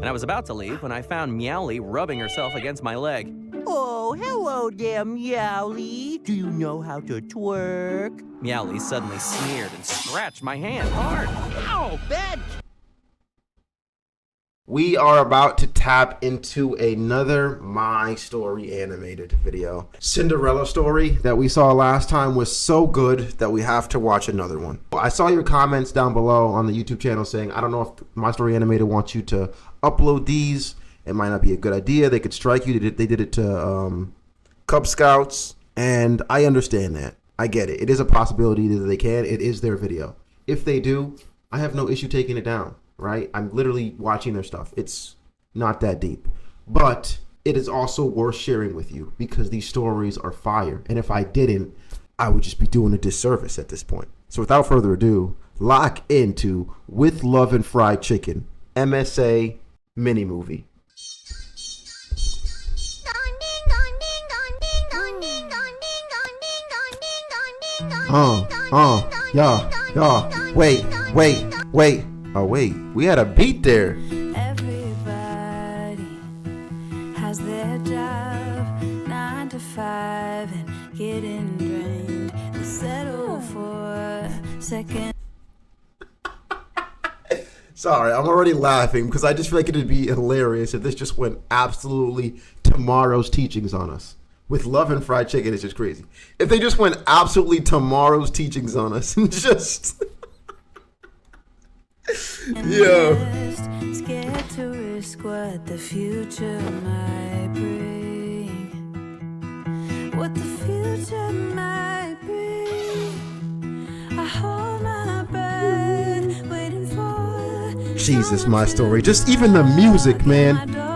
and I was about to leave when I found Meowly rubbing herself against my leg. Oh, hello there, Meowly. Do you know how to twerk? Meowly suddenly sneered and scratched my hand hard. Ow, bad. We are about to tap into another My Story animated video. Cinderella story that we saw last time was so good that we have to watch another one. I saw your comments down below on the YouTube channel saying, I don't know if My Story Animated wants you to upload these. It might not be a good idea. They could strike you. They did it to Cub Scouts, and I understand that. I get it. It is a possibility that they can. It is their video. If they do, I have no issue taking it down. Right? I'm literally watching their stuff. It's not that deep. But it is also worth sharing with you because these stories are fire. And if I didn't, I would just be doing a disservice at this point. So without further ado, lock into With Love and Fried Chicken, MSA mini movie. Yeah. Wait. Oh wait, we had a beat there. Everybody has their job, 9 to 5, and getting drained. They settle for a second. Sorry, I'm already laughing because I just feel like it'd be hilarious if this just went absolutely tomorrow's teachings on us. With Love and Fried Chicken, it's just crazy. If they just went absolutely tomorrow's teachings on us and just... Yeah. Scared to risk what the future might bring. What the future might bring. I hold my breath, waiting for Jesus, My Story. Just even the music, man.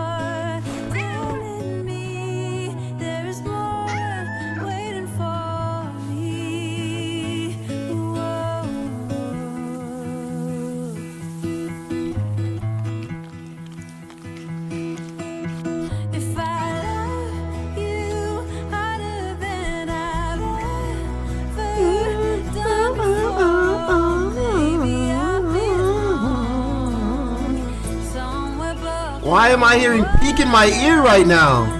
Why am I hearing peak in my ear right now?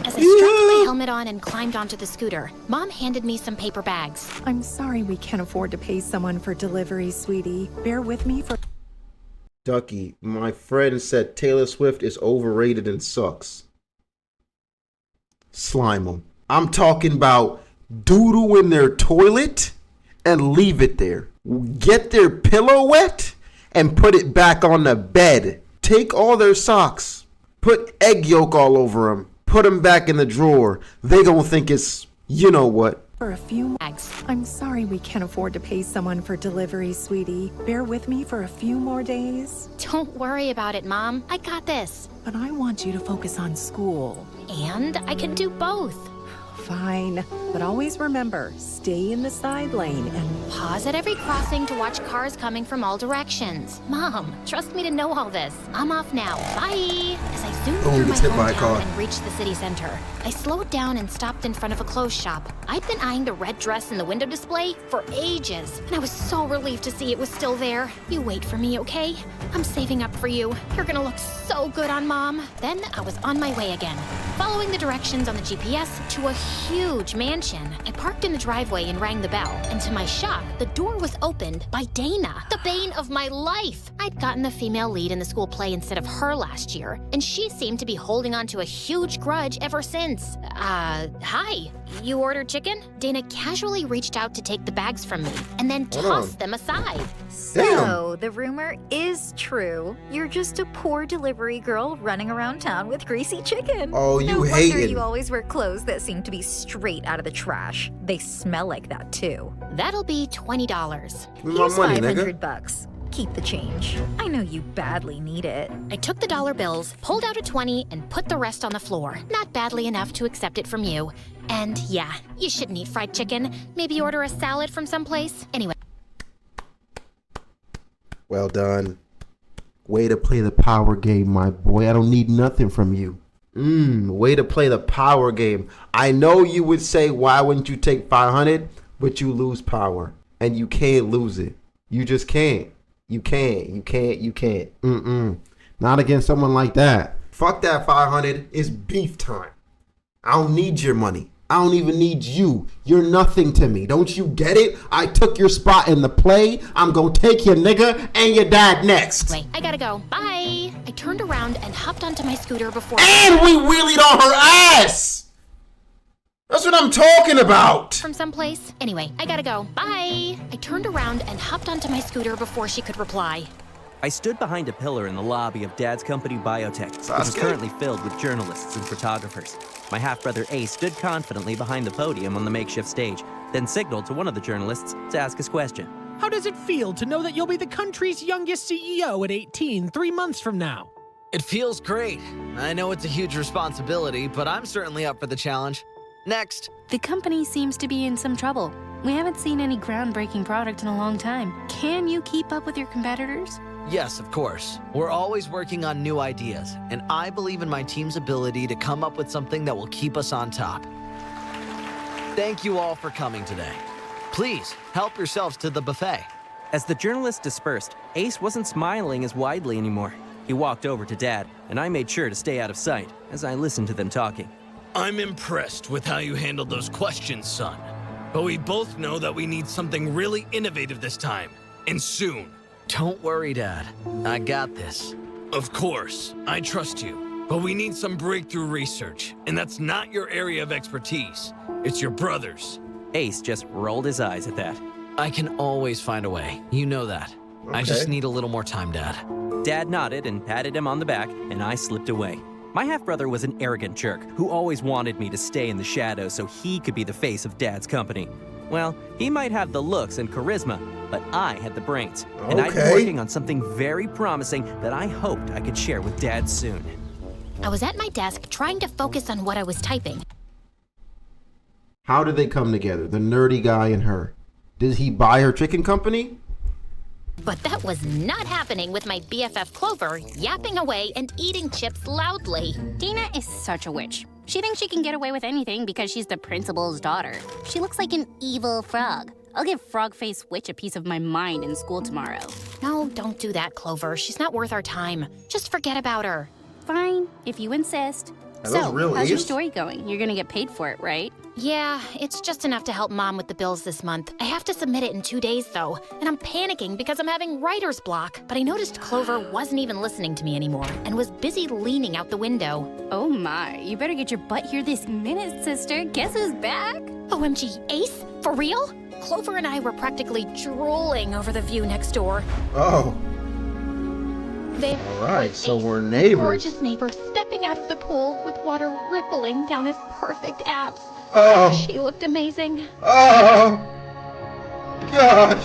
As I strapped my helmet on and climbed onto the scooter, Mom handed me some paper bags. I'm sorry we can't afford to pay someone for delivery, sweetie. Bear with me for... Ducky, my friend said Taylor Swift is overrated and sucks. Slime them. I'm talking about doodle in their toilet and leave it there. Get their pillow wet and put it back on the bed. Take all their socks. Put egg yolk all over them. Put them back in the drawer. They gonna think it's, you know what. For a few Bags. I'm sorry we can't afford to pay someone for delivery, sweetie. Bear with me for a few more days. Don't worry about it, Mom. I got this. But I want you to focus on school. And I can do both. Fine. But always remember, stay in the side lane and... Pause at every crossing to watch cars coming from all directions. Mom, trust me to know all this. I'm off now. Bye. As I zoomed through my hometown and reached the city center, I slowed down and stopped in front of a clothes shop. I'd been eyeing the red dress in the window display for ages, and I was so relieved to see it was still there. You wait for me, okay? I'm saving up for you. You're gonna look so good on Mom. Then I was on my way again, following the directions on the GPS to a huge mansion. I parked in the driveway and rang the bell, and to my shock, the door was opened by Dana, the bane of my life. I'd gotten the female lead in the school play instead of her last year, and she seemed to be holding on to a huge grudge ever since. Hi. You ordered chicken? Dana casually reached out to take the bags from me, and then tossed them aside. So, the rumor is true. You're just a poor delivery girl running around town with greasy chicken. Oh, you no hating. wonder you always wear clothes that seem to be straight out of the trash. They smell like that, too. That'll be $20. Give me my Here's money, 500 nigga. bucks. Keep the change. I know you badly need it. I took the dollar bills, pulled out a 20, and put the rest on the floor. Not badly enough to accept it from you. And yeah, you shouldn't eat fried chicken. Maybe order a salad from someplace. Anyway. Well done. Way to play the power game, my boy. I don't need nothing from you. Way to play the power game. I know you would say, why wouldn't you take 500? But you lose power. And you can't lose it. You just can't. You can't. Not against someone like that. Fuck that 500. It's beef time. I don't need your money. I don't even need you. You're nothing to me. Don't you get it? I took your spot in the play. I'm gonna take your nigga and your dad next. Wait, I gotta go. Bye. I turned around and hopped onto my scooter before. And we wheelied on her ass. That's what I'm talking about. From someplace. Anyway, I gotta go. Bye. I turned around and hopped onto my scooter before she could reply. I stood behind a pillar in the lobby of Dad's company Biotech, which is currently filled with journalists and photographers. My half-brother Ace stood confidently behind the podium on the makeshift stage, then signaled to one of the journalists to ask his question. How does it feel to know that you'll be the country's youngest CEO at 18, 3 months from now? It feels great. I know it's a huge responsibility, but I'm certainly up for the challenge. Next. The company seems to be in some trouble. We haven't seen any groundbreaking product in a long time. Can you keep up with your competitors? Yes, of course. We're always working on new ideas, and I believe in my team's ability to come up with something that will keep us on top. Thank you all for coming today. Please, help yourselves to the buffet. As the journalists dispersed, Ace wasn't smiling as widely anymore. He walked over to Dad, and I made sure to stay out of sight as I listened to them talking. I'm impressed with how you handled those questions, son. But we both know that we need something really innovative this time, and soon. Don't worry, Dad. I got this. Of course, I trust you. But we need some breakthrough research, and that's not your area of expertise. It's your brother's. Ace just rolled his eyes at that. I can always find a way. You know that. Okay. I just need a little more time, Dad. Dad nodded and patted him on the back, and I slipped away. My half-brother was an arrogant jerk who always wanted me to stay in the shadows so he could be the face of Dad's company. Well, he might have the looks and charisma, but I had the brains. And I'd been working on something very promising that I hoped I could share with Dad soon. I was at my desk trying to focus on what I was typing. How did they come together? The nerdy guy and her. Did he buy her chicken company? But that was not happening with my BFF Clover yapping away and eating chips loudly. Dina is such a witch. She thinks she can get away with anything because she's the principal's daughter. She looks like an evil frog. I'll give Frog-Faced Witch a piece of my mind in school tomorrow. No, don't do that, Clover. She's not worth our time. Just forget about her. Fine, if you insist. So, how's your story going? You're gonna get paid for it, right? Yeah, it's just enough to help Mom with the bills this month. I have to submit it in 2 days, though, and I'm panicking because I'm having writer's block. But I noticed Clover wasn't even listening to me anymore and was busy leaning out the window. Oh my, you better get your butt here this minute, sister. Guess who's back? OMG, Ace? For real? Clover and I were practically drooling over the view next door. Oh. All right, so we're neighbors. Gorgeous neighbor stepping out of the pool with water rippling down his perfect abs. Oh. She looked amazing. Oh. Gosh.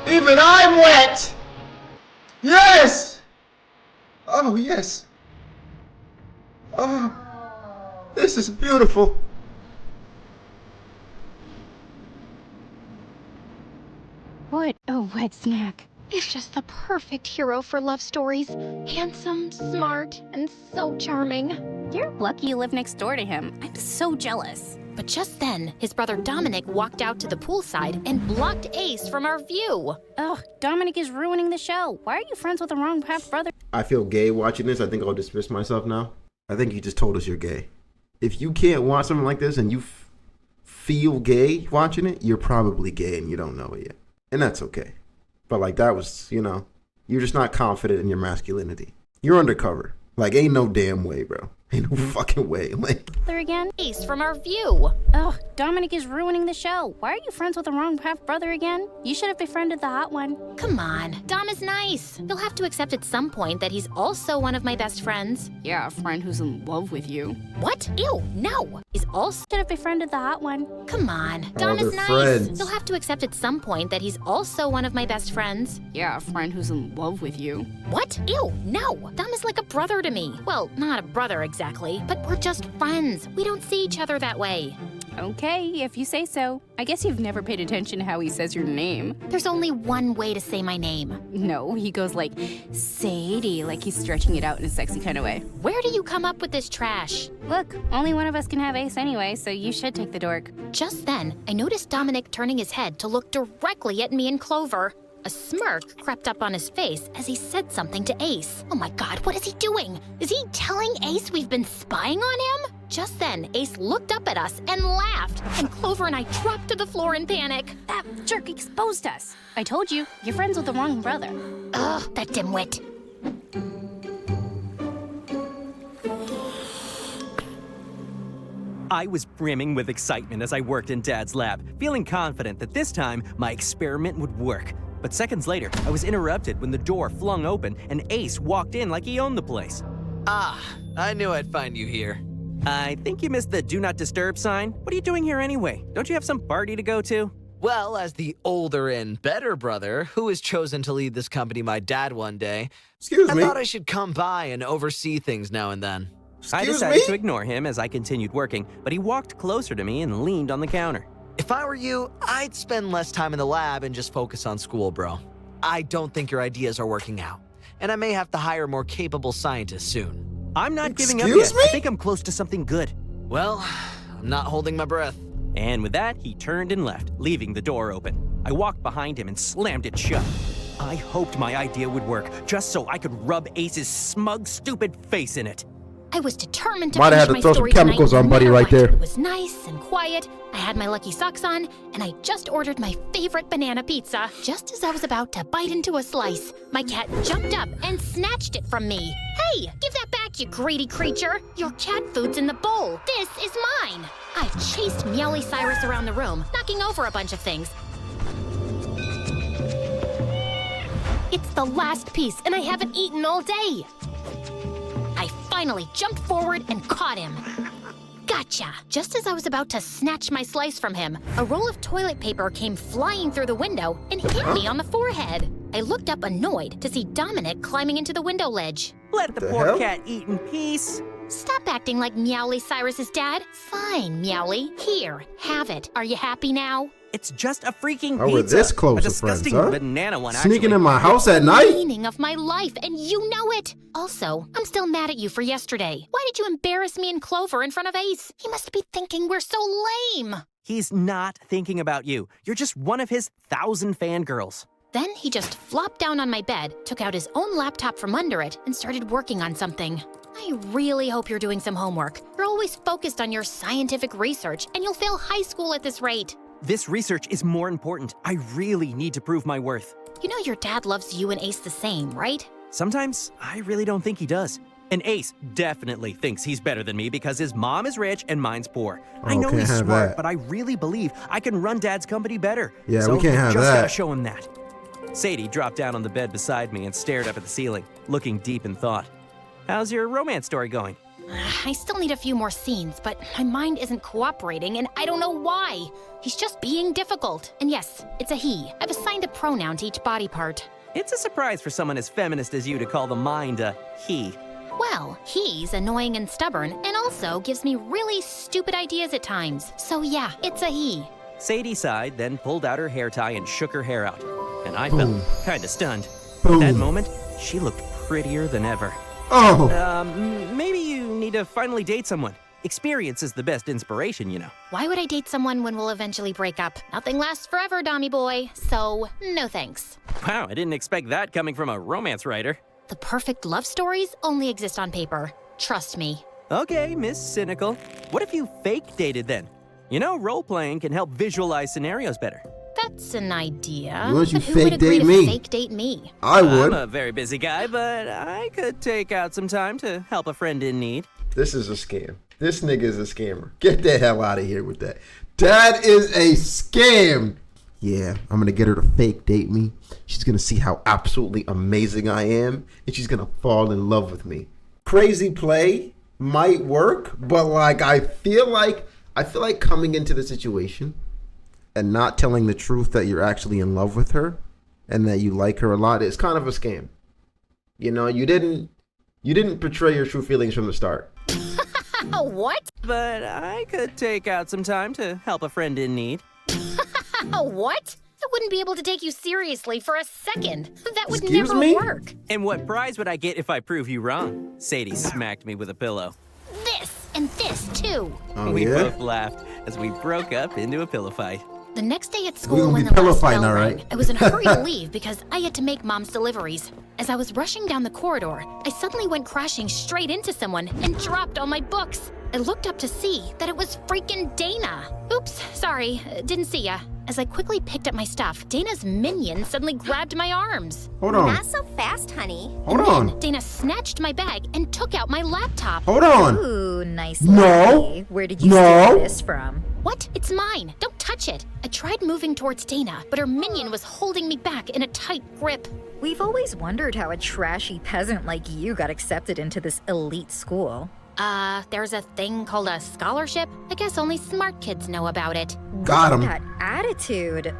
Even I'm wet. Yes. Oh, yes. Oh. This is beautiful. What a wet snack. He's just the perfect hero for love stories. Handsome, smart, and so charming. You're lucky you live next door to him. I'm so jealous. But just then, his brother Dominic walked out to the poolside and blocked Ace from our view. Ugh, Dominic is ruining the show. Why are you friends with the wrong half-brother? I feel gay watching this. I think I'll dismiss myself now. I think you just told us you're gay. If you can't watch something like this and you feel gay watching it, you're probably gay and you don't know it yet. And that's okay. But like that was, you're just not confident in your masculinity. You're undercover. Like ain't no damn way, bro. Ain't no fucking way. Like, There again? Ace from our view. Ugh, Dominic is ruining the show. Why are you friends with the wrong half-brother again? You should have befriended the hot one. Come on, Dom is nice. You'll have to accept at some point that he's also one of my best friends. Yeah, a friend who's in love with you. What? Ew, no. He's also Should have befriended the hot one. Come on, Dom they're is nice. friends. You'll have to accept at some point that he's also one of my best friends. Yeah, a friend who's in love with you. What? Ew, no. Dom is like a brother to me. Well, not a brother exactly, but we're just friends. We don't see each other that way. Okay, if you say so. I guess you've never paid attention to how he says your name. There's only one way to say my name. No, he goes like, Sadie, like he's stretching it out in a sexy kind of way. Where do you come up with this trash? Look, only one of us can have Ace anyway, so you should take the dork. Just then, I noticed Dominic turning his head to look directly at me and Clover. A smirk crept up on his face as he said something to Ace. Oh my god, what is he doing? Is he telling Ace we've been spying on him? Just then, Ace looked up at us and laughed, and Clover and I dropped to the floor in panic. That jerk exposed us. I told you, you're friends with the wrong brother. Ugh, that dimwit. I was brimming with excitement as I worked in Dad's lab, feeling confident that this time my experiment would work. But seconds later, I was interrupted when the door flung open and Ace walked in like he owned the place. Ah, I knew I'd find you here. I think you missed the do not disturb sign. What are you doing here anyway? Don't you have some party to go to? Well, as the older and better brother who has chosen to lead this company my dad one day, excuse I me. thought I should come by and oversee things now and then. I decided to ignore him as I continued working, but he walked closer to me and leaned on the counter. If I were you, I'd spend less time in the lab and just focus on school, bro. I don't think your ideas are working out, and I may have to hire more capable scientists soon. I'm not giving up yet. I think I'm close to something good. Well, I'm not holding my breath. And with that, he turned and left, leaving the door open. I walked behind him and slammed it shut. I hoped my idea would work, just so I could rub Ace's smug, stupid face in it. I was determined to Might have finish had to my throw some story chemicals tonight, on no Buddy matter right what. there. It was nice and quiet. I had my lucky socks on, and I just ordered my favorite banana pizza. Just as I was about to bite into a slice, my cat jumped up and snatched it from me. Hey, give that back, you greedy creature! Your cat food's in the bowl. This is mine! I chased Meowly Cyrus around the room, knocking over a bunch of things. It's the last piece, and I haven't eaten all day. I finally jumped forward and caught him. Gotcha! Just as I was about to snatch my slice from him, a roll of toilet paper came flying through the window and hit me on the forehead. I looked up annoyed to see Dominic climbing into the window ledge. Let the poor cat eat in peace. Stop acting like Meowly Cyrus's dad. Fine, Meowly. Here, have it. Are you happy now? It's just a freaking pizza. Oh, we're this close a of disgusting friends, huh? banana one, Sneaking actually. in my house at night? Meaning of my life, and you know it. Also, I'm still mad at you for yesterday. Why did you embarrass me and Clover in front of Ace? He must be thinking we're so lame. He's not thinking about you. You're just one of his 1,000 fangirls. Then he just flopped down on my bed, took out his own laptop from under it, and started working on something. I really hope you're doing some homework. You're always focused on your scientific research, and you'll fail high school at this rate. This research is more important. I really need to prove my worth. You know your dad loves you and Ace the same, right? Sometimes I really don't think he does. And Ace definitely thinks he's better than me because his mom is rich and mine's poor. I know can't he's have smart, that. but I really believe I can run Dad's company better. Yeah, so we can't have just that. gotta show him that. Sadie dropped down on the bed beside me and stared up at the ceiling, looking deep in thought. How's your romance story going? I still need a few more scenes, but my mind isn't cooperating, and I don't know why. He's just being difficult. And yes, it's a he. I've assigned a pronoun to each body part. It's a surprise for someone as feminist as you to call the mind a he. Well, he's annoying and stubborn, and also gives me really stupid ideas at times. So yeah, it's a he. Sadie sighed, then pulled out her hair tie and shook her hair out. And I felt kinda stunned. Boom. At that moment, she looked prettier than ever. Oh! Maybe you need to finally date someone. Experience is the best inspiration, you know. Why would I date someone when we'll eventually break up? Nothing lasts forever, Dommy boy. So, no thanks. Wow, I didn't expect that coming from a romance writer. The perfect love stories only exist on paper. Trust me. Okay, Miss Cynical. What if you fake dated then? You know, role-playing can help visualize scenarios better. That's an idea. Why don't you But who would fake agree date to me? fake date me? I would. I'm a very busy guy, but I could take out some time to help a friend in need. This is a scam. This nigga is a scammer. Get the hell out of here with that. That is a scam. Yeah, I'm gonna get her to fake date me. She's gonna see how absolutely amazing I am, and she's gonna fall in love with me. Crazy play might work, but like I feel like coming into the situation and not telling the truth that you're actually in love with her and that you like her a lot is kind of a scam. You know, you didn't portray your true feelings from the start. What? But I could take out some time to help a friend in need. What? I wouldn't be able to take you seriously for a second. That would Excuse never me? work. And what prize would I get if I prove you wrong? Sadie smacked me with a pillow. This and this too. Oh, We yeah? both laughed as we broke up into a pillow fight. The next day at We school, gonna when be the pillow last fighting, bell all rang, right? I was in a hurry to leave because I had to make Mom's deliveries. As I was rushing down the corridor, I suddenly went crashing straight into someone and dropped all my books. I looked up to see that it was freaking Dana. Oops, sorry, didn't see ya. As I quickly picked up my stuff, Dana's minion suddenly grabbed my arms. Hold on. Not so fast, honey. Hold and on. Then Dana snatched my bag and took out my laptop. Hold on. Ooh, nice. No. lady. Where did you No. steal this from? What? It's mine. Don't touch it. I tried moving towards Dana, but her minion was holding me back in a tight grip. We've always wondered how a trashy peasant like you got accepted into this elite school. There's a thing called a scholarship. I guess only smart kids know about it. Got him. That attitude.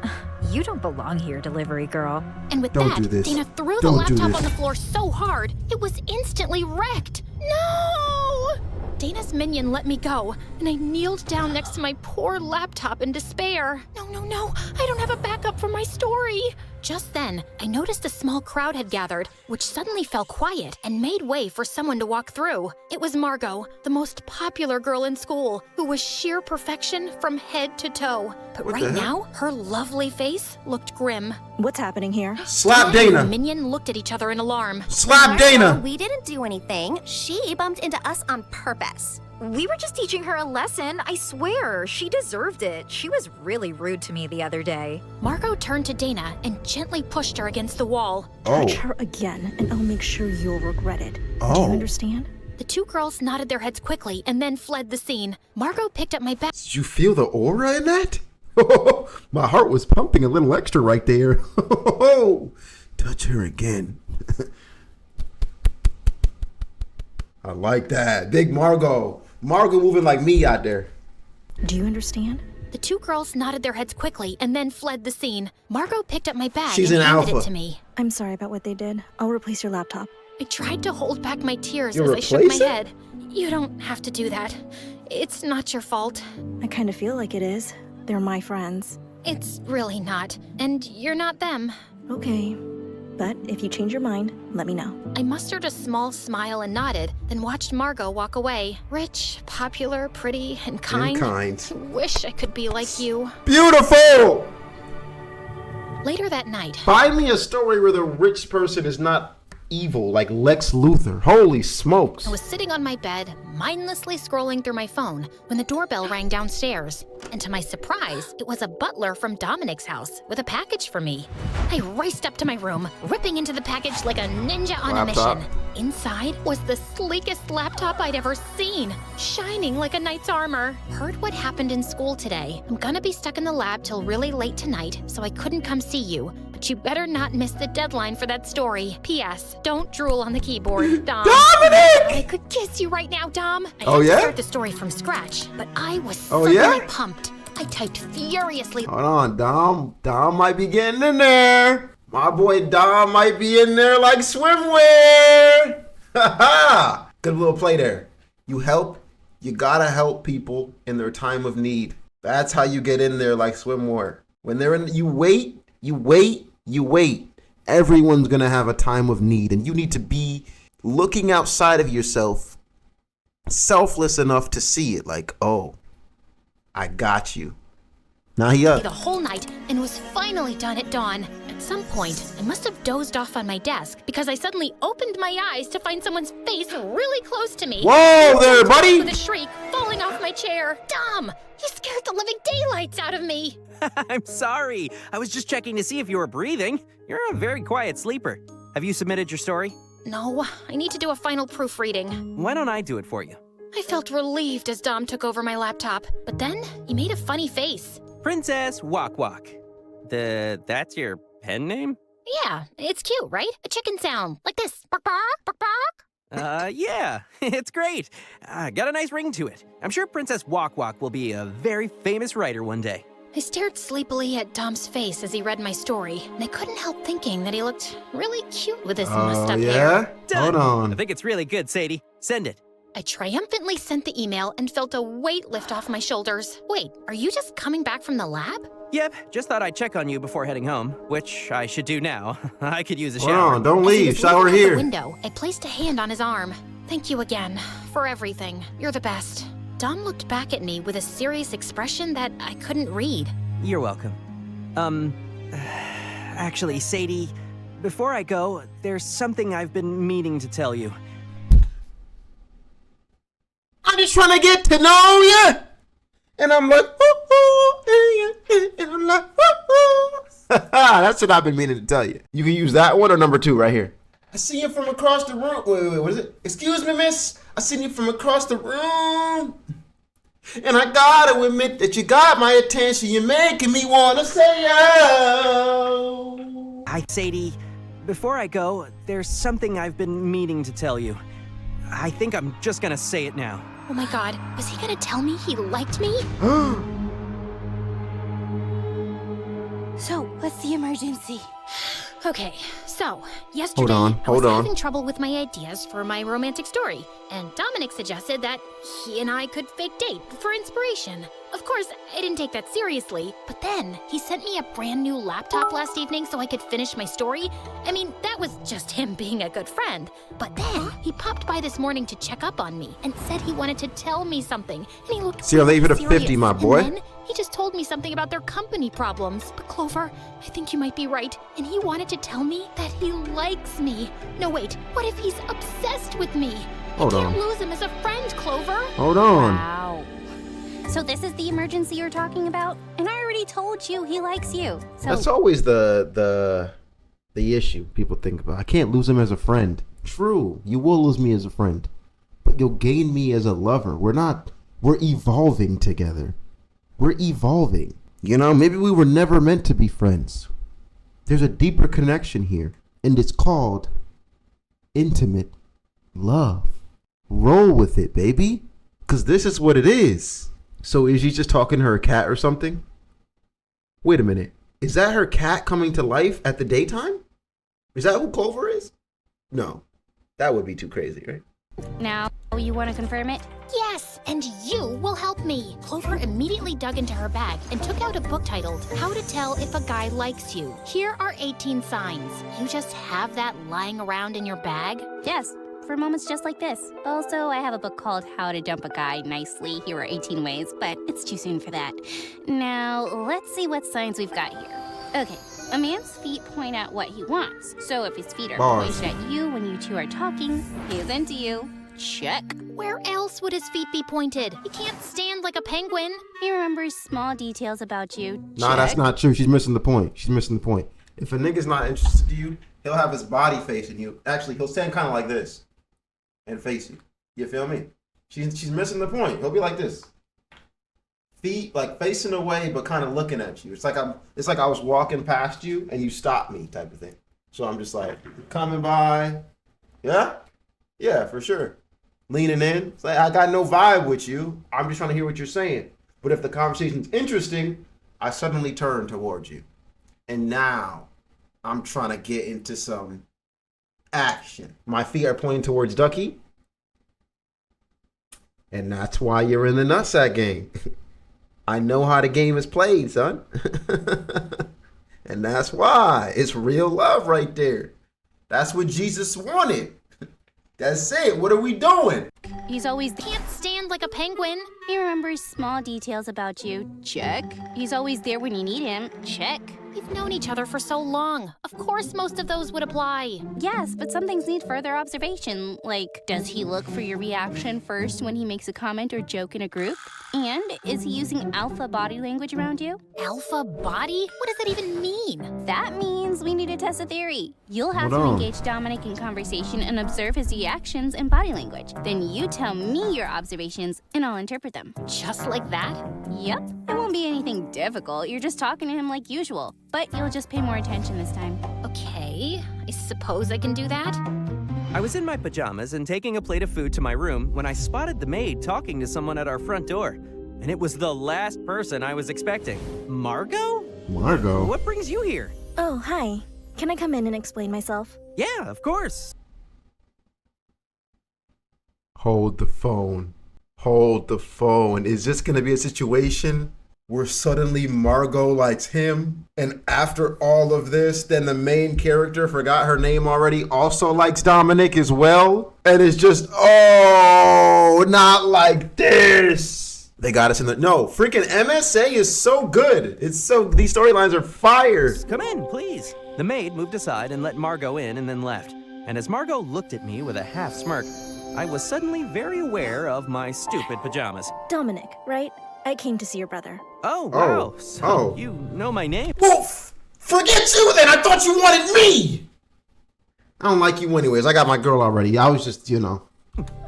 You don't belong here, delivery girl. And with Don't that, do this. Dana threw the Don't do laptop this. on the floor so hard, it was instantly wrecked. No! Dana's minion let me go, and I kneeled down next to my poor laptop in despair. No, I don't have a backup for my story. Just then, I noticed a small crowd had gathered, which suddenly fell quiet and made way for someone to walk through. It was Margot, the most popular girl in school, who was sheer perfection from head to toe. But What the right heck? now, her lovely face looked grim. What's happening here? Slap Dana and her Dana. minion looked at each other in alarm. Slap Dana. We didn't do anything. She bumped into us on purpose. We were just teaching her a lesson, I swear. She deserved it. She was really rude to me the other day. Margot turned to Dana and gently pushed her against the wall. Touch her again, and I'll make sure you'll regret it. Do Oh. you understand? The two girls nodded their heads quickly and then fled the scene. Margot picked up my bag. Did you feel the aura in that? My heart was pumping a little extra right there. Touch her again. I like that. Big Margot. Margot moving like me out there. Do you understand? The two girls nodded their heads quickly and then fled the scene. Margot picked up my bag She's and an handed alpha. it to me. I'm sorry about what they did. I'll replace your laptop. I tried to hold back my tears You as I shook my replace it? head. You don't have to do that. It's not your fault. I kind of feel like it is. They're my friends. It's really not. And you're not them. Okay. But if you change your mind, let me know. I mustered a small smile and nodded, then watched Margot walk away. Rich, popular, pretty, and kind. Wish I could be like you. Beautiful! Later that night, Find me a story where the rich person is not evil, like Lex Luthor. Holy smokes. I was sitting on my bed, mindlessly scrolling through my phone, when the doorbell rang downstairs. And to my surprise, it was a butler from Dominic's house with a package for me. I raced up to my room, ripping into the package like a ninja on Laptop. a mission. Inside was the sleekest laptop I'd ever seen, shining like a knight's armor. Heard what happened in school today. I'm gonna be stuck in the lab till really late tonight, so I couldn't come see you. But you better not miss the deadline for that story. P.S. Don't drool on the keyboard, Dom. Dominic! I could kiss you right now, Dom. I Oh, had yeah? to start the story from scratch, but I was Oh, suddenly yeah? pumped. I typed furiously. Hold on, Dom. Dom might be getting in there. My boy Dom might be in there like swimwear. Ha ha! Good little play there. You gotta help people in their time of need. That's how you get in there like swimwear. When they're in, you wait. Everyone's gonna have a time of need, and you need to be looking outside of yourself, selfless enough to see it. Like, oh, I got you. Now he up. The whole night and was finally done at dawn. At some point, I must have dozed off on my desk because I suddenly opened my eyes to find someone's face really close to me. Whoa there, buddy! With a shriek, falling off my chair. Dom, you scared the living daylights out of me. I'm sorry. I was just checking to see if you were breathing. You're a very quiet sleeper. Have you submitted your story? No, I need to do a final proofreading. Why don't I do it for you? I felt relieved as Dom took over my laptop, but then he made a funny face. Princess Wok Wok. That's your pen name? Yeah, it's cute, right? A chicken sound, like this. Bark, bark, bark, bark. Yeah, it's great. Got a nice ring to it. I'm sure Princess Wok Wok will be a very famous writer one day. I stared sleepily at Dom's face as he read my story, and I couldn't help thinking that he looked really cute with his mussed-up hair. Done. Hold on. I think it's really good, Sadie. Send it. I triumphantly sent the email and felt a weight lift off my shoulders. Wait, are you just coming back from the lab? Yep, just thought I'd check on you before heading home, which I should do now. I could use a Hold shower. on, don't As he leave. was Shower leaving out here. the window, I placed a hand on his arm. Thank you again for everything. You're the best. Dom looked back at me with a serious expression that I couldn't read. You're welcome. Actually, Sadie, before I go, there's something I've been meaning to tell you. I'm just trying to get to know you. And I'm like, and I'm like, that's what I've been meaning to tell you. You can use that one or number 2 right here. I see you from across the room. Wait, what is it? Excuse me, miss. I see you from across the room. And I gotta admit that you got my attention. You're making me wanna say oh. Hi, Sadie. Before I go, there's something I've been meaning to tell you. I think I'm just gonna say it now. Oh my god, was he gonna tell me he liked me? So, what's the emergency? Okay, so, yesterday Hold I was on. having trouble with my ideas for my romantic story, and Dominic suggested that he and I could fake date for inspiration. Of course, I didn't take that seriously, but then he sent me a brand new laptop last evening so I could finish my story. I mean, that was just him being a good friend. But then he popped by this morning to check up on me and said he wanted to tell me something, and he looked See, I'll leave it at serious. 50, my boy. And then he just told me something about their company problems. But Clover, I think you might be right. And he wanted to tell me that he likes me. No, wait, what if he's obsessed with me? Hold I can't on. lose him as a friend, Clover. Hold on. Wow. So this is the emergency you're talking about? And I already told you he likes you. So That's always the issue people think about. I can't lose him as a friend. True, you will lose me as a friend, but you'll gain me as a lover. We're evolving together. We're evolving. You know, maybe we were never meant to be friends. There's a deeper connection here, and it's called intimate love. Roll with it, baby, because this is what it is. So is she just talking to her cat or something? Wait a minute. Is that her cat coming to life at the daytime? Is that who Clover is? No, that would be too crazy, right? now you want to confirm it? Yes, and you will help me. Clover immediately dug into her bag and took out a book titled How to Tell If a Guy Likes You. Here are 18 signs. You just have that lying around in your bag? Yes, for moments just like this. Also, I have a book called How to Dump a Guy Nicely. Here are 18 ways, but it's too soon for that. Now, let's see what signs we've got here. Okay, a man's feet point out what he wants. So if his feet are Bars. pointed at you when you two are talking, he's into you. Check. Where else would his feet be pointed? He can't stand like a penguin. He remembers small details about you. Nah, that's Check. not true. She's missing the point. She's missing the point. If a nigga's not interested in you, he'll have his body facing you. Actually, he'll stand kind of like this and face you. You feel me? She's missing the point. He'll be like this. Feet like facing away, but kind of looking at you. It's like I was walking past you and you stopped me, type of thing. So I'm just like coming by. Yeah, yeah, for sure. Leaning in. It's like I got no vibe with you. I'm just trying to hear what you're saying. But if the conversation's interesting, I suddenly turn towards you. And now I'm trying to get into some action. My feet are pointing towards Ducky. And that's why you're in the nutsack game. I know how the game is played, son. And that's why. It's real love right there. That's what Jesus wanted. That's it. What are we doing? He's always Can't stand like a penguin. He remembers small details about you. Check. He's always there when you need him. Check. We've known each other for so long. Of course most of those would apply. Yes, but some things need further observation. Like, does he look for your reaction first when he makes a comment or joke in a group? And is he using alpha body language around you? Alpha body? What does that even mean? That means we need to test a theory. You'll have to engage Dominic in conversation and observe his reactions and body language. Then you tell me your observations and I'll interpret them. Just like that? Yep. It won't be anything difficult. You're just talking to him like usual. But you'll just pay more attention this time. Okay, I suppose I can do that. I was in my pajamas and taking a plate of food to my room when I spotted the maid talking to someone at our front door. And it was the last person I was expecting. Margot? Margot? What brings you here? Oh, hi. Can I come in and explain myself? Yeah, of course. Hold the phone. Hold the phone. Is this going to be a situation where suddenly Margot likes him, and after all of this, then the main character, forgot her name already, also likes Dominic as well? And it's just, oh, not like this. They got us in the, no, freaking MSA is so good. It's so, these storylines are fire. Come in, please. The maid moved aside and let Margot in and then left. And as Margot looked at me with a half smirk, I was suddenly very aware of my stupid pajamas. Dominic, right? I came to see your brother. Oh, wow. So you know my name? Well, forget you then. I thought you wanted me. I don't like you anyways. I got my girl already. I was just, you know.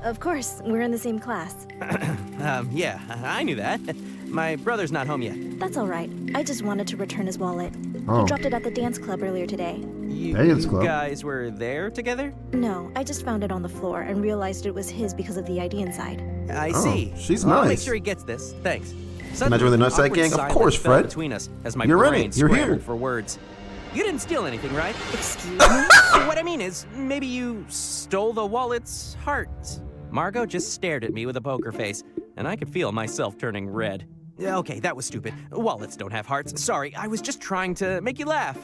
Of course, we're in the same class. Yeah, I knew that. My brother's not home yet. That's all right. I just wanted to return his wallet. Oh. He dropped it at the dance club earlier today. You guys were there together? No, I just found it on the floor and realized it was his because of the ID inside. I see. She's I'll nice. make sure he gets this. Thanks. Imagine with the Nutsack Gang? Of course, Fred. Between us as my You're in brain it. You're scrambled here. for words. You didn't steal anything, right? Excuse me? What I mean is, maybe you stole the wallet's heart. Margot just stared at me with a poker face, and I could feel myself turning red. Okay, that was stupid. Wallets don't have hearts. Sorry, I was just trying to make you laugh.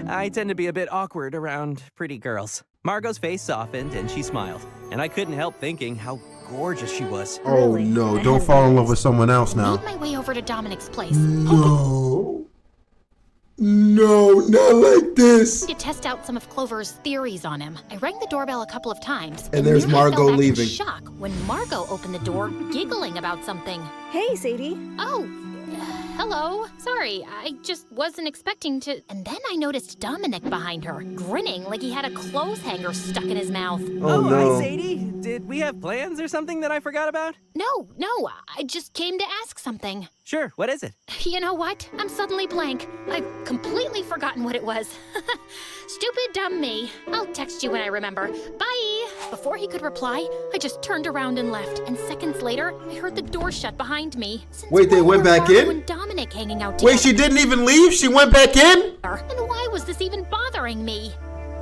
I tend to be a bit awkward around pretty girls. Margot's face softened and she smiled, and I couldn't help thinking how gorgeous she was. Oh no, don't fall in love with someone else now. Made my way over to Dominic's place. No. No, not like this. To test out some of Clover's theories on him. I rang the doorbell a couple of times. And there's nearly Margot fell back leaving. In shock when Margot opened the door, giggling about something. Hey, Sadie. Oh, hello. Sorry, I just wasn't expecting to. And then I noticed Dominic behind her, grinning like he had a clothes hanger stuck in his mouth. Oh, no. Hi, Sadie. Did we have plans or something that I forgot about? No, I just came to ask something. Sure, what is it? You know what? I'm suddenly blank. I've completely forgotten what it was. Stupid dumb me. I'll text you when I remember. Bye! Before he could reply, I just turned around and left. And seconds later, I heard the door shut behind me. Since Wait, they when went were back Margot in? and Dominic hanging out together? Wait, she didn't even leave? She went back in? And why was this even bothering me?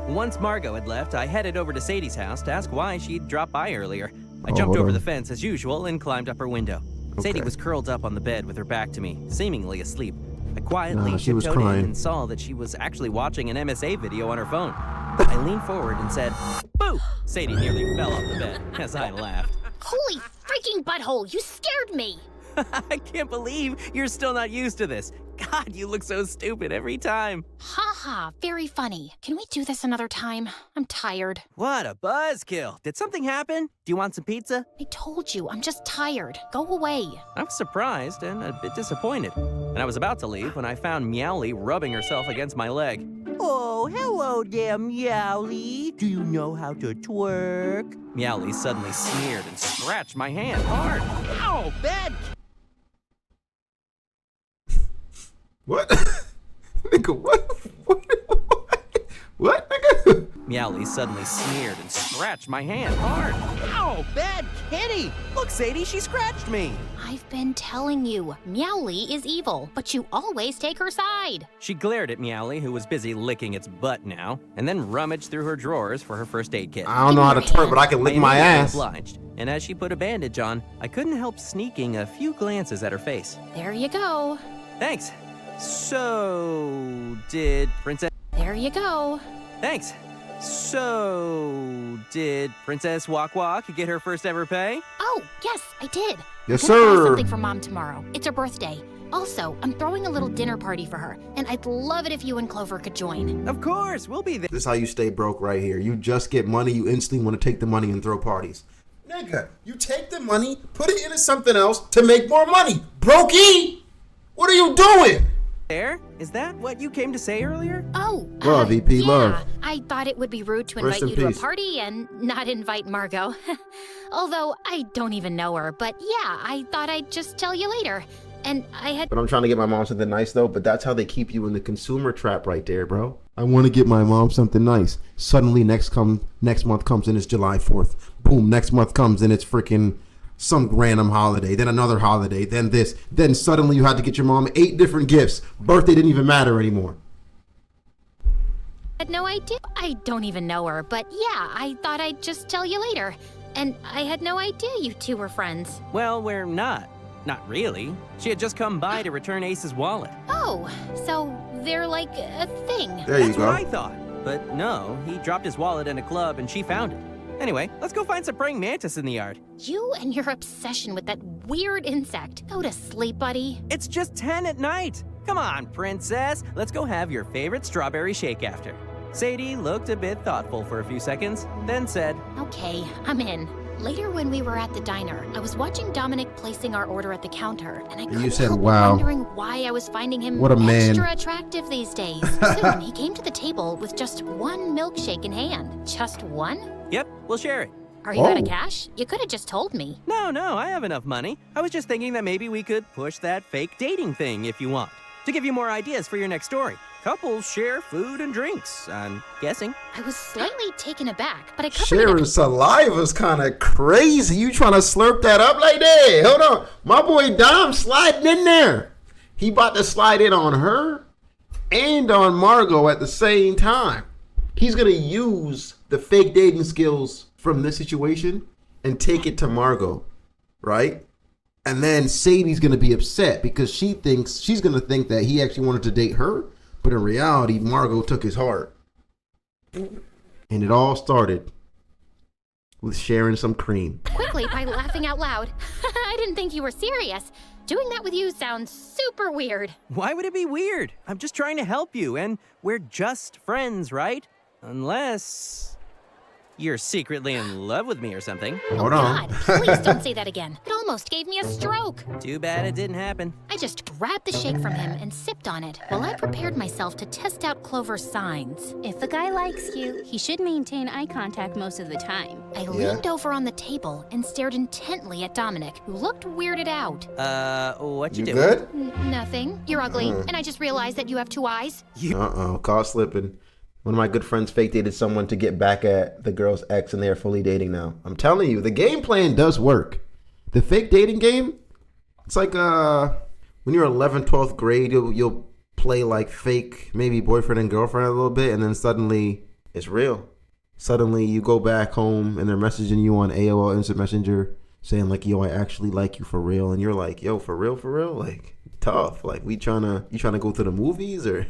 Once Margot had left, I headed over to Sadie's house to ask why she'd dropped by earlier. I jumped over the fence as usual and climbed up her window. Sadie was curled up on the bed with her back to me, seemingly asleep. I quietly she was tiptoed in crying. and saw that she was actually watching an MSA video on her phone. I leaned forward and said, "Boo!" Sadie nearly fell off the bed as I laughed. Holy freaking butthole, you scared me! I can't believe you're still not used to this. God, you look so stupid every time. Haha, very funny. Can we do this another time? I'm tired. What a buzzkill. Did something happen? Do you want some pizza? I told you, I'm just tired. Go away. I was surprised and a bit disappointed. And I was about to leave when I found Meowly rubbing herself against my leg. Oh, hello there, Meowly. Do you know how to twerk? Meowly suddenly sneered and scratched my hand hard. Ow, bad. What? Nigga, what? What, nigga? Meowly suddenly sneered and scratched my hand hard. Ow, bad kitty! Look, Sadie, she scratched me. I've been telling you, Meowly is evil, but you always take her side. She glared at Meowly, who was busy licking its butt now, and then rummaged through her drawers for her first aid kit. I don't know how to twerk, but I can lick my immediately ass. Obliged, and as she put a bandage on, I couldn't help sneaking a few glances at her face. There you go. Thanks. So, did Princess... There you go. Thanks. So, did Princess Walk Walk get her first ever pay? Oh, yes, I did. Yes, I'm gonna buy sir. something for Mom tomorrow. It's her birthday. Also, I'm throwing a little dinner party for her, and I'd love it if you and Clover could join. Of course, we'll be there. This is how you stay broke right here. You just get money, you instantly want to take the money and throw parties. Nigga, nigga. You take the money, put it into something else to make more money. Brokey! What are you doing? There? Is that what you came to say earlier? Oh, Love, VP, yeah. love. I thought it would be rude to Rest invite in you peace. to a party and not invite Margot. Although I don't even know her, but yeah, I thought I'd just tell you later. And I had. But I'm trying to get my mom something nice though, but that's how they keep you in the consumer trap right there, bro. I want to get my mom something nice. Suddenly next month comes and it's July 4th. Boom, next month comes and it's freaking some random holiday, then another holiday, then this. Then suddenly you had to get your mom 8 different gifts. Birthday didn't even matter anymore. Had no idea. I don't even know her, but yeah, I thought I'd just tell you later. And I had no idea you two were friends. Well, we're not. Not really. She had just come by to return Ace's wallet. Oh, so they're like a thing. There you That's go. what I thought. But no, he dropped his wallet in a club and she found it. Anyway, let's go find some praying mantis in the yard. You and your obsession with that weird insect. Go to sleep, buddy. It's just 10 at night. Come on, princess. Let's go have your favorite strawberry shake after. Sadie looked a bit thoughtful for a few seconds, then said, Okay, I'm in. Later when we were at the diner, I was watching Dominic placing our order at the counter, and I couldn't said, help but wow. wondering why I was finding him What a man. extra attractive these days. Soon, he came to the table with just one milkshake in hand. Just one? Yep, we'll share it. Are you out of cash? You could have just told me. No, I have enough money. I was just thinking that maybe we could push that fake dating thing if you want. To give you more ideas for your next story. Couples share food and drinks, I'm guessing. I was slightly taken aback, but I covered Sharing saliva's kind of crazy. You trying to slurp that up like that? Hold on. My boy Dom sliding in there. He about to slide in on her and on Margot at the same time. He's going to use the fake dating skills from this situation and take it to Margot, right? And then Sadie's going to be upset because she's going to think that he actually wanted to date her. But in reality, Margot took his heart. And it all started with sharing some cream. quickly by laughing out loud. I didn't think you were serious. Doing that with you sounds super weird. Why would it be weird? I'm just trying to help you, and we're just friends, right? Unless you're secretly in love with me or something. Hold on. God, please don't say that again. It almost gave me a stroke. Too bad it didn't happen. I just grabbed the shake from him and sipped on it while I prepared myself to test out Clover's signs. If a guy likes you, he should maintain eye contact most of the time. I leaned over on the table and stared intently at Dominic, who looked weirded out. What you You doing? good? Nothing. You're ugly, and I just realized that you have two eyes. Uh-oh, caught slipping. One of my good friends fake dated someone to get back at the girl's ex, and they're fully dating now. I'm telling you, the game plan does work. The fake dating game, it's like when you're 11th, 12th grade, you'll play like fake, maybe boyfriend and girlfriend a little bit, and then suddenly it's real. Suddenly you go back home and they're messaging you on AOL Instant Messenger saying like, yo, I actually like you for real. And you're like, yo, for real? Like, tough. Like, you trying to go to the movies or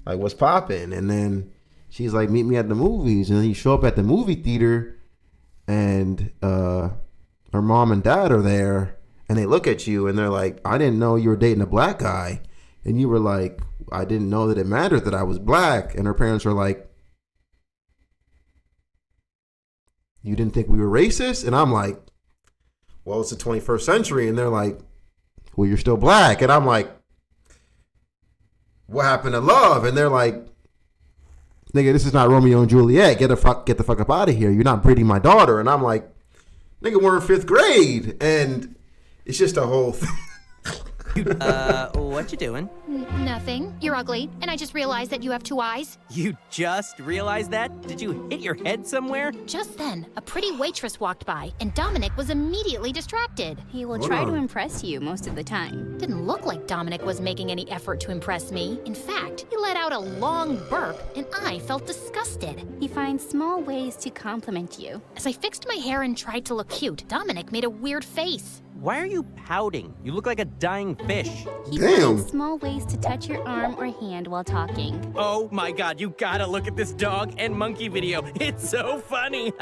like what's popping? And then she's like, meet me at the movies. And then you show up at the movie theater and her mom and dad are there and they look at you and they're like, I didn't know you were dating a black guy. And you were like, I didn't know that it mattered that I was black. And her parents are like, you didn't think we were racist? And I'm like, well, it's the 21st century. And they're like, well, you're still black. And I'm like, what happened to love? And they're like, nigga, this is not Romeo and Juliet. Get the fuck up out of here. You're not breeding my daughter. And I'm like, nigga, we're in 5th grade. And it's just a whole thing. What you doing? Nothing. You're ugly, and I just realized that you have two eyes. You just realized that? Did you hit your head somewhere? Just then, a pretty waitress walked by, and Dominic was immediately distracted. He will try to impress you most of the time. Didn't look like Dominic was making any effort to impress me. In fact, he let out a long burp, and I felt disgusted. He finds small ways to compliment you. As I fixed my hair and tried to look cute, Dominic made a weird face. Why are you pouting? You look like a dying fish. He finds small ways to touch your arm or hand while talking. Oh my god, you gotta look at this dog and monkey video. It's so funny.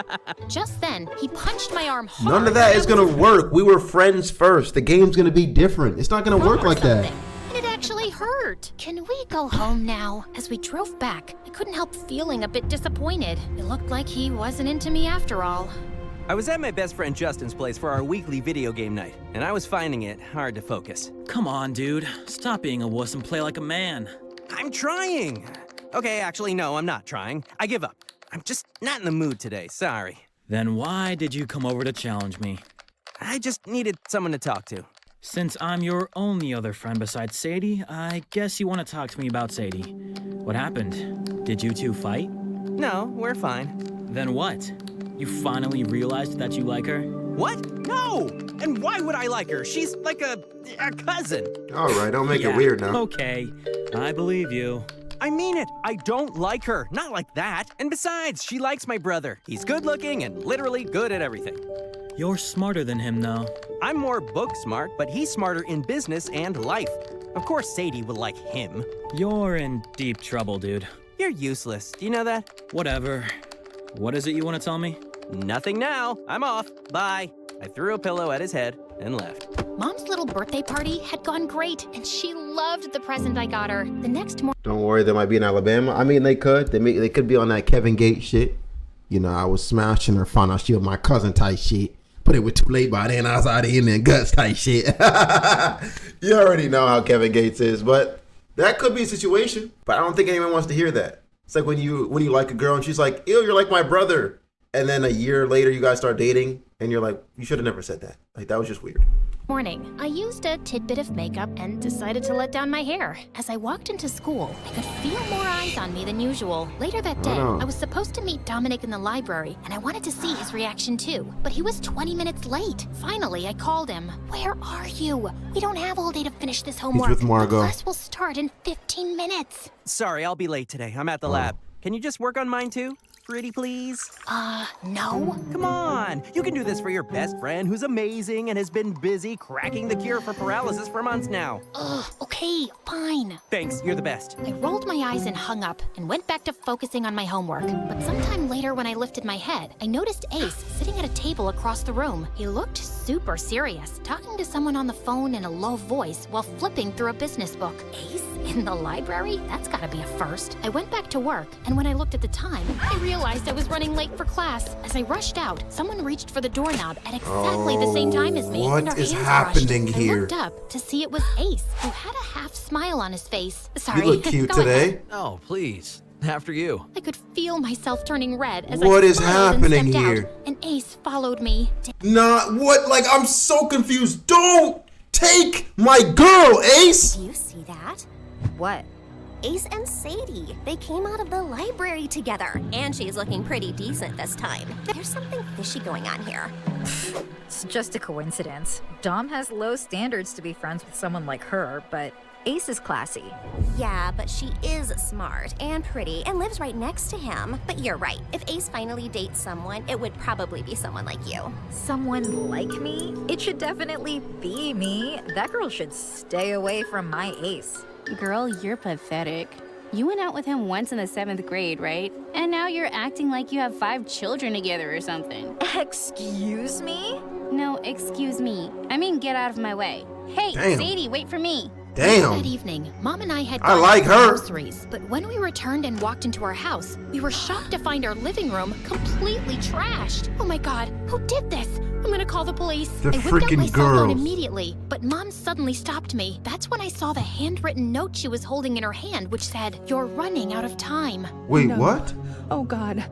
Just then, he punched my arm hard. None of that is going to work. We were friends first. The game's going to be different. It's not going to work like that. And it actually hurt. Can we go home now? As we drove back, I couldn't help feeling a bit disappointed. It looked like he wasn't into me after all. I was at my best friend Justin's place for our weekly video game night, and I was finding it hard to focus. Come on, dude. Stop being a wuss and play like a man. I'm trying. Okay, actually, no, I'm not trying. I give up. I'm just not in the mood today, sorry. Then why did you come over to challenge me? I just needed someone to talk to. Since I'm your only other friend besides Sadie, I guess you want to talk to me about Sadie. What happened? Did you two fight? No, we're fine. Then what? You finally realized that you like her? What? No! And why would I like her? She's like a cousin. All right, don't make it weird now. Okay, I believe you. I mean it. I don't like her. Not like that. And besides, she likes my brother. He's good looking and literally good at everything. You're smarter than him, though. I'm more book smart, but he's smarter in business and life. Of course Sadie would like him. You're in deep trouble, dude. You're useless. Do you know that? Whatever. What is it you want to tell me? Nothing now. I'm off. Bye. I threw a pillow at his head and left. Mom's little birthday party had gone great, and she loved the present I got her. The next morning... Don't worry, they might be in Alabama. I mean, they could. They could be on that Kevin Gates shit. You know, I was smashing her, found out she was my cousin type shit. But it was too late by then. I was out of in there guts type shit. You already know how Kevin Gates is, but that could be a situation. But I don't think anyone wants to hear that. It's like when you like a girl and she's like, ew, you're like my brother. And then a year later, you guys start dating and you're like, you should have never said that. Like, that was just weird. Morning, I used a tidbit of makeup and decided to let down my hair. As I walked into school, I could feel more eyes on me than usual. Later that day, I was supposed to meet Dominic in the library, and I wanted to see his reaction too. But he was 20 minutes late. Finally, I called him. Where are you? We don't have all day to finish this homework. He's with Margot. The class will start in 15 minutes. Sorry, I'll be late today. I'm at the lab. Can you just work on mine too? Pretty please? No. Come on. You can do this for your best friend who's amazing and has been busy cracking the cure for paralysis for months now. Okay, fine. Thanks, you're the best. I rolled my eyes and hung up and went back to focusing on my homework. But sometime later when I lifted my head, I noticed Ace sitting at a table across the room. He looked super serious, talking to someone on the phone in a low voice while flipping through a business book. Ace? In the library? That's gotta be a first. I went back to work, and when I looked at the time, I realized I was running late for class. As I rushed out, someone reached for the doorknob at exactly the same time as me. What is happening here? I looked up to see it was Ace, who had a half smile on his face. Sorry. You look cute today. Oh, please. After you. I could feel myself turning red as What I is happening here? out, and Ace followed me. Nah, what? Like, I'm so confused. Don't take my girl, Ace. Do you see that? What? Ace and Sadie. They came out of the library together. And she's looking pretty decent this time. There's something fishy going on here. It's just a coincidence. Dom has low standards to be friends with someone like her, but Ace is classy. Yeah, but she is smart and pretty and lives right next to him. But you're right. If Ace finally dates someone, it would probably be someone like you. Someone like me? It should definitely be me. That girl should stay away from my Ace. Girl, you're pathetic. You went out with him once in the 7th grade, right? And now you're acting like you have 5 children together or something. Excuse me? No, excuse me. I mean, get out of my way. Hey, Damn. Sadie, wait for me. Damn. That evening, Mom and I had I gone like to the her. groceries, but when we returned and walked into our house, we were shocked to find our living room completely trashed. Oh my God, who did this? I'm gonna call the police. The I whipped out my freaking cell phone girls. immediately, but Mom suddenly stopped me. That's when I saw the handwritten note she was holding in her hand, which said, "You're running out of time." Wait, No. what? Oh God,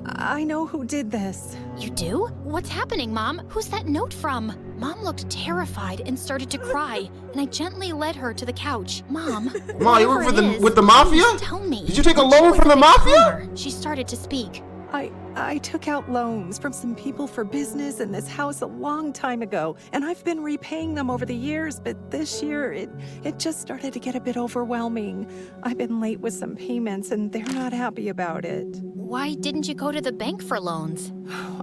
I know who did this. You do? What's happening, Mom? Who's that note from? Mom looked terrified and started to cry, and I gently led her to the couch. Mom, Ma, you work whoever it is, with the mafia? please tell me. Did you take a loan from the mafia? She started to speak. I took out loans from some people for business in this house a long time ago, and I've been repaying them over the years, but this year it just started to get a bit overwhelming. I've been late with some payments, and they're not happy about it. Why didn't you go to the bank for loans?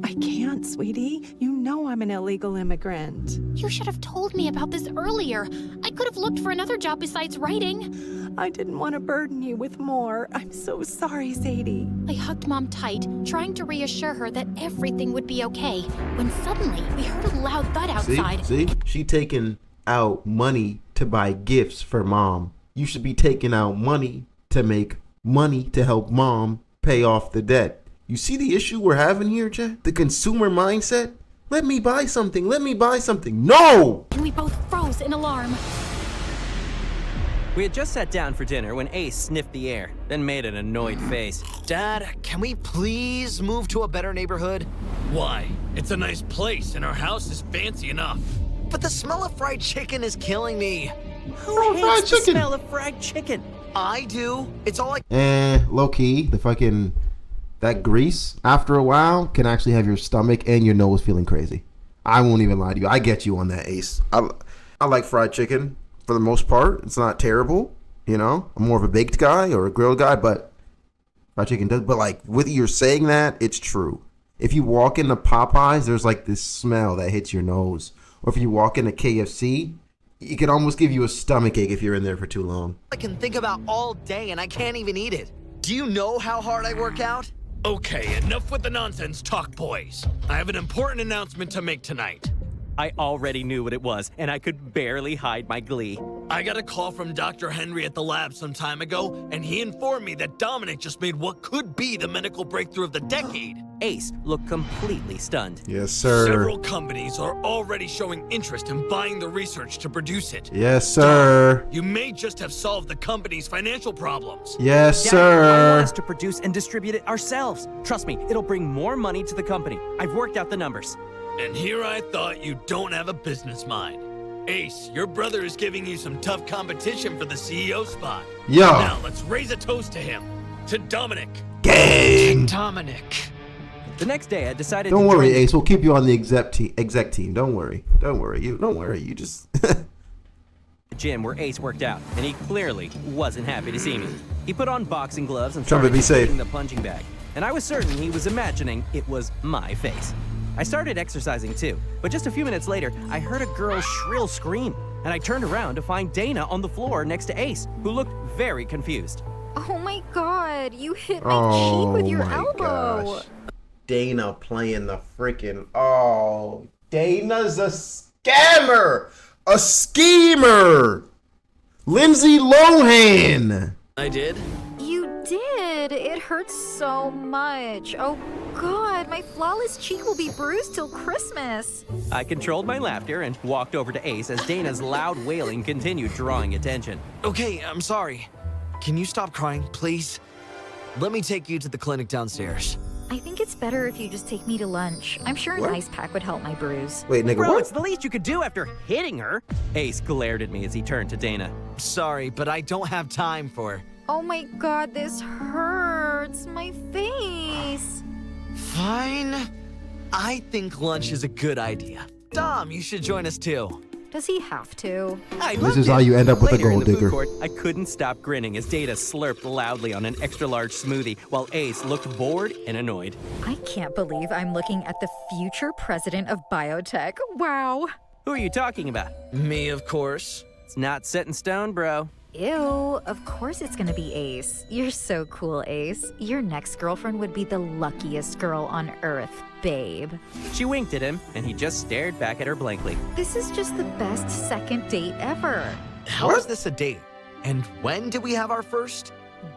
I can't, sweetie. You know I'm an illegal immigrant. You should have told me about this earlier. I could have looked for another job besides writing. I didn't want to burden you with more. I'm so sorry, Sadie. I hugged Mom tight, trying to reassure her that everything would be okay, when suddenly we heard a loud thud outside. See? She taking out money to buy gifts for Mom. You should be taking out money to make money to help Mom pay off the debt. You see the issue we're having here, Chet? The consumer mindset? Let me buy something. Let me buy something. No! And we both froze in alarm. We had just sat down for dinner when Ace sniffed the air, then made an annoyed face. Dad, can we please move to a better neighborhood? Why? It's a nice place and our house is fancy enough. But the smell of fried chicken is killing me. Who hates the smell of fried chicken? I do. It's all like... Low key, that grease, after a while, can actually have your stomach and your nose feeling crazy. I won't even lie to you. I get you on that, Ace. I like fried chicken for the most part. It's not terrible, you know? I'm more of a baked guy or a grilled guy, but fried chicken does. But like, with you saying that, it's true. If you walk into Popeyes, there's like this smell that hits your nose. Or if you walk into KFC, it can almost give you a stomach ache if you're in there for too long. I can think about all day and I can't even eat it. Do you know how hard I work out? Okay, enough with the nonsense talk, boys. I have an important announcement to make tonight. I already knew what it was, and I could barely hide my glee. I got a call from Dr. Henry at the lab some time ago, and he informed me that Dominic just made what could be the medical breakthrough of the decade. Ace looked completely stunned. Yes, sir. Several companies are already showing interest in buying the research to produce it. Yes, sir. You may just have solved the company's financial problems. Yes, Dad, sir. I want us to produce and distribute it ourselves. Trust me, it'll bring more money to the company. I've worked out the numbers. And here I thought you don't have a business mind. Ace, your brother is giving you some tough competition for the CEO spot. Yo. Now let's raise a toast to him. To Dominic. Gang. Dominic. The next day, I decided Don't to worry, join Ace. We'll keep you on the exec team. Don't worry. You just... the gym where Ace worked out, and he clearly wasn't happy to see me. He put on boxing gloves and Trumpet, started be safe. shooting the punching bag, and I was certain he was imagining it was my face. I started exercising too, but just a few minutes later, I heard a girl's shrill scream, and I turned around to find Dana on the floor next to Ace, who looked very confused. Oh my god, you hit my cheek with your elbow. Gosh. Dana playing the freaking... Oh, Dana's a scammer! A schemer! Lindsay Lohan! I did? You did. It hurts so much. Oh god, my flawless cheek will be bruised till Christmas. I controlled my laughter and walked over to Ace as Dana's loud wailing continued drawing attention. Okay, I'm sorry. Can you stop crying, please? Let me take you to the clinic downstairs. I think it's better if you just take me to lunch. I'm sure an ice pack would help my bruise. Wait, nigga, Bro, what? it's the least you could do after hitting her. Ace glared at me as he turned to Dana. Sorry, but I don't have time for... Oh my god, this hurts. My face. Fine. I think lunch is a good idea. Dom, you should join us too. Does he have to? This is how you end up with a Later in gold the food digger. court, I couldn't stop grinning as Dana slurped loudly on an extra-large smoothie while Ace looked bored and annoyed. I can't believe I'm looking at the future president of biotech. Wow. Who are you talking about? Me, of course. It's not set in stone, bro. Ew, of course it's gonna be Ace. You're so cool, Ace. Your next girlfriend would be the luckiest girl on earth, babe. She winked at him, and he just stared back at her blankly. This is just the best second date ever. How is this a date? And when did we have our first?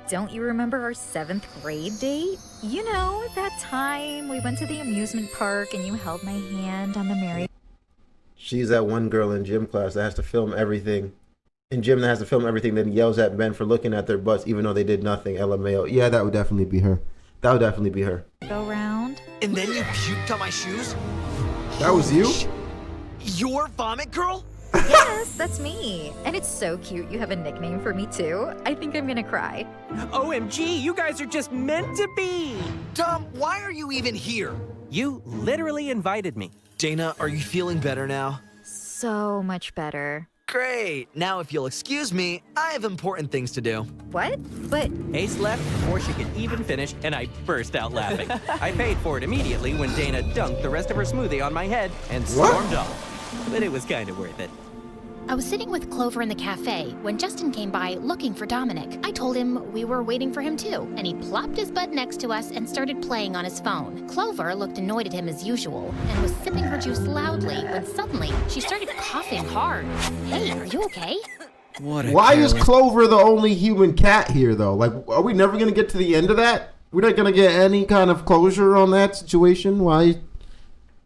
Don't you remember our 7th grade date? You know, that time we went to the amusement park and you held my hand on the merry... She's that one girl in gym class that has to film everything. In gym that has to film everything, then yells at Ben for looking at their butts even though they did nothing. LMAO. Yeah, that would definitely be her. That would definitely be her. Go round. And then you puked on my shoes? That was you? Your vomit girl? Yes, that's me. And it's so cute you have a nickname for me too. I think I'm gonna cry. OMG, you guys are just meant to be! Tom, why are you even here? You literally invited me. Dana, are you feeling better now? So much better. Great. Now, if you'll excuse me, I have important things to do. What? But... Ace left before she could even finish, and I burst out laughing. I paid for it immediately when Dana dunked the rest of her smoothie on my head and stormed off. But it was kind of worth it. I was sitting with Clover in the cafe when Justin came by looking for Dominic. I told him we were waiting for him too, and he plopped his butt next to us and started playing on his phone. Clover looked annoyed at him as usual and was sipping her juice loudly when suddenly she started coughing hard. Hey, are you okay? Why is Clover the only human cat here though? Like, are we never gonna get to the end of that? We're not gonna get any kind of closure on that situation. Why?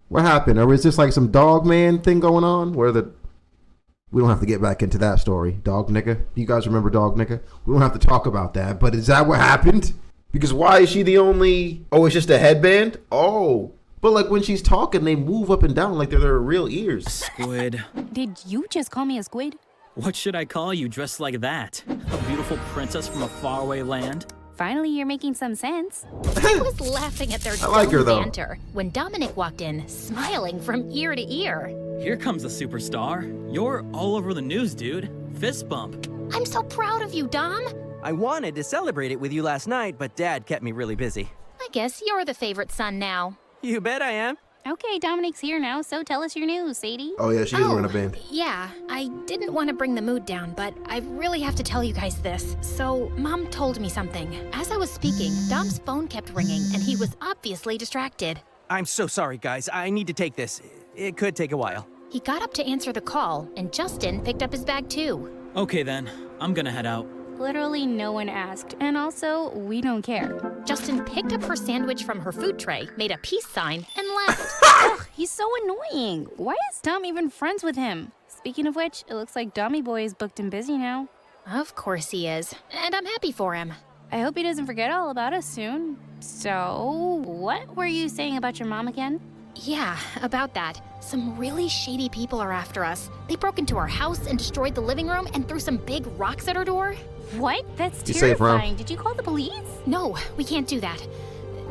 What happened? Or is this like some dog man thing going on? We don't have to get back into that story. Dog nigga. You guys remember dog nigga? We don't have to talk about that. But is that what happened? Because why is she the only... Oh, it's just a headband? Oh. But like when she's talking, they move up and down like they're their real ears. Squid. Did you just call me a squid? What should I call you dressed like that? A beautiful princess from a faraway land? Finally, you're making some sense. I was laughing at their like her, though. banter when Dominic walked in, smiling from ear to ear. Here comes the superstar. You're all over the news, dude. Fist bump. I'm so proud of you, Dom. I wanted to celebrate it with you last night, but Dad kept me really busy. I guess you're the favorite son now. You bet I am. Okay, Dominic's here now, so tell us your news, Sadie. Oh yeah, she is wearing a band. Yeah, I didn't want to bring the mood down, but I really have to tell you guys this. So, Mom told me something. As I was speaking, Dom's phone kept ringing, and he was obviously distracted. I'm so sorry, guys. I need to take this. It could take a while. He got up to answer the call, and Justin picked up his bag too. Okay then, I'm gonna head out. Literally no one asked, and also, we don't care. Justin picked up her sandwich from her food tray, made a peace sign, and left. Ugh, he's so annoying. Why is Dom even friends with him? Speaking of which, it looks like Dommy Boy is booked and busy now. Of course he is, and I'm happy for him. I hope he doesn't forget all about us soon. So, what were you saying about your mom again? Yeah, about that. Some really shady people are after us. They broke into our house and destroyed the living room and threw some big rocks at our door. What? That's You safe, bro? terrifying. Did you call the police? No, we can't do that.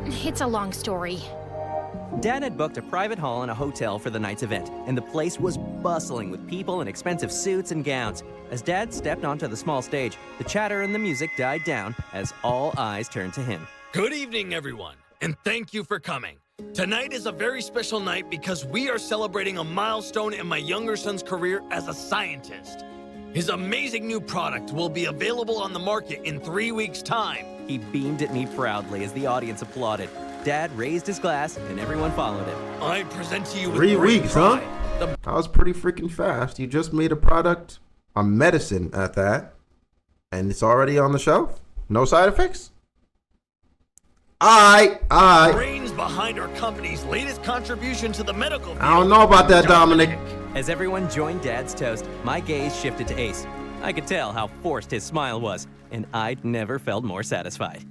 It's a long story. Dad had booked a private hall in a hotel for the night's event, and the place was bustling with people in expensive suits and gowns. As Dad stepped onto the small stage, the chatter and the music died down as all eyes turned to him. Good evening, everyone, and thank you for coming. Tonight is a very special night because we are celebrating a milestone in my younger son's career as a scientist. His amazing new product will be available on the market in 3 weeks' time. He beamed at me proudly as the audience applauded. Dad raised his glass, and everyone followed him. I present to you with 3 great weeks, pride huh? That was pretty freaking fast. You just made a product, a medicine at that, and it's already on the shelf? No side effects? Alright. brains behind our company's latest contribution to the medical field. I don't know about that, Dominic. As everyone joined Dad's toast, my gaze shifted to Ace. I could tell how forced his smile was, and I'd never felt more satisfied.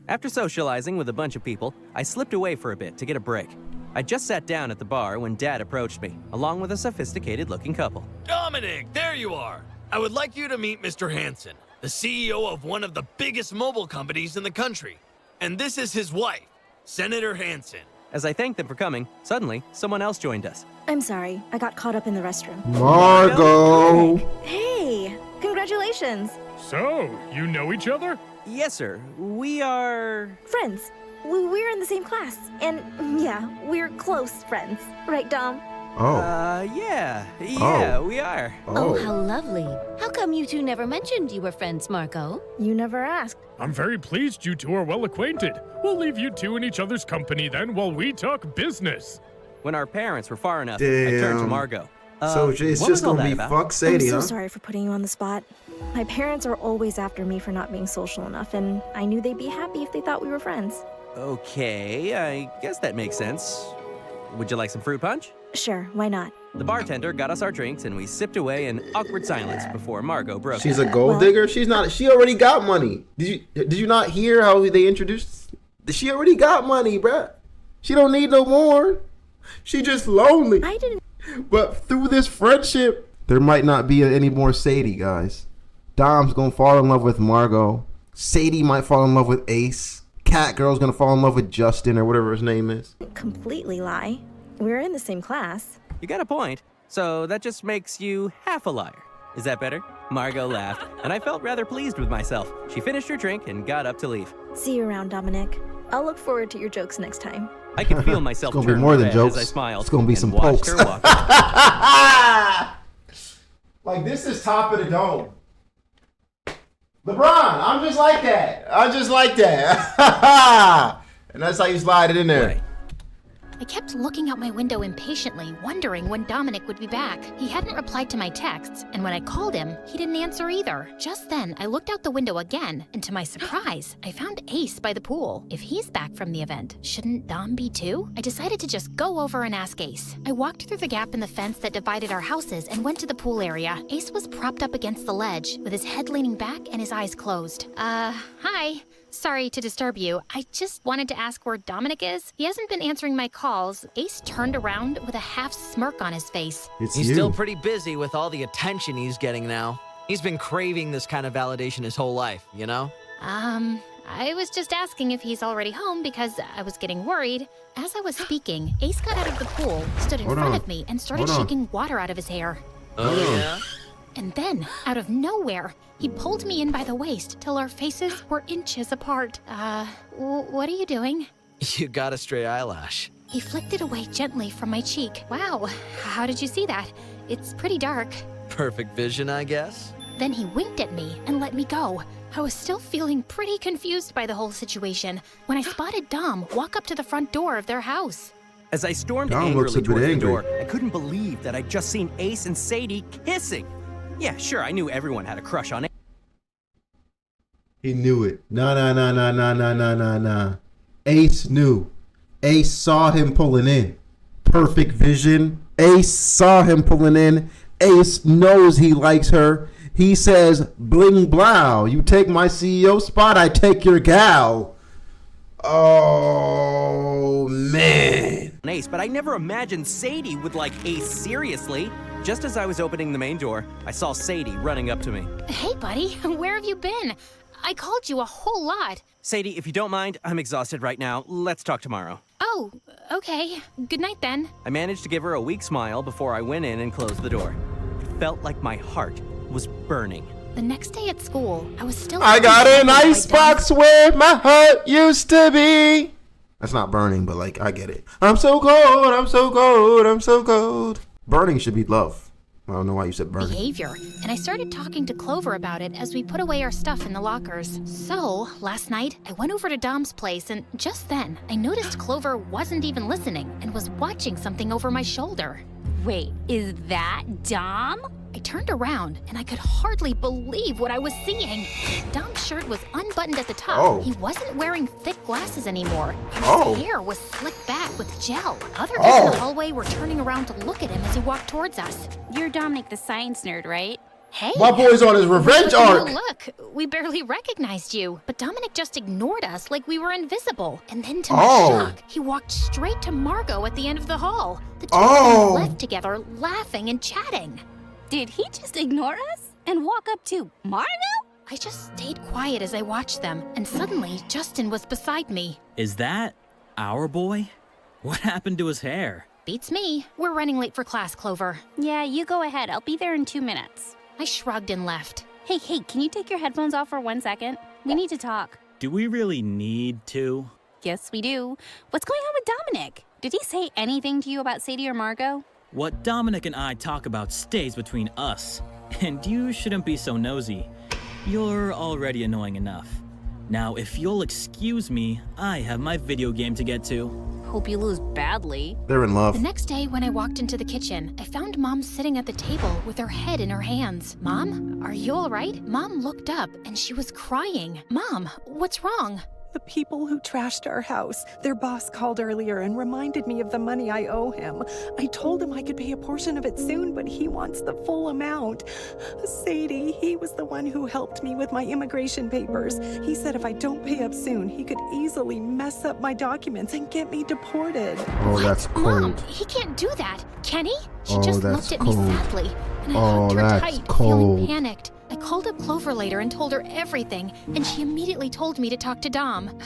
After socializing with a bunch of people, I slipped away for a bit to get a break. I just sat down at the bar when Dad approached me, along with a sophisticated-looking couple. Dominic, there you are. I would like you to meet Mr. Hansen, the CEO of one of the biggest mobile companies in the country. And this is his wife, Senator Hansen. As I thanked them for coming, suddenly, someone else joined us. I'm sorry, I got caught up in the restroom. Margot! Hey, congratulations. So, you know each other? Yes, sir. We are... Friends. We're in the same class. And yeah, we're close friends. Right, Dom? Oh. Yeah, we are. Oh, how lovely. How come you two never mentioned you were friends, Margot? You never asked. I'm very pleased you two are well acquainted. We'll leave you two in each other's company then while we talk business. When our parents were far enough, I turned to Margot. So it's just gonna be fuck Sadie, I'm so sorry for putting you on the spot. My parents are always after me for not being social enough, and I knew they'd be happy if they thought we were friends. Okay, I guess that makes sense. Would you like some fruit punch? Sure, why not? The bartender got us our drinks, and we sipped away in awkward silence before Margot broke. She's a gold digger? She's not. She already got money. Did you not hear how they introduced? She already got money, bruh. She don't need no more. She just lonely. I didn't. But through this friendship, there might not be any more Sadie, guys. Dom's gonna fall in love with Margot. Sadie might fall in love with Ace. Cat Girl's gonna fall in love with Justin or whatever his name is. Completely lie. We're in the same class. You got a point. So that just makes you half a liar. Is that better? Margot laughed, and I felt rather pleased with myself. She finished her drink and got up to leave. See you around, Dominic. I'll look forward to your jokes next time. I could feel myself It's gonna turn be more than red jokes. as I smiled. It's gonna be and some watched pokes. her walk. Like, this is top of the dome. LeBron, I'm just like that. I'm just like that. And that's how you slide it in there. I kept looking out my window impatiently, wondering when Dominic would be back. He hadn't replied to my texts, and when I called him, he didn't answer either. Just then, I looked out the window again, and to my surprise, I found Ace by the pool. If he's back from the event, shouldn't Dom be too? I decided to just go over and ask Ace. I walked through the gap in the fence that divided our houses and went to the pool area. Ace was propped up against the ledge, with his head leaning back and his eyes closed. Hi. Sorry to disturb you. I just wanted to ask where Dominic is. He hasn't been answering my calls. Ace turned around with a half smirk on his face. He's still pretty busy with all the attention he's getting now. He's been craving this kind of validation his whole life, you know? I was just asking if he's already home because I was getting worried. As I was speaking, Ace got out of the pool, stood in front of me, and started shaking water out of his hair. Oh, yeah? And then, out of nowhere, he pulled me in by the waist till our faces were inches apart. What are you doing? You got a stray eyelash. He flicked it away gently from my cheek. Wow, how did you see that? It's pretty dark. Perfect vision, I guess? Then he winked at me and let me go. I was still feeling pretty confused by the whole situation when I spotted Dom walk up to the front door of their house. As I stormed Dom looks angrily a bit towards the angry. door, I couldn't believe that I'd just seen Ace and Sadie kissing. Yeah, sure, I knew everyone had a crush on Ace. He knew it. Nah. Ace knew. Ace saw him pulling in. Perfect vision. Ace saw him pulling in. Ace knows he likes her. He says, bling blow. You take my CEO spot, I take your gal. Oh, man. Ace, but I never imagined Sadie would like Ace seriously. Just as I was opening the main door, I saw Sadie running up to me. Hey, buddy, where have you been? I called you a whole lot. Sadie, if you don't mind, I'm exhausted right now. Let's talk tomorrow. Oh, okay. Good night then. I managed to give her a weak smile before I went in and closed the door. It felt like my heart was burning. The next day at school, I was still... I got an icebox where my heart used to be. That's not burning, but like, I get it. I'm so cold, I'm so cold, I'm so cold. Burning should be love. I don't know why you said burning. Behavior, and I started talking to Clover about it as we put away our stuff in the lockers. So, last night, I went over to Dom's place, and just then, I noticed Clover wasn't even listening and was watching something over my shoulder. Wait, is that Dom? I turned around, and I could hardly believe what I was seeing. Dom's shirt was unbuttoned at the top. Oh. He wasn't wearing thick glasses anymore. And Oh. his hair was slicked back with gel. Other kids in the hallway were turning around to look at him as he walked towards us. You're Dominic the science nerd, right? Hey! My boy's on his revenge arc. Look, we barely recognized you. But Dominic just ignored us like we were invisible. And then to my shock, he walked straight to Margot at the end of the hall. The two of them left together, laughing and chatting. Did he just ignore us and walk up to Margot? I just stayed quiet as I watched them, and suddenly Justin was beside me. Is that our boy? What happened to his hair? Beats me. We're running late for class, Clover. Yeah, you go ahead. I'll be there in 2 minutes. I shrugged and left. Hey, can you take your headphones off for 1 second? We need to talk. Do we really need to? Yes, we do. What's going on with Dominic? Did he say anything to you about Sadie or Margot? What Dominic and I talk about stays between us. And you shouldn't be so nosy. You're already annoying enough. Now, if you'll excuse me, I have my video game to get to. Hope you lose badly. They're in love. The next day, when I walked into the kitchen, I found Mom sitting at the table with her head in her hands. Mom, are you all right? Mom looked up and she was crying. Mom, what's wrong? The people who trashed our house. Their boss called earlier and reminded me of the money I owe him. I told him I could pay a portion of it soon, but he wants the full amount. Sadie, he was the one who helped me with my immigration papers. He said if I don't pay up soon, he could easily mess up my documents and get me deported. Oh, that's cold. Mom, he can't do that. Can he? She just that's looked at me cold. sadly, and I Oh, hugged her that's tight, cold. feeling panicked. I called up Clover later and told her everything, and she immediately told me to talk to Dom.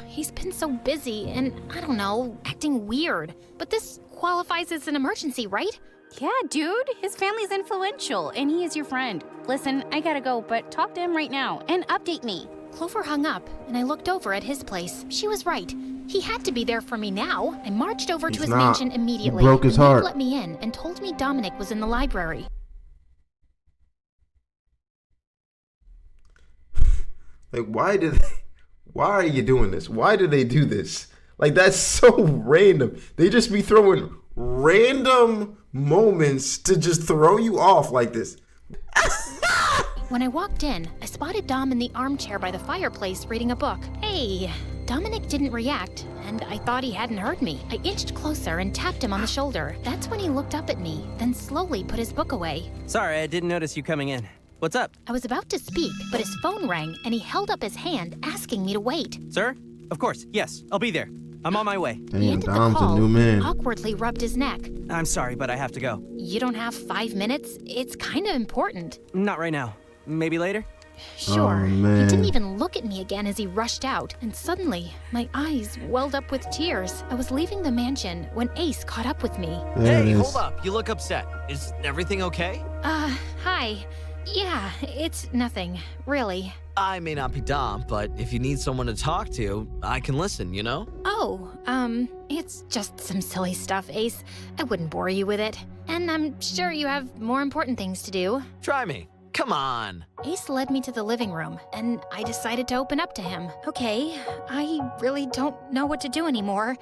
He's been so busy and, I don't know, acting weird. But this qualifies as an emergency, right? Yeah, dude. His family's influential, and he is your friend. Listen, I gotta go, but talk to him right now and update me. Clover hung up, and I looked over at his place. She was right. He had to be there for me now. I marched over to his mansion immediately. He broke his and he heart. let me in and told me Dominic was in the library. Like, why are you doing this? Why did they do this? Like, that's so random. They just be throwing random moments to just throw you off like this. When I walked in, I spotted Dom in the armchair by the fireplace reading a book. Hey, Dominic didn't react, and I thought he hadn't heard me. I inched closer and tapped him on the shoulder. That's when he looked up at me, then slowly put his book away. Sorry, I didn't notice you coming in. What's up? I was about to speak, but his phone rang, and he held up his hand, asking me to wait. Sir? Of course, yes, I'll be there. I'm on my way. He ended the call, awkwardly rubbed his neck. I'm sorry, but I have to go. You don't have 5 minutes? It's kind of important. Not right now. Maybe later? Sure. Oh, man. He didn't even look at me again as he rushed out, and suddenly, my eyes welled up with tears. I was leaving the mansion when Ace caught up with me. Hey, hold up. You look upset. Is everything okay? Hi. Yeah, it's nothing, really. I may not be Dom, but if you need someone to talk to, I can listen, you know? Oh, it's just some silly stuff, Ace. I wouldn't bore you with it. And I'm sure you have more important things to do. Try me. Come on. Ace led me to the living room, and I decided to open up to him. Okay, I really don't know what to do anymore.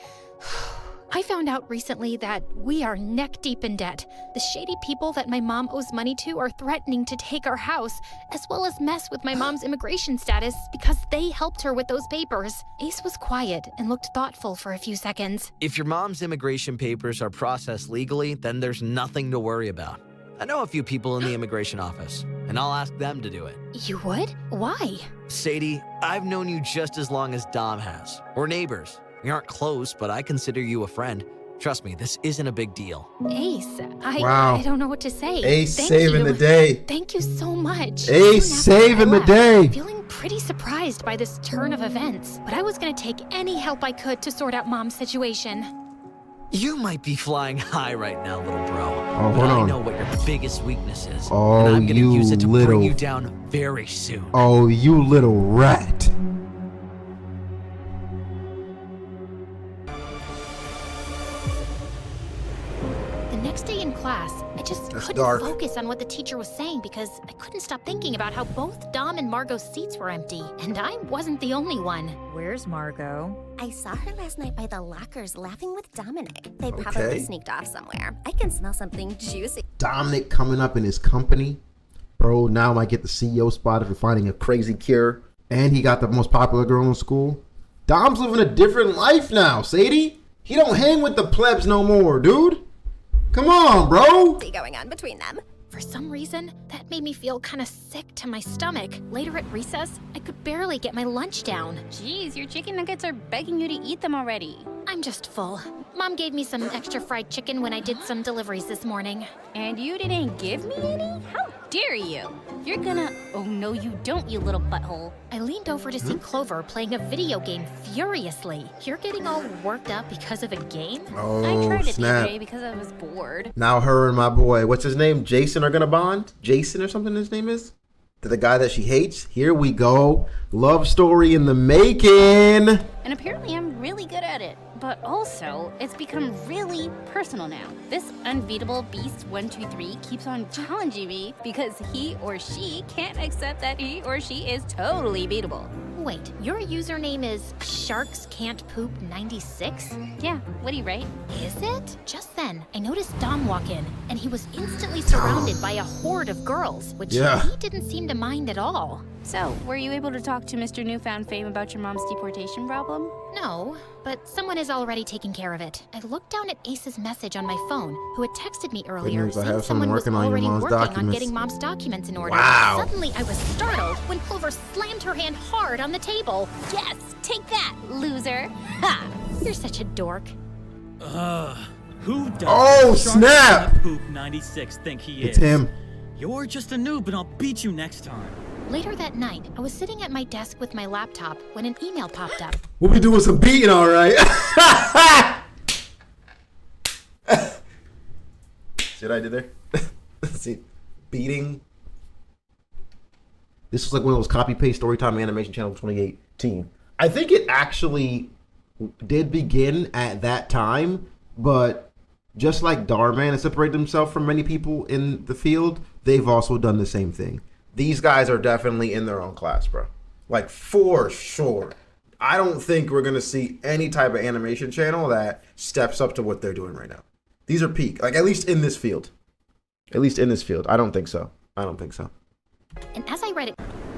I found out recently that we are neck-deep in debt. The shady people that my mom owes money to are threatening to take our house, as well as mess with my mom's immigration status because they helped her with those papers. Ace was quiet and looked thoughtful for a few seconds. If your mom's immigration papers are processed legally, then there's nothing to worry about. I know a few people in the immigration office, and I'll ask them to do it. You would? Why? Sadie, I've known you just as long as Dom has. We're neighbors. We aren't close, but I consider you a friend. Trust me, this isn't a big deal. Ace, Wow. I don't know what to say. Ace Thank saving you. the day. Thank you so much. Ace saving the day. Feeling pretty surprised by this turn of events, but I was gonna take any help I could to sort out Mom's situation. You might be flying high right now, little bro. Oh, but hold I on. know what your biggest weakness is. Oh, and I'm gonna you use it to little- bring you down very soon. Oh, you little rat. The next day in class, I just That's couldn't dark. focus on what the teacher was saying because I couldn't stop thinking about how both Dom and Margot's seats were empty, and I wasn't the only one. Where's Margot? I saw her last night by the lockers laughing with Dominic. They Okay. probably sneaked off somewhere. I can smell something juicy. Dominic coming up in his company. Bro, now I might get the CEO spot for finding a crazy cure. And he got the most popular girl in school. Dom's living a different life now, Sadie. He don't hang with the plebs no more, dude. Come on, bro. Going on between them. For some reason, that made me feel kind of sick to my stomach. Later at recess, I could barely get my lunch down. Jeez, your chicken nuggets are begging you to eat them already. I'm just full. Mom gave me some extra fried chicken when I did some deliveries this morning. And you didn't give me any? How dare you? You're gonna... Oh, no, you don't, you little butthole. I leaned over to see Clover playing a video game furiously. You're getting all worked up because of a game? Oh, I tried it the snap. other day because I was bored. Now her and my boy, what's his name? Jason are gonna bond? Jason or something his name is? To the guy that she hates? Here we go. Love story in the making. And apparently I'm really good at it. But also, it's become really personal now. This unbeatable beast 123 keeps on challenging me because he or she can't accept that he or she is totally beatable. Wait, your username is SharksCan'tPoop96? Yeah, Woody, right? Is it? Just then, I noticed Dom walk in, and he was instantly surrounded by a horde of girls, which he didn't seem to mind at all. So, were you able to talk to Mr. Newfound Fame about your mom's deportation problem? No, but someone is already taking care of it. I looked down at Ace's message on my phone, who had texted me earlier news, I saying have someone someone was working on your already mom's working on documents. getting Mom's documents in order. Wow. Suddenly, I was startled when Clover slammed her hand hard on the table. Yes, take that, loser! Ha! You're such a dork. Who does Oh, snap! Poop 96 think he is? It's him. You're just a noob, and I'll beat you next time. Later that night, I was sitting at my desk with my laptop when an email popped up. We'll be doing some beating, all right. See what I did there? Let's see. Beating. This was like one of those copy-paste Storytime Animation Channel 2018. I think it actually did begin at that time, but just like Darman has separated himself from many people in the field, they've also done the same thing. These guys are definitely in their own class, bro. Like, for sure. I don't think we're gonna see any type of animation channel that steps up to what they're doing right now. These are peak, like at least in this field. At least in this field. I don't think so. I don't think so. And as I read it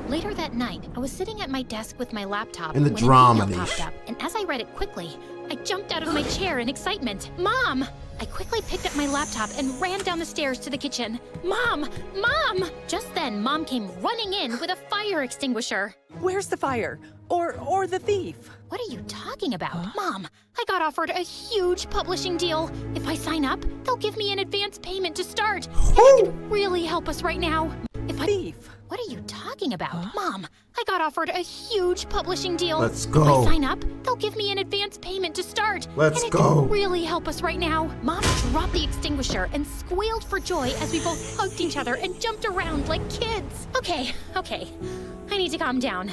later that night, I was sitting at my desk with my laptop And the when drama, an email popped up. And as I read it quickly, I jumped out of my chair in excitement. Mom! I quickly picked up my laptop and ran down the stairs to the kitchen. Mom! Mom! Just then, Mom came running in with a fire extinguisher. Where's the fire? Or the thief? What are you talking about? Mom, I got offered a huge publishing deal. If I sign up, they'll give me an advance payment to start. And it could really help us right now. Thief. What are you talking about? Mom, I got offered a huge publishing deal. Let's If go. I sign up, they'll give me an advance payment to start. Let's and it go. could really help us right now. Mom dropped the extinguisher and squealed for joy as we both hugged each other and jumped around like kids. Okay. I need to calm down.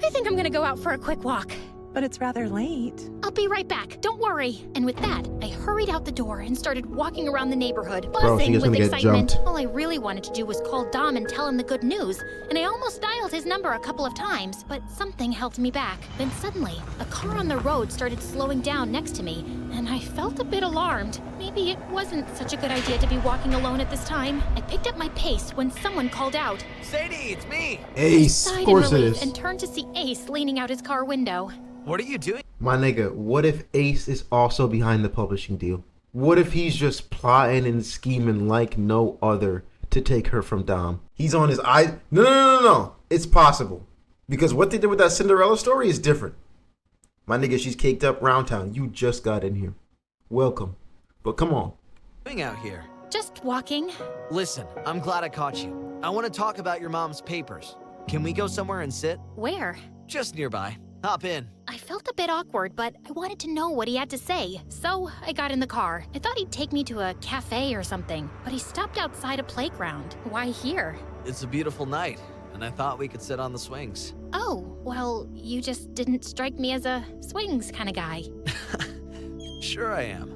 I think I'm gonna go out for a quick walk. But it's rather late. I'll be right back, don't worry. And with that, I hurried out the door and started walking around the neighborhood, Bro, she buzzing is with gonna get excitement. jumped. All I really wanted to do was call Dom and tell him the good news, and I almost dialed his number a couple of times, but something held me back. Then suddenly, a car on the road started slowing down next to me, and I felt a bit alarmed. Maybe it wasn't such a good idea to be walking alone at this time. I picked up my pace when someone called out. Sadie, it's me! Ace, I of course sighed it in relief is. and turned to see Ace leaning out his car window. What are you doing? My nigga, what if Ace is also behind the publishing deal? What if he's just plotting and scheming like no other to take her from Dom? He's on his eye. No. It's possible. Because what they did with that Cinderella story is different. My nigga, she's caked up round town. You just got in here. Welcome. But come on. Doing out here? Just walking. Listen, I'm glad I caught you. I want to talk about your mom's papers. Can we go somewhere and sit? Where? Just nearby. Hop in. I felt a bit awkward, but I wanted to know what he had to say, so I got in the car. I thought he'd take me to a cafe or something, but he stopped outside a playground. Why here? It's a beautiful night, and I thought we could sit on the swings. Oh, well, you just didn't strike me as a swings kind of guy. Sure I am.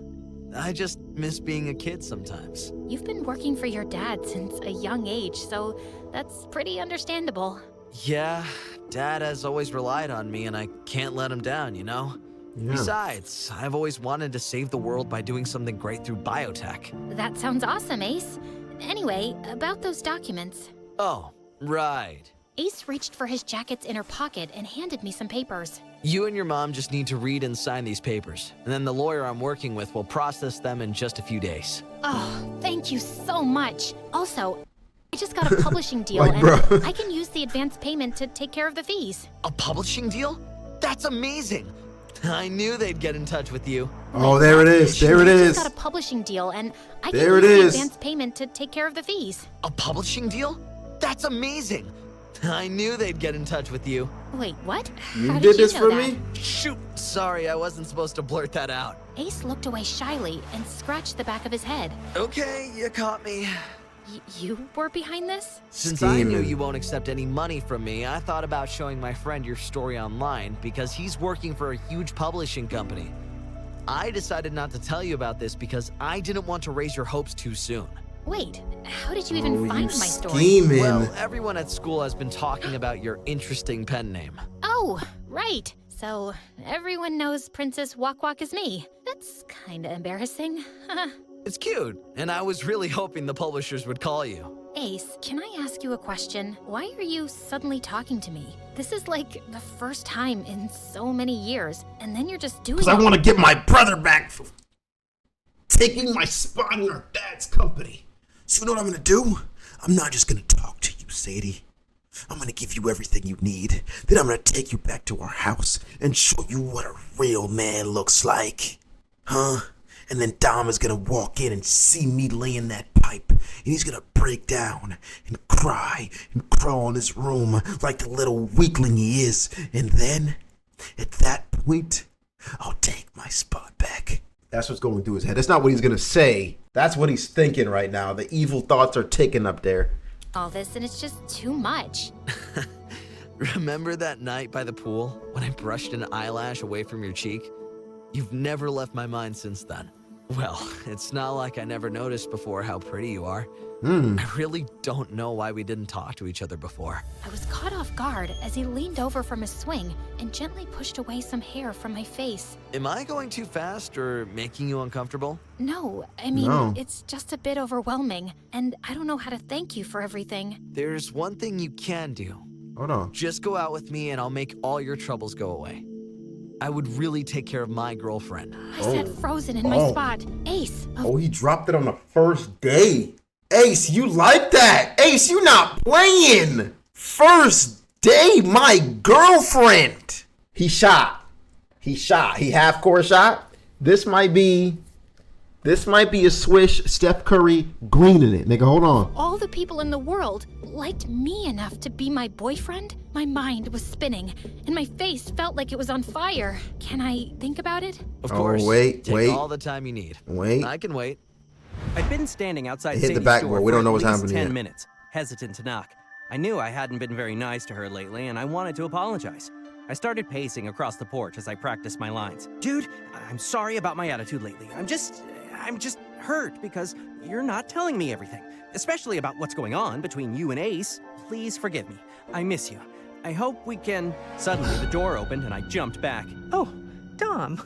I just miss being a kid sometimes. You've been working for your dad since a young age, so that's pretty understandable. Yeah, Dad has always relied on me, and I can't let him down, you know? Yeah. Besides, I've always wanted to save the world by doing something great through biotech. That sounds awesome, Ace. Anyway, about those documents. Oh, right. Ace reached for his jacket's inner pocket and handed me some papers. You and your mom just need to read and sign these papers, and then the lawyer I'm working with will process them in just a few days. Oh, thank you so much. Also, I just got a publishing deal, Like, and bro. I can use the advance payment to take care of the fees. A publishing deal? That's amazing! I knew they'd get in touch with you. Oh, there it is. There it I is. just got a publishing deal, and I can There use it the is. advance payment to take care of the fees. A publishing deal? That's amazing! I knew they'd get in touch with you. Wait, what? You How did you this know for that? me? Shoot! Sorry, I wasn't supposed to blurt that out. Ace looked away shyly and scratched the back of his head. Okay, you caught me. You were behind this? Since I knew Scheming. you won't accept any money from me, I thought about showing my friend your story online because he's working for a huge publishing company. I decided not to tell you about this because I didn't want to raise your hopes too soon. Wait, how did you even Oh, find you my story? scheming. Well, everyone at school has been talking about your interesting pen name. Oh, right. So everyone knows Princess Walk Walk is me. That's kinda embarrassing. It's cute, and I was really hoping the publishers would call you. Ace, can I ask you a question? Why are you suddenly talking to me? This is like the first time in so many years, and then you're just doing Because I want to get my brother back for taking my spot in our dad's company. So you know what I'm going to do? I'm not just going to talk to you, Sadie. I'm going to give you everything you need. Then I'm going to take you back to our house and show you what a real man looks like. Huh? And then Dom is going to walk in and see me laying that pipe. And he's going to break down and cry and crawl in his room like the little weakling he is. And then, at that point, I'll take my spot back. That's what's going through his head. That's not what he's going to say. That's what he's thinking right now. The evil thoughts are taken up there. all this, and it's just too much. Remember that night by the pool when I brushed an eyelash away from your cheek? You've never left my mind since then. Well, it's not like I never noticed before how pretty you are. Hmm. I really don't know why we didn't talk to each other before. I was caught off guard as he leaned over from his swing and gently pushed away some hair from my face. Am I going too fast or making you uncomfortable? No, I mean, No. it's just a bit overwhelming, and I don't know how to thank you for everything. There's one thing you can do. Hold on. Just go out with me and I'll make all your troubles go away. I would really take care of my girlfriend. I sat frozen in my spot. Ace. Oh, he dropped it on the first day. Ace, you like that? Ace, you not playing. First day, my girlfriend. He shot. He half-court shot. This might be a swish Steph Curry green in it. Nigga, hold on. All the people in the world liked me enough to be my boyfriend? My mind was spinning, and my face felt like it was on fire. Can I think about it? Of course. Wait. Take all the time you need. Wait. I can wait. I'd been standing outside Hit the Sadie's backboard. door We don't for know at what's least happening 10 yet. minutes, hesitant to knock. I knew I hadn't been very nice to her lately, and I wanted to apologize. I started pacing across the porch as I practiced my lines. Dude, I'm sorry about my attitude lately. I'm just hurt because you're not telling me everything, especially about what's going on between you and Ace. Please forgive me. I miss you. I hope we can... Suddenly, the door opened and I jumped back. Oh, Dom.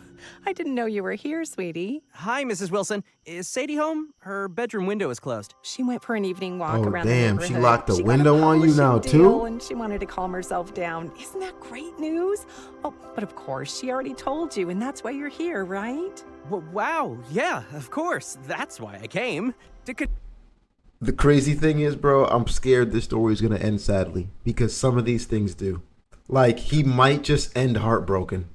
I didn't know you were here, sweetie. Hi, Mrs. Wilson. Is Sadie home? Her bedroom window is closed. She went for an evening walk Oh, around damn. the She neighborhood. locked the She got a window on you now, publishing too? deal, and she wanted to calm herself down. Isn't that great news? Oh, but of course, she already told you, and that's why you're here, right? Wow, yeah, of course. That's why I came. The crazy thing is, bro, I'm scared this story is going to end sadly because some of these things do. Like, he might just end heartbroken.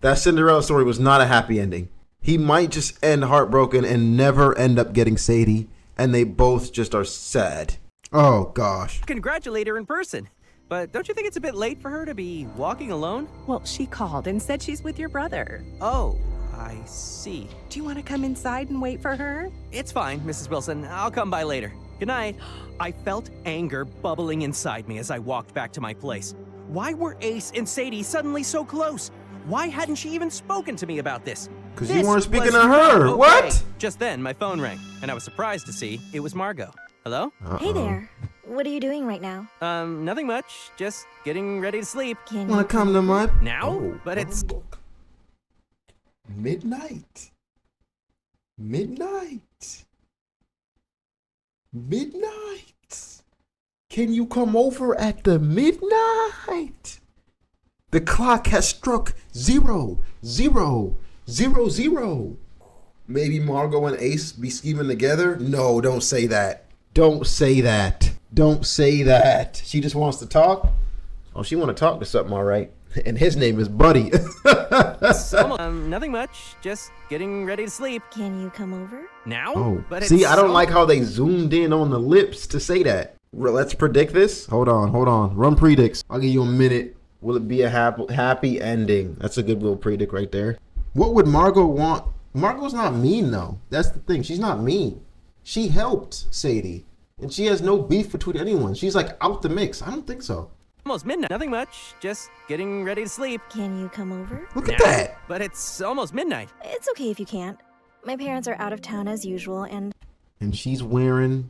That Cinderella story was not a happy ending. He might just end heartbroken and never end up getting Sadie, and they both just are sad. Oh, gosh. Congratulate her in person. But don't you think it's a bit late for her to be walking alone? Well, she called and said she's with your brother. Oh, I see. Do you want to come inside and wait for her? It's fine, Mrs. Wilson. I'll come by later. Good night. I felt anger bubbling inside me as I walked back to my place. Why were Ace and Sadie suddenly so close? Why hadn't she even spoken to me about this? Because you weren't speaking to her. Okay. What? Just then, my phone rang, and I was surprised to see it was Margot. Hello? Hey there. What are you doing right now? Nothing much. Just getting ready to sleep. Can Want to come to my... Now? Oh, but it's... Midnight. Can you come over at the midnight? The clock has struck 0, 0, 0, 0. Maybe Margot and Ace be scheming together? No, don't say that. Don't say that. Don't say that. She just wants to talk? Oh, she want to talk to something, all right. And his name is Buddy. Nothing much. Just getting ready to sleep. Can you come over? Now? Oh, But see, it's I don't so- like how they zoomed in on the lips to say that. Let's predict this. Hold on. Run predicts. I'll give you a minute. Will it be a happy ending? That's a good little predict right there. What would Margot want? Margot's not mean, though. That's the thing. She's not mean. She helped Sadie. And she has no beef between anyone. She's like out the mix. I don't think so. Almost midnight. Nothing much. Just getting ready to sleep. Can you come over? Look at that. But it's almost midnight. It's okay if you can't. My parents are out of town as usual, and she's wearing...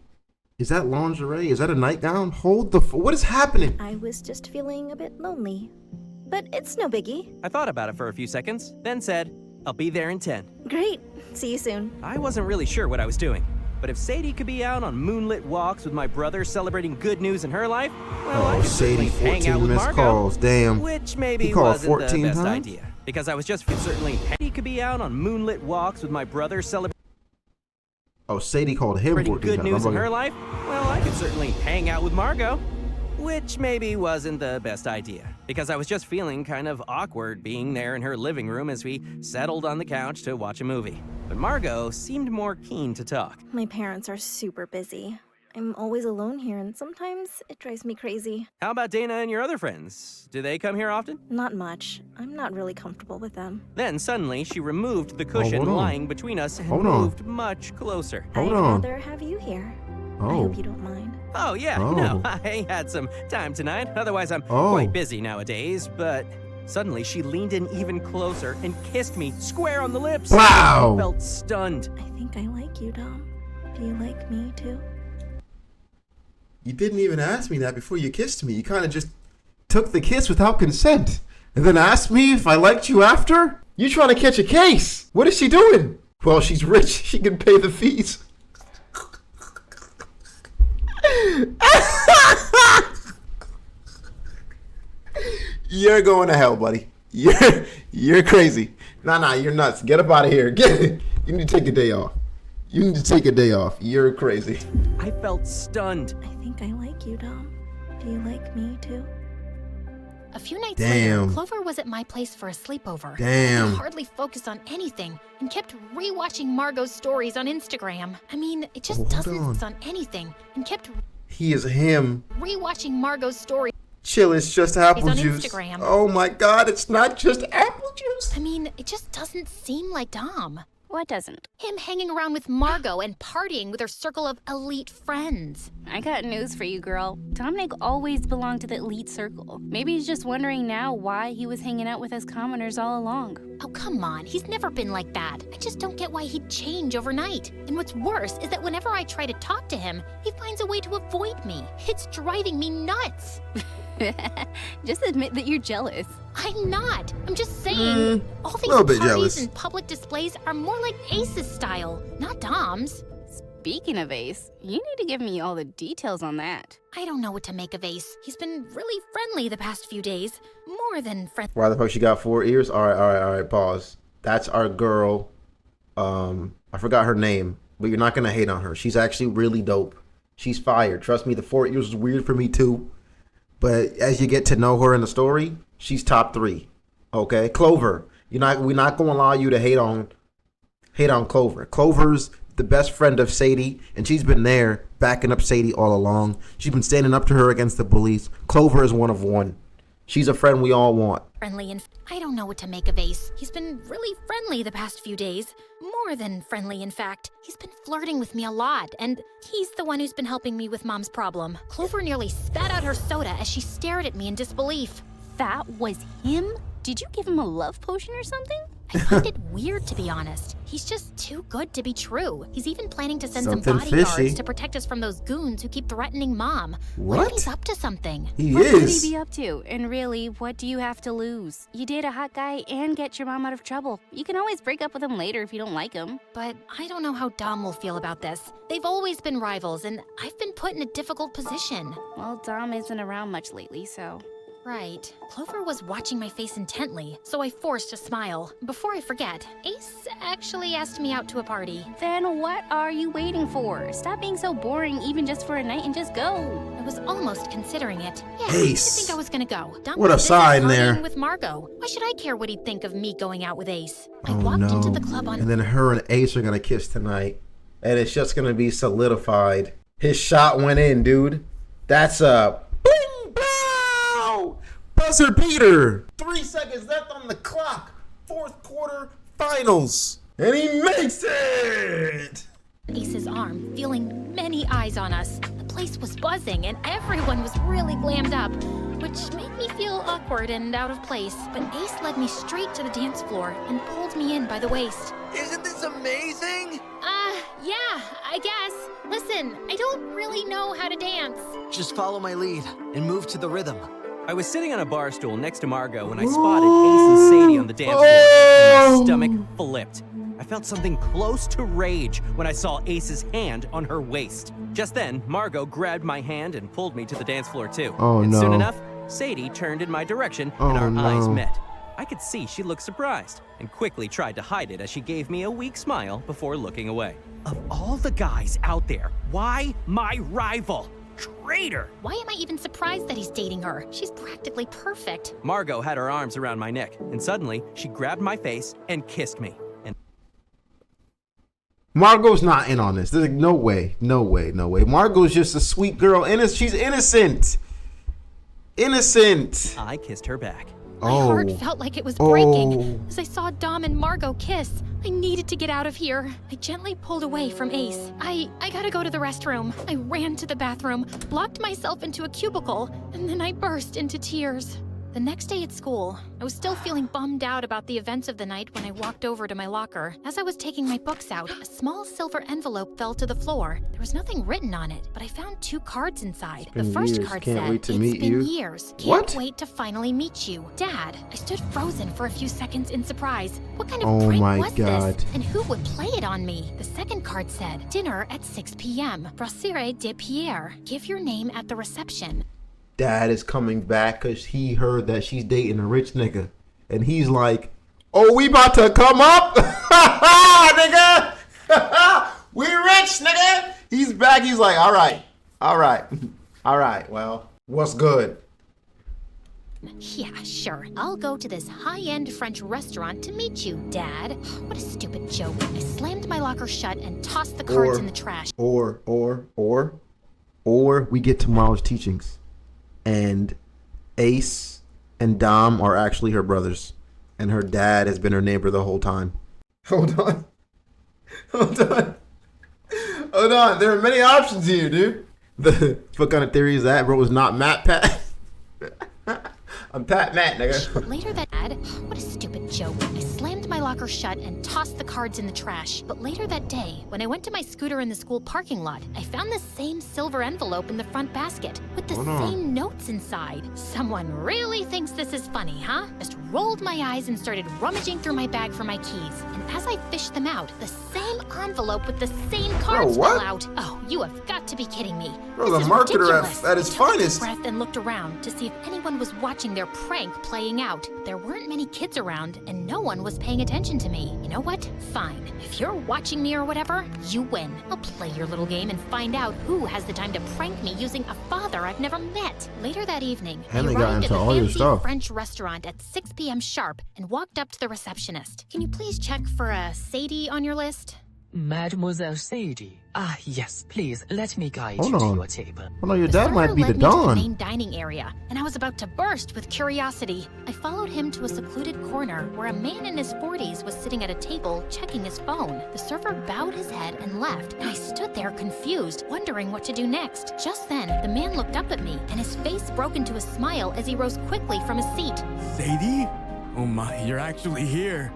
Is that lingerie? Is that a nightgown? What is happening? I was just feeling a bit lonely. But it's no biggie. I thought about it for a few seconds, then said, I'll be there in 10. Great. See you soon. I wasn't really sure what I was doing. But if Sadie could be out on moonlit walks with my brother celebrating good news in her life, well, I could Sadie, certainly hang out 14 with missed Margot, calls. Damn. which maybe He called wasn't 14 the best times? idea. Because I was just certainly Sadie could be out on moonlit walks with my brother celebrating Oh, Sadie called him 14 good times. news I'm in her like, life. Well, I could certainly hang out with Margot, which maybe wasn't the best idea. Because I was just feeling kind of awkward being there in her living room as we settled on the couch to watch a movie. But Margot seemed more keen to talk. My parents are super busy. I'm always alone here, and sometimes it drives me crazy. How about Dana and your other friends? Do they come here often? Not much. I'm not really comfortable with them. Then suddenly she removed the cushion hold on. lying between us and Hold on. moved much closer. Hold I'd on. rather have you here. I Oh. hope you don't mind. Oh yeah, Oh. no, I had some time tonight. Otherwise I'm Oh. quite busy nowadays, but Suddenly, she leaned in even closer and kissed me square on the lips. Wow. I felt stunned. I think I like you, Dom. Do you like me too? You didn't even ask me that before you kissed me. You kind of just took the kiss without consent. And then asked me if I liked you after? You trying to catch a case. What is she doing? Well, she's rich. She can pay the fees. You're going to hell, buddy. You're crazy. Nah, you're nuts. Get up out of here. You need to take a day off. You need to take a day off. You're crazy. I felt stunned. I think I like you, Dom. Do you like me too? A few nights Damn. later, Clover was at my place for a sleepover. Damn. I could hardly focus on anything and kept rewatching Margot's stories on Instagram. I mean, it just doesn't focus on anything and kept He is him. rewatching Margot's stories. Chill, it's just apple on juice. Instagram. Oh my god, it's not just apple juice. I mean, it just doesn't seem like Dom. What doesn't? Him hanging around with Margot and partying with her circle of elite friends. I got news for you, girl. Dominic always belonged to the elite circle. Maybe he's just wondering now why he was hanging out with us commoners all along. Oh, come on. He's never been like that. I just don't get why he'd change overnight. And what's worse is that whenever I try to talk to him, he finds a way to avoid me. It's driving me nuts. Just admit that you're jealous. I'm not. I'm just saying, all these little bit parties jealous. and public displays are more like Ace's style, not Dom's. Speaking of Ace, you need to give me all the details on that. I don't know what to make of Ace. He's been really friendly the past few days. More than friendly. Why the fuck she got 4 ears? All right, pause. That's our girl. I forgot her name, but you're not gonna hate on her. She's actually really dope. She's fire. Trust me, the 4 ears was weird for me too. But as you get to know her in the story, she's top 3. Okay, Clover. We're not gonna allow you to hate on Clover. Clover's the best friend of Sadie, and she's been there backing up Sadie all along. She's been standing up to her against the bullies. Clover is one of one. She's a friend we all want. Friendly, and I don't know what to make of Ace. He's been really friendly the past few days. More than friendly, in fact. He's been flirting with me a lot, and he's the one who's been helping me with Mom's problem. Clover nearly spat out her soda as she stared at me in disbelief. That was him? Did you give him a love potion or something? I find it weird, to be honest. He's just too good to be true. He's even planning to send Something some bodyguards fishy. to protect us from those goons who keep threatening Mom. What? if he's up to something? He What could is. he be up to? And really, what do you have to lose? You date a hot guy and get your mom out of trouble. You can always break up with him later if you don't like him. But I don't know how Dom will feel about this. They've always been rivals, and I've been put in a difficult position. Well, Dom isn't around much lately, so... Right. Clover was watching my face intently, so I forced a smile. Before I forget, Ace actually asked me out to a party. Then what are you waiting for? Stop being so boring even just for a night and just go. I was almost considering it. Yeah, Ace. I think I was gonna go. Dom What a was busy sign partying there. with Margot. Why should I care what he'd think of me going out with Ace? I Oh walked no. into the club on And then her and Ace are gonna kiss tonight. And it's just gonna be solidified. His shot went in, dude. That's a bing bow! Buzzer beater! 3 seconds left on the clock. 4th quarter finals. And he makes it! Ace's arm, feeling many eyes on us. The place was buzzing and everyone was really glammed up, which made me feel awkward and out of place. But Ace led me straight to the dance floor and pulled me in by the waist. Isn't this amazing? Yeah, I guess. Listen, I don't really know how to dance. Just follow my lead and move to the rhythm. I was sitting on a bar stool next to Margot when I spotted Ace and Sadie on the dance floor, and my stomach flipped. I felt something close to rage when I saw Ace's hand on her waist. Just then, Margot grabbed my hand and pulled me to the dance floor too. Oh, and no. soon enough, Sadie turned in my direction Oh, and our eyes no. met. I could see she looked surprised and quickly tried to hide it as she gave me a weak smile before looking away. Of all the guys out there, why my rival? Traitor! Why am I even surprised that he's dating her? She's practically perfect. Margot had her arms around my neck, and suddenly she grabbed my face and kissed me. And Margot's not in on this. There's like, no way. Margot's just a sweet girl. She's innocent. Innocent. I kissed her back. My heart felt like it was breaking. As I saw Dom and Margot kiss, I needed to get out of here. I gently pulled away from Ace. I gotta go to the restroom. I ran to the bathroom, locked myself into a cubicle, and then I burst into tears. The next day at school, I was still feeling bummed out about the events of the night when I walked over to my locker. As I was taking my books out, a small silver envelope fell to the floor. There was nothing written on it, but I found 2 cards inside. The first card said, "It's been years. Can't wait to finally meet you. Dad." I stood frozen for a few seconds in surprise. What kind of prank was this? And who would play it on me? The second card said, "Dinner at 6 p.m. Brasserie de Pierre. Give your name at the reception." Dad is coming back because he heard that she's dating a rich nigga. And he's like, "Oh, we about to come up? Nigga! We rich, nigga!" He's back. He's like, all right. Well, what's good? Yeah, sure. I'll go to this high-end French restaurant to meet you, Dad. What a stupid joke. I slammed my locker shut and tossed the cards in the trash. Or we get tomorrow's teachings. And Ace and Dom are actually her brothers. And her dad has been her neighbor the whole time. Hold on. There are many options here, dude. What kind of theory is that? Bro, was not Matt Pat. I'm Pat Matt, nigga. Later that what a stupid joke. I slammed my locker shut and tossed the cards in the trash. But later that day, when I went to my scooter in the school parking lot, I found the same silver envelope in the front basket with the same notes inside. Someone really thinks this is funny, huh? Just rolled my eyes and started rummaging through my bag for my keys. And as I fished them out, the same envelope with the same cards fell out. Oh, you have got to be kidding me. Bro, the marketer at his finest. I took a breath and looked around to see if anyone was watching their prank playing out. There weren't many kids around, and no one was paying attention to me. You know what? Fine. If you're watching me or whatever, you win. I'll play your little game and find out who has the time to prank me using a father I've never met. Later that evening, I arrived at the fancy French restaurant at 6 p.m. sharp and walked up to the receptionist. Can you please check for a Sadie on your list? Mademoiselle Sadie. Ah, yes, please, let me guide you to your table. Hold on, your dad might be the Don. The main dining area, and I was about to burst with curiosity. I followed him to a secluded corner where a man in his 40s was sitting at a table checking his phone. The server bowed his head and left, and I stood there confused, wondering what to do next. Just then, the man looked up at me, and his face broke into a smile as he rose quickly from his seat. Sadie? Oh my, you're actually here.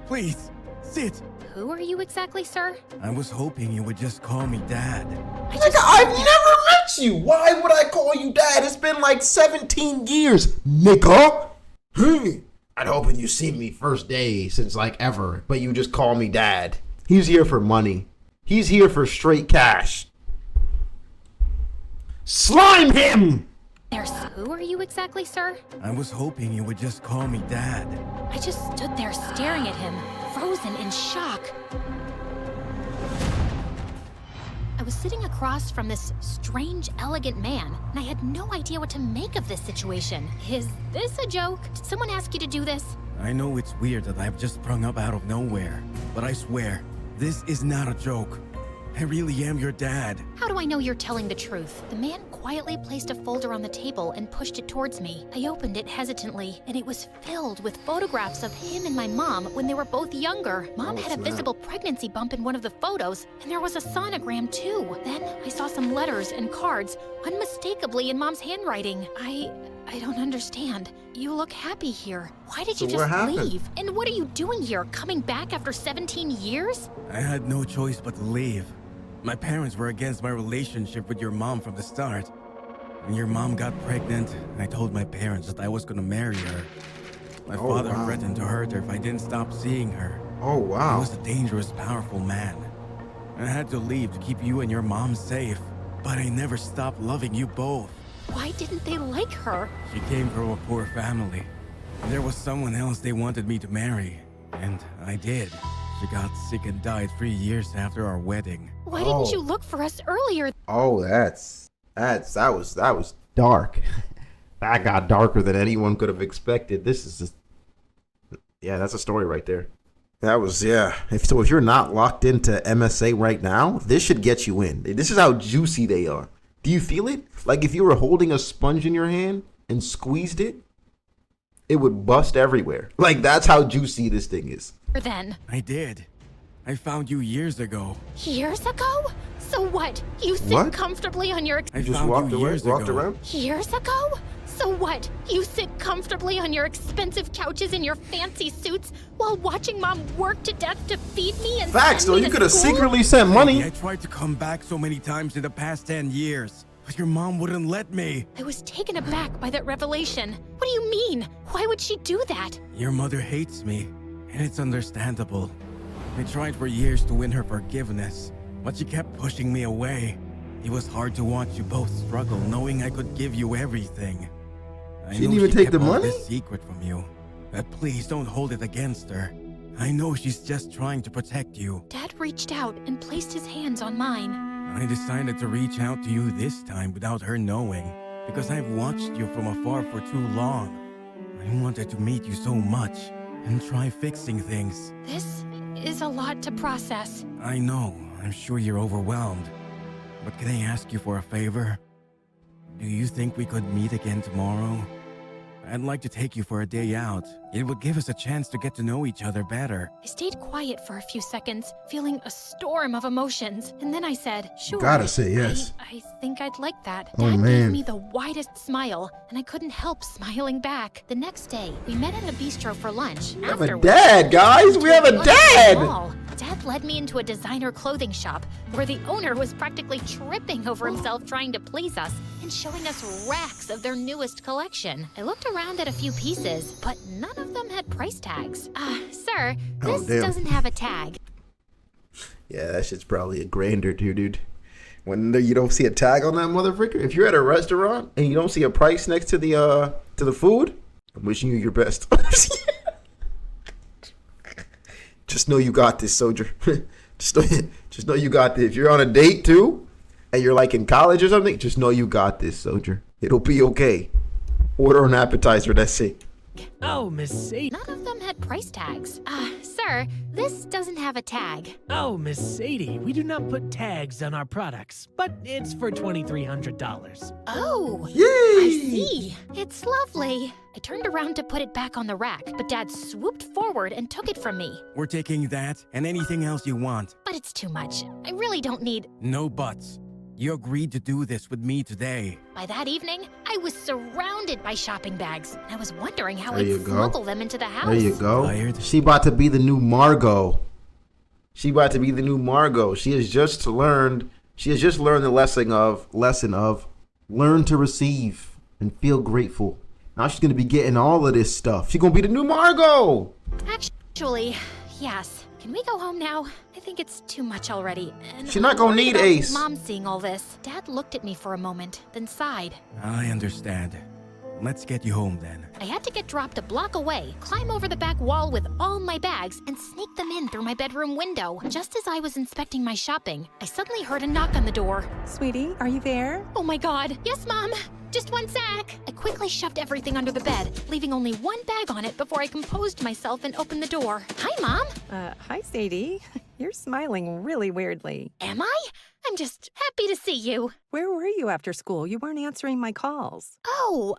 Please, sit. Who are you exactly, sir? I was hoping you would just call me Dad. I've never met you. Why would I call you Dad? It's been like 17 years, nigga. I'd hoping you see me first day since like ever, but you just call me Dad. He's here for money. He's here for straight cash. Slime him! Who are you exactly, sir? I was hoping you would just call me Dad. I just stood there staring at him, frozen in shock. I was sitting across from this strange, elegant man, and I had no idea what to make of this situation. Is this a joke? Did someone ask you to do this? I know it's weird that I've just sprung up out of nowhere, but I swear, this is not a joke. I really am your dad. How do I know you're telling the truth? The man quietly placed a folder on the table and pushed it towards me. I opened it hesitantly, and it was filled with photographs of him and my mom when they were both younger. Mom had a visible pregnancy bump in one of the photos, and there was a sonogram too. Then I saw some letters and cards, unmistakably in Mom's handwriting. I don't understand. You look happy here. Why did you just leave? And what are you doing here, coming back after 17 years? I had no choice but to leave. My parents were against my relationship with your mom from the start. When your mom got pregnant, I told my parents that I was gonna marry her. My father threatened to hurt her if I didn't stop seeing her. Oh, wow. He was a dangerous, powerful man. I had to leave to keep you and your mom safe, but I never stopped loving you both. Why didn't they like her? She came from a poor family. There was someone else they wanted me to marry, and I did. She got sick and died 3 years after our wedding. Why didn't you look for us earlier? Oh, that was dark. That got darker than anyone could have expected. This is just, yeah, that's a story right there. That was, yeah. If you're not locked into MSA right now, this should get you in. This is how juicy they are. Do you feel it? Like if you were holding a sponge in your hand and squeezed it, it would bust everywhere. Like that's how juicy this thing is. Then I did. I found you years ago. Years ago? So what? You sit comfortably on your... I just walked away, walked around? Years ago? So what? You sit comfortably on your expensive couches in your fancy suits while watching Mom work to death to feed me and Facts, send though. me You to could have school? secretly sent money. I tried to come back so many times in the past 10 years, but your mom wouldn't let me. I was taken aback by that revelation. What do you mean? Why would she do that? Your mother hates me, and it's understandable. I tried for years to win her forgiveness, but she kept pushing me away. It was hard to watch you both struggle, knowing I could give you everything. I She didn't know even take the kept all money? this secret from you, but please don't hold it against her. I know she's just trying to protect you. Dad reached out and placed his hands on mine. I decided to reach out to you this time without her knowing, because I've watched you from afar for too long. I wanted to meet you so much and try fixing things. This is a lot to process. I know, I'm sure you're overwhelmed. But can I ask you for a favor? Do you think we could meet again tomorrow? I'd like to take you for a day out. It would give us a chance to get to know each other better. I stayed quiet for a few seconds, feeling a storm of emotions. And then I said, sure. Gotta say yes. I think I'd like that. Oh, Dad man. gave me the widest smile, and I couldn't help smiling back. The next day, we met at a bistro for lunch. We have a dad, guys. We have a dad. Dad led me into a designer clothing shop where the owner was practically tripping over himself trying to please us and showing us racks of their newest collection. I looked around at a few pieces, but none of them had price tags. Sir, this doesn't have a tag. Yeah, that shit's probably a grander too, dude. When you don't see a tag on that motherfucker, if you're at a restaurant and you don't see a price next to the food, I'm wishing you your best. Just know you got this, soldier. just know you got this. If you're on a date too, and you're like in college or something, just know you got this, soldier. It'll be okay. Order an appetizer, that's it. Oh, Miss Sadie. None of them had price tags. Sir, this doesn't have a tag. Oh, Miss Sadie, we do not put tags on our products, but it's for $2,300. Oh, yay! I see. It's lovely. I turned around to put it back on the rack, but Dad swooped forward and took it from me. We're taking that and anything else you want. But it's too much. I really don't need... No buts. You agreed to do this with me today. By that evening, I was surrounded by shopping bags. I was wondering how There you I'd go. smuggle them into the house. There you go. She about to be the new Margot. She about to be the new Margot. She has just learned the lesson of learn to receive and feel grateful. Now she's gonna be getting all of this stuff. She's gonna be the new Margot. Actually, yes. Can we go home now? I think it's too much already. And She's not gonna I'm worried need about Ace. Mom seeing all this. Dad looked at me for a moment, then sighed. I understand. Let's get you home then. I had to get dropped a block away, climb over the back wall with all my bags, and sneak them in through my bedroom window. Just as I was inspecting my shopping, I suddenly heard a knock on the door. Sweetie, are you there? Oh my God. Yes, Mom. Just one sec. I quickly shoved everything under the bed, leaving only one bag on it before I composed myself and opened the door. Hi, Mom. Hi, Sadie. You're smiling really weirdly. Am I? I'm just happy to see you. Where were you after school? You weren't answering my calls. Oh,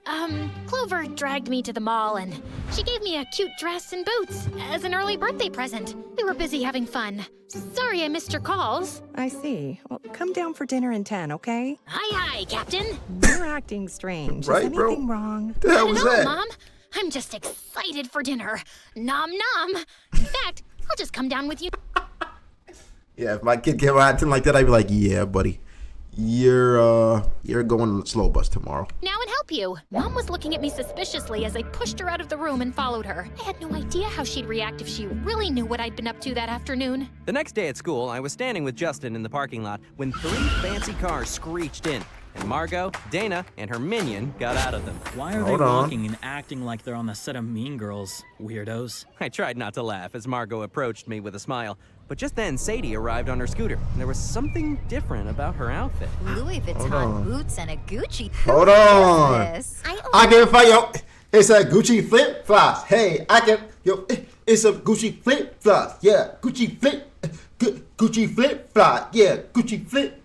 Clover dragged me to the mall and she gave me a cute dress and boots as an early birthday present. We were busy having fun. Sorry I missed your calls. I see. Well, come down for dinner in 10, okay? Hi, Captain. You're acting strange. Right, Is bro? anything wrong? The hell was Not at that? all, Mom. I'm just excited for dinner. Nom nom. In fact, I'll just come down with you. Yeah, if my kid came acting like that, I'd be like, yeah, buddy. You're going on the slow bus tomorrow. Now and help you. Mom was looking at me suspiciously as I pushed her out of the room and followed her. I had no idea how she'd react if she really knew what I'd been up to that afternoon. The next day at school, I was standing with Justin in the parking lot when 3 fancy cars screeched in, and Margot, Dana, and her minion got out of them. Why are they walking and acting like they're on the set of Mean Girls, weirdos? I tried not to laugh as Margot approached me with a smile, but just then Sadie arrived on her scooter, and there was something different about her outfit. Louis Vuitton boots and a Gucci. Hold Who on. is this? I can find yo. It's a Gucci flip flops. Hey, it's a Gucci flip flops. Yeah, Gucci flip flop. Yeah, Gucci flip.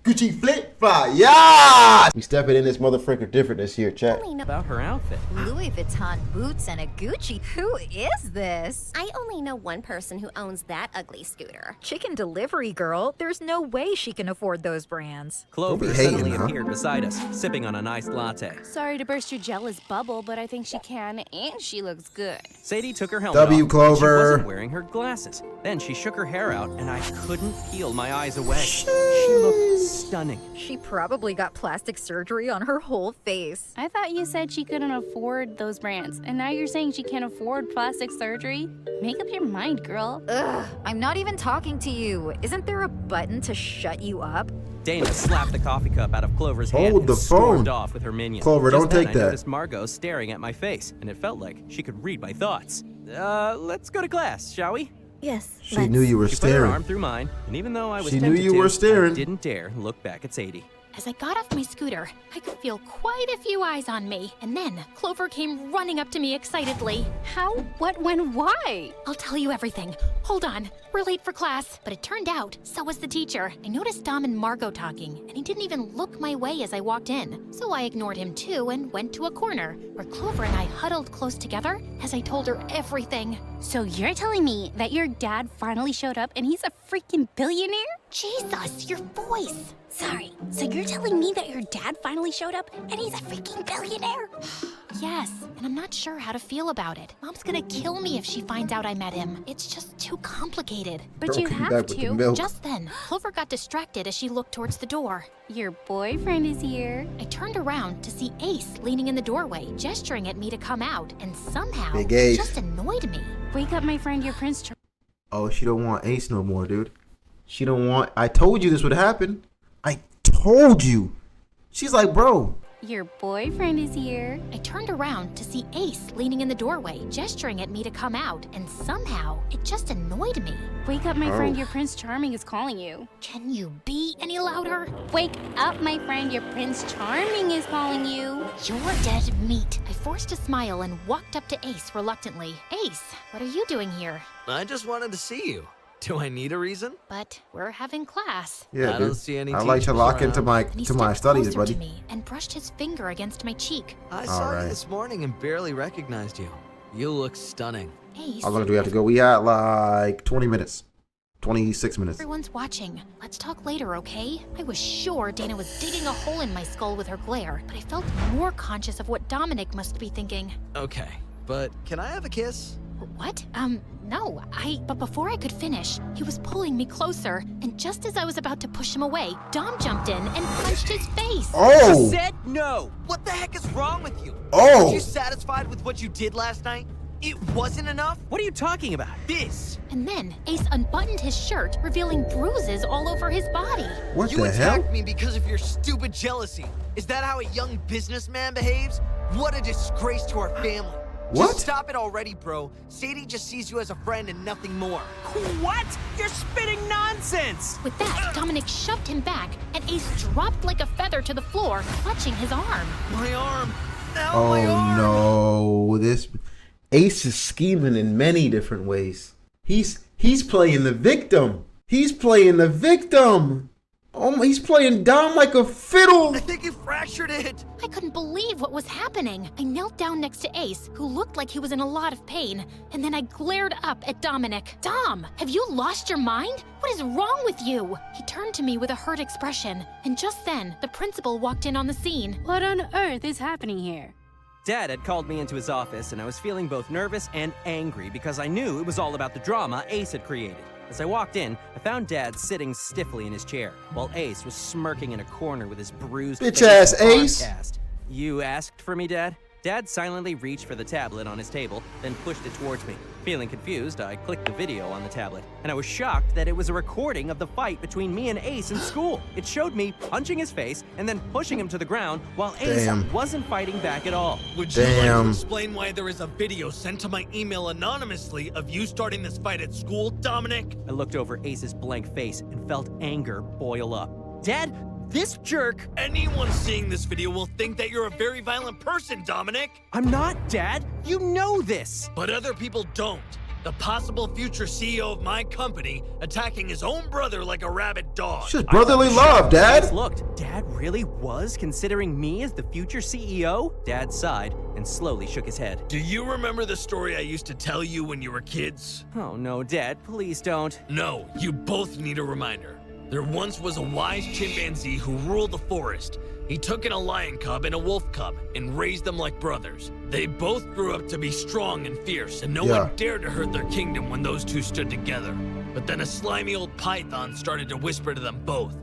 Gucci flip flop. Yeah! We stepping in this motherfucker different this year, chat. About her outfit. Louis Vuitton boots and a Gucci. Who is this? I only know one person who owns that ugly scooter. Chicken delivery girl. There's no way she can afford those brands. Clover suddenly appeared beside us, sipping on an iced latte. Sorry to burst your jealous bubble, but I think she can, and she looks good. Sadie took her helmet W, off. Clover. She wasn't wearing her glasses. Then she shook her hair out, and I couldn't peel my eyes away. She looked stunning. She probably got plastic surgery on her whole face. I thought you said she couldn't afford those brands, and now you're saying she can't afford plastic surgery? Make up your mind, girl. Ugh, I'm not even talking to you. Isn't there a button to shut you up? Dana slapped the coffee cup out of Clover's hand Hold the and stormed phone. off with her minion. Clover, Just don't then, take I that. noticed Margot staring at my face, and it felt like she could read my thoughts. Let's go to class, shall we? Yes. She knew you were She put her staring. arm through mine, and even though I was She knew tempted you to, were staring. I didn't dare look back at Sadie. As I got off my scooter, I could feel quite a few eyes on me. And then Clover came running up to me excitedly. How? What? When? Why? I'll tell you everything. Hold on. We're late for class. But it turned out, so was the teacher. I noticed Dom and Margot talking, and he didn't even look my way as I walked in. So I ignored him too and went to a corner, where Clover and I huddled close together as I told her everything. So you're telling me that your dad finally showed up and he's a freaking billionaire? Jesus, your voice. Sorry, so you're telling me that your dad finally showed up and he's a freaking billionaire? Yes, and I'm not sure how to feel about it. Mom's gonna kill me if she finds out I met him. It's just too complicated. But Girl, you come back have with the to. milk. Just then, Clover got distracted as she looked towards the door. Your boyfriend is here. I turned around to see Ace leaning in the doorway, gesturing at me to come out, and somehow Big it Ace. just annoyed me. Wake up, my friend, your Prince Oh, she don't want Ace no more, dude. She don't want... I told you this would happen. I told you. She's like, bro. Your boyfriend is here. I turned around to see Ace leaning in the doorway, gesturing at me to come out, and somehow it just annoyed me. Wake up, my friend, your Prince Charming is calling you. Can you be any louder? Wake up, my friend, your Prince Charming is calling you. You're dead meat. I forced a smile and walked up to Ace reluctantly. Ace, what are you doing here? I just wanted to see you. Do I need a reason? But we're having class. Yeah, I dude. don't see any I like to teachers lock into around. my And he studies, stepped closer buddy. to me and brushed his finger against my cheek. I saw Alright. you this morning and barely recognized you. You look stunning. Ace, How long do we have to go? We had like 20 minutes. 26 minutes. everyone's watching. Let's talk later, okay? I was sure Dana was digging a hole in my skull with her glare, but I felt more conscious of what Dominic must be thinking. Okay, but can I have a kiss? What? No. But before I could finish, he was pulling me closer, and just as I was about to push him away, Dom jumped in and punched his face. Oh! Said no! What the heck is wrong with you? Oh! Are you satisfied with what you did last night? It wasn't enough? What are you talking about? This! And then Ace unbuttoned his shirt, revealing bruises all over his body. What You the attacked hell? me because of your stupid jealousy. Is that how a young businessman behaves? What a disgrace to our family. What? Just stop it already, bro. Sadie just sees you as a friend and nothing more. What? You're spitting nonsense! With that, Dominic shoved him back, and Ace dropped like a feather to the floor, clutching his arm. My arm! Ow, my Oh arm! no. This Ace is scheming in many different ways. He's playing the victim. He's playing the victim. Oh, he's playing Dom like a fiddle. I think you fractured it. I couldn't believe what was happening. I knelt down next to Ace, who looked like he was in a lot of pain, and then I glared up at Dominic. Dom, have you lost your mind? What is wrong with you? He turned to me with a hurt expression, and just then, the principal walked in on the scene. What on earth is happening here? Dad had called me into his office, and I was feeling both nervous and angry because I knew it was all about the drama Ace had created. As I walked in, I found Dad sitting stiffly in his chair, while Ace was smirking in a corner with his bruised Bitch face ass and arm Ace. cast. You asked for me, Dad? Dad silently reached for the tablet on his table, then pushed it towards me. Feeling confused, I clicked the video on the tablet, and I was shocked that it was a recording of the fight between me and Ace in school. It showed me punching his face and then pushing him to the ground while Ace Damn. wasn't fighting back at all. Would you like to Damn. explain why there is a video sent to my email anonymously of you starting this fight at school, Dominic? I looked over Ace's blank face and felt anger boil up. Dad, this jerk... Anyone seeing this video will think that you're a very violent person, Dominic. I'm not, Dad. You know this. But other people don't. The possible future CEO of my company attacking his own brother like a rabid dog. It's just brotherly love, Dad. Looked, Dad really was considering me as the future CEO? Dad sighed and slowly shook his head. Do you remember the story I used to tell you when you were kids? Oh no, Dad, please don't. No, you both need a reminder. There once was a wise chimpanzee who ruled the forest. He took in a lion cub and a wolf cub and raised them like brothers. They both grew up to be strong and fierce, and no one dared to hurt their kingdom when those two stood together. But then a slimy old python started to whisper to them both,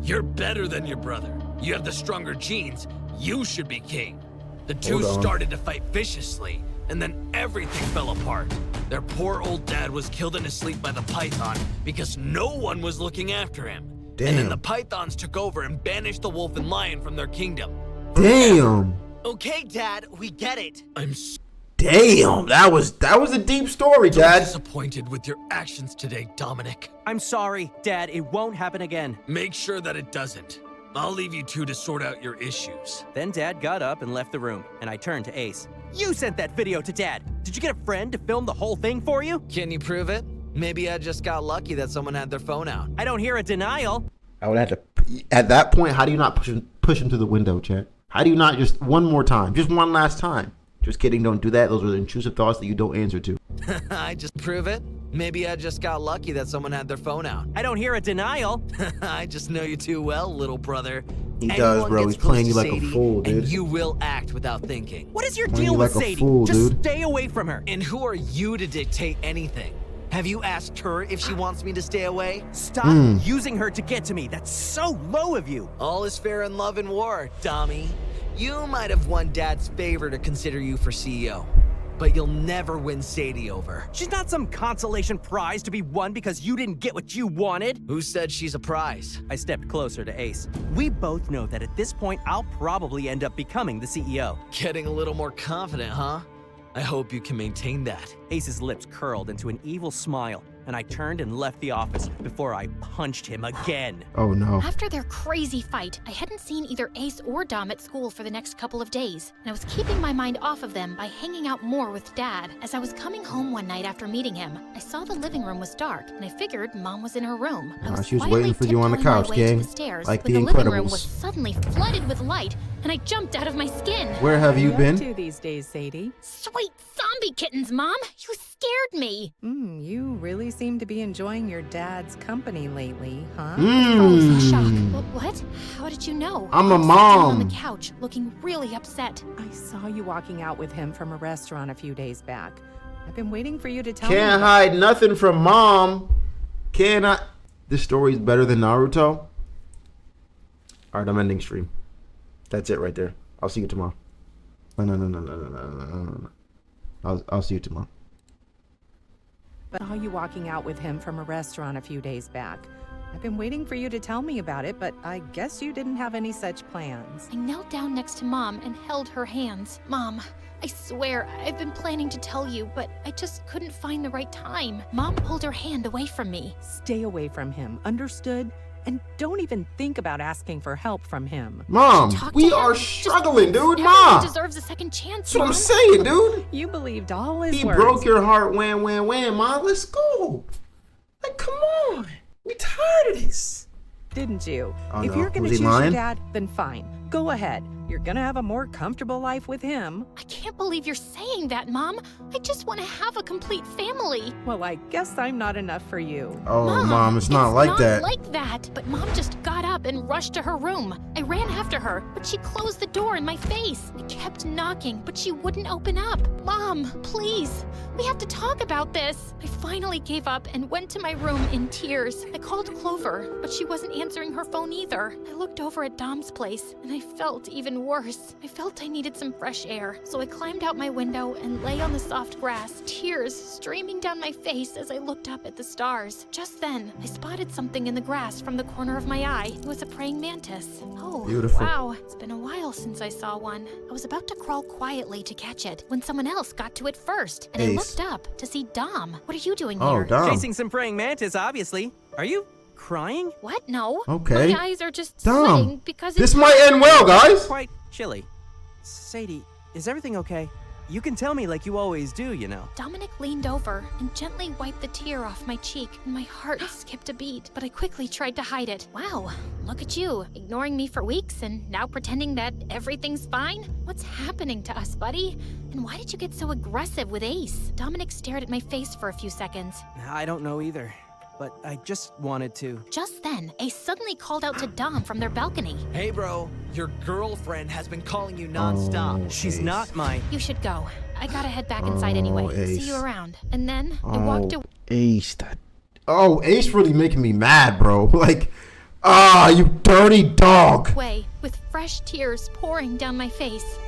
"You're better than your brother. You have the stronger genes. You should be king." The two started to fight viciously, and then everything fell apart. Their poor old dad was killed in his sleep by the python because no one was looking after him. Damn. And then the pythons took over and banished the wolf and lion from their kingdom. Damn. Okay, Dad, we get it. Damn, that was a deep story, Dad. I'm disappointed with your actions today, Dominic. I'm sorry, Dad, it won't happen again. Make sure that it doesn't. I'll leave you two to sort out your issues. Then Dad got up and left the room, and I turned to Ace. You sent that video to Dad. Did you get a friend to film the whole thing for you? Can you prove it? Maybe I just got lucky that someone had their phone out. I don't hear a denial. I would have to. At that point, how do you not push him to the window, Chet? How do you not just one more time, just one last time? Just kidding, don't do that. Those are the intrusive thoughts that you don't answer to. I just prove it. Maybe I just got lucky that someone had their phone out. I don't hear a denial. I just know you too well, little brother. He does, bro. He's playing you like a fool, dude. And you will act without thinking. What is your deal with Sadie? Just stay away from her. And who are you to dictate anything? Have you asked her if she wants me to stay away? Stop using her to get to me. That's so low of you. All is fair in love and war, Dommy. You might have won Dad's favor to consider you for CEO, but you'll never win Sadie over. She's not some consolation prize to be won because you didn't get what you wanted. Who said she's a prize? I stepped closer to Ace. We both know that at this point, I'll probably end up becoming the CEO. Getting a little more confident, huh? I hope you can maintain that. Ace's lips curled into an evil smile, and I turned and left the office before I punched him again. Oh no. After their crazy fight, I hadn't seen either Ace or Dom at school for the next couple of days, and I was keeping my mind off of them by hanging out more with Dad. As I was coming home one night after meeting him, I saw the living room was dark, and I figured Mom was in her room. She was waiting for you on the couch, gang. Like the living room was Incredibles. suddenly flooded with light, and I jumped out of my skin. Where have you been? What are you up to these days, Sadie? Sweet zombie kittens, Mom! You scared me! You really seem to be enjoying your dad's company lately, huh? I froze in shock. What? How did you know? I'm a I sat down mom. on the couch, looking really upset. I saw you walking out with him from a restaurant a few days back. I've been waiting for you to tell me. Can't hide nothing from Mom. Cannot. This story is better than Naruto. Alright, I'm ending stream. That's it right there. I'll see you tomorrow. No. I'll see you tomorrow. But I saw you walking out with him from a restaurant a few days back. I've been waiting for you to tell me about it, but I guess you didn't have any such plans. I knelt down next to Mom and held her hands. Mom, I swear I've been planning to tell you, but I just couldn't find the right time. Mom pulled her hand away from me. Stay away from him, understood? And don't even think about asking for help from him. Mom, we are struggling, dude. Mom. Deserves a second chance. That's what I'm saying, dude. You believed all his He words. broke your heart. Wham, Mom. Let's go. Like, come on. We tired of this. Didn't you? Oh, if no. you're gonna Was he choose your lying? dad, then fine. Go ahead. You're gonna have a more comfortable life with him. I can't believe you're saying that, Mom. I just want to have a complete family. Well, I guess I'm not enough for you. Oh, Mom, it's not like that. Like that. But Mom just got up and rushed to her room. I ran after her, but she closed the door in my face. I kept knocking, but she wouldn't open up. Mom, please. We have to talk about this. I finally gave up and went to my room in tears. I called Clover, but she wasn't answering her phone either. I looked over at Dom's place, and I felt even worse. I felt I needed some fresh air, so I climbed out my window and lay on the soft grass, tears streaming down my face as I looked up at the stars. Just then, I spotted something in the grass from the corner of my eye. It was a praying mantis. Oh, beautiful. Wow. It's been a while since I saw one. I was about to crawl quietly to catch it when someone else got to it first, and I looked up to see Dom. What are you doing here? Dom. Chasing some praying mantis, obviously. Are you crying? What? No. Okay. My eyes are just Dom, sweating because this it's might end well, guys. Quite chilly. Sadie, is everything okay? You can tell me like you always do, you know. Dominic leaned over and gently wiped the tear off my cheek, and my heart skipped a beat, but I quickly tried to hide it. Wow, look at you, ignoring me for weeks and now pretending that everything's fine? What's happening to us, buddy? And why did you get so aggressive with Ace? Dominic stared at my face for a few seconds. I don't know either, but I just wanted to. Just then, Ace suddenly called out to Dom from their balcony. Hey, bro, your girlfriend has been calling you nonstop. She's not my... You should go. I gotta head back inside anyway. Ace. See you around. And then I walked away. Ace, Ace really making me mad, bro. Like, you dirty dog. With fresh tears pouring down my face.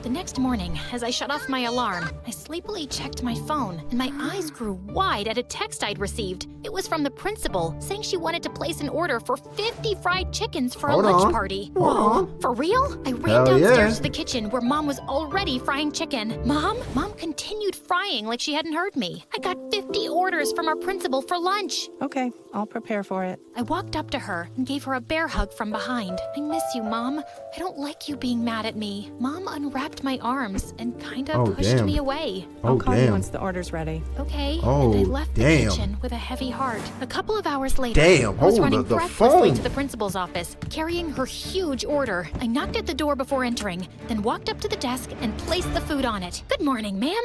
The next morning, as I shut off my alarm, I sleepily checked my phone, and my eyes grew wide at a text I'd received. It was from the principal, saying she wanted to place an order for 50 fried chickens for a lunch party. Whoa, for real? I ran downstairs to the kitchen where Mom was already frying chicken. Mom continued frying like she hadn't heard me. I got 50 orders from our principal for lunch. Okay, I'll prepare for it. I walked up to her and gave her a bear hug from behind. I miss you, Mom. I don't like you being mad at me. Mom unwrapped my arms and kind of pushed me away. I'll call you once the order's ready. Okay, and I left the kitchen with a heavy heart. A couple of hours later, I was Hold running the breathlessly phone. to the principal's office, carrying her huge order. I knocked at the door before entering, then walked up to the desk and placed the food on it. Good morning, ma'am.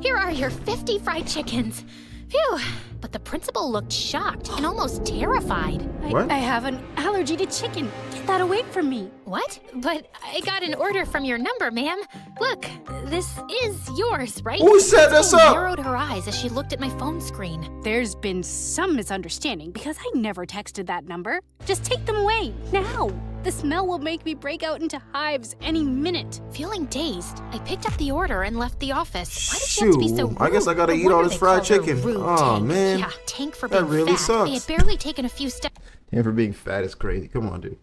Here are your 50 fried chickens. Phew. But the principal looked shocked and almost terrified. What? I have an allergy to chicken. Get that away from me. What? But I got an order from your number, ma'am. Look, this is yours, right? Who set this Principal up? narrowed her eyes as she looked at my phone screen. There's been some misunderstanding because I never texted that number. Just take them away, now. The smell will make me break out into hives any minute. Feeling dazed, I picked up the order and left the office. Why did you have to be so rude? I guess I gotta No eat all wonder this they fried called her chicken. rude Oh, tank. man. Yeah, tank for That being really fat. sucks. I had barely taken a few steps. Damn, for being fat is crazy. Come on, dude.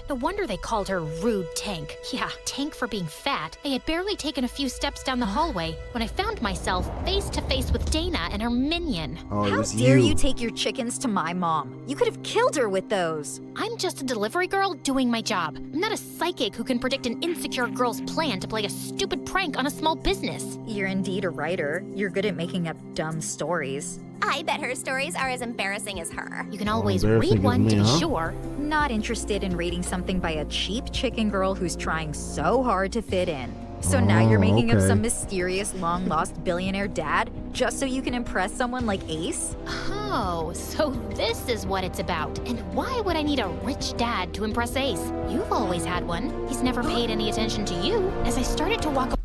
No wonder they called her Rude Tank. Yeah, Tank for being fat. I had barely taken a few steps down the hallway when I found myself face to face with Dana and her minion. Oh, it How was dare you. you take your chickens to my mom? You could have killed her with those. I'm just a delivery girl doing my job. I'm not a psychic who can predict an insecure girl's plan to play a stupid prank on a small business. You're indeed a writer. You're good at making up dumb stories. I bet her stories are as embarrassing as her. You can always read one to be sure. Not interested in reading something by a cheap chicken girl who's trying so hard to fit in. So now you're making up some mysterious long-lost billionaire dad just so you can impress someone like Ace? Oh, so this is what it's about. And why would I need a rich dad to impress Ace? You've always had one. He's never paid any attention to you. As I started to walk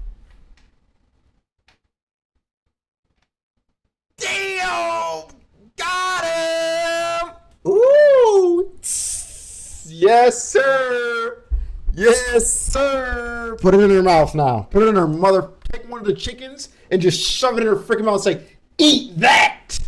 Damn! Got him! Ooh! Yes, sir! Yes, sir! Put it in her mouth now. Put it in her mother. Take one of the chickens and just shove it in her freaking mouth and say, eat that!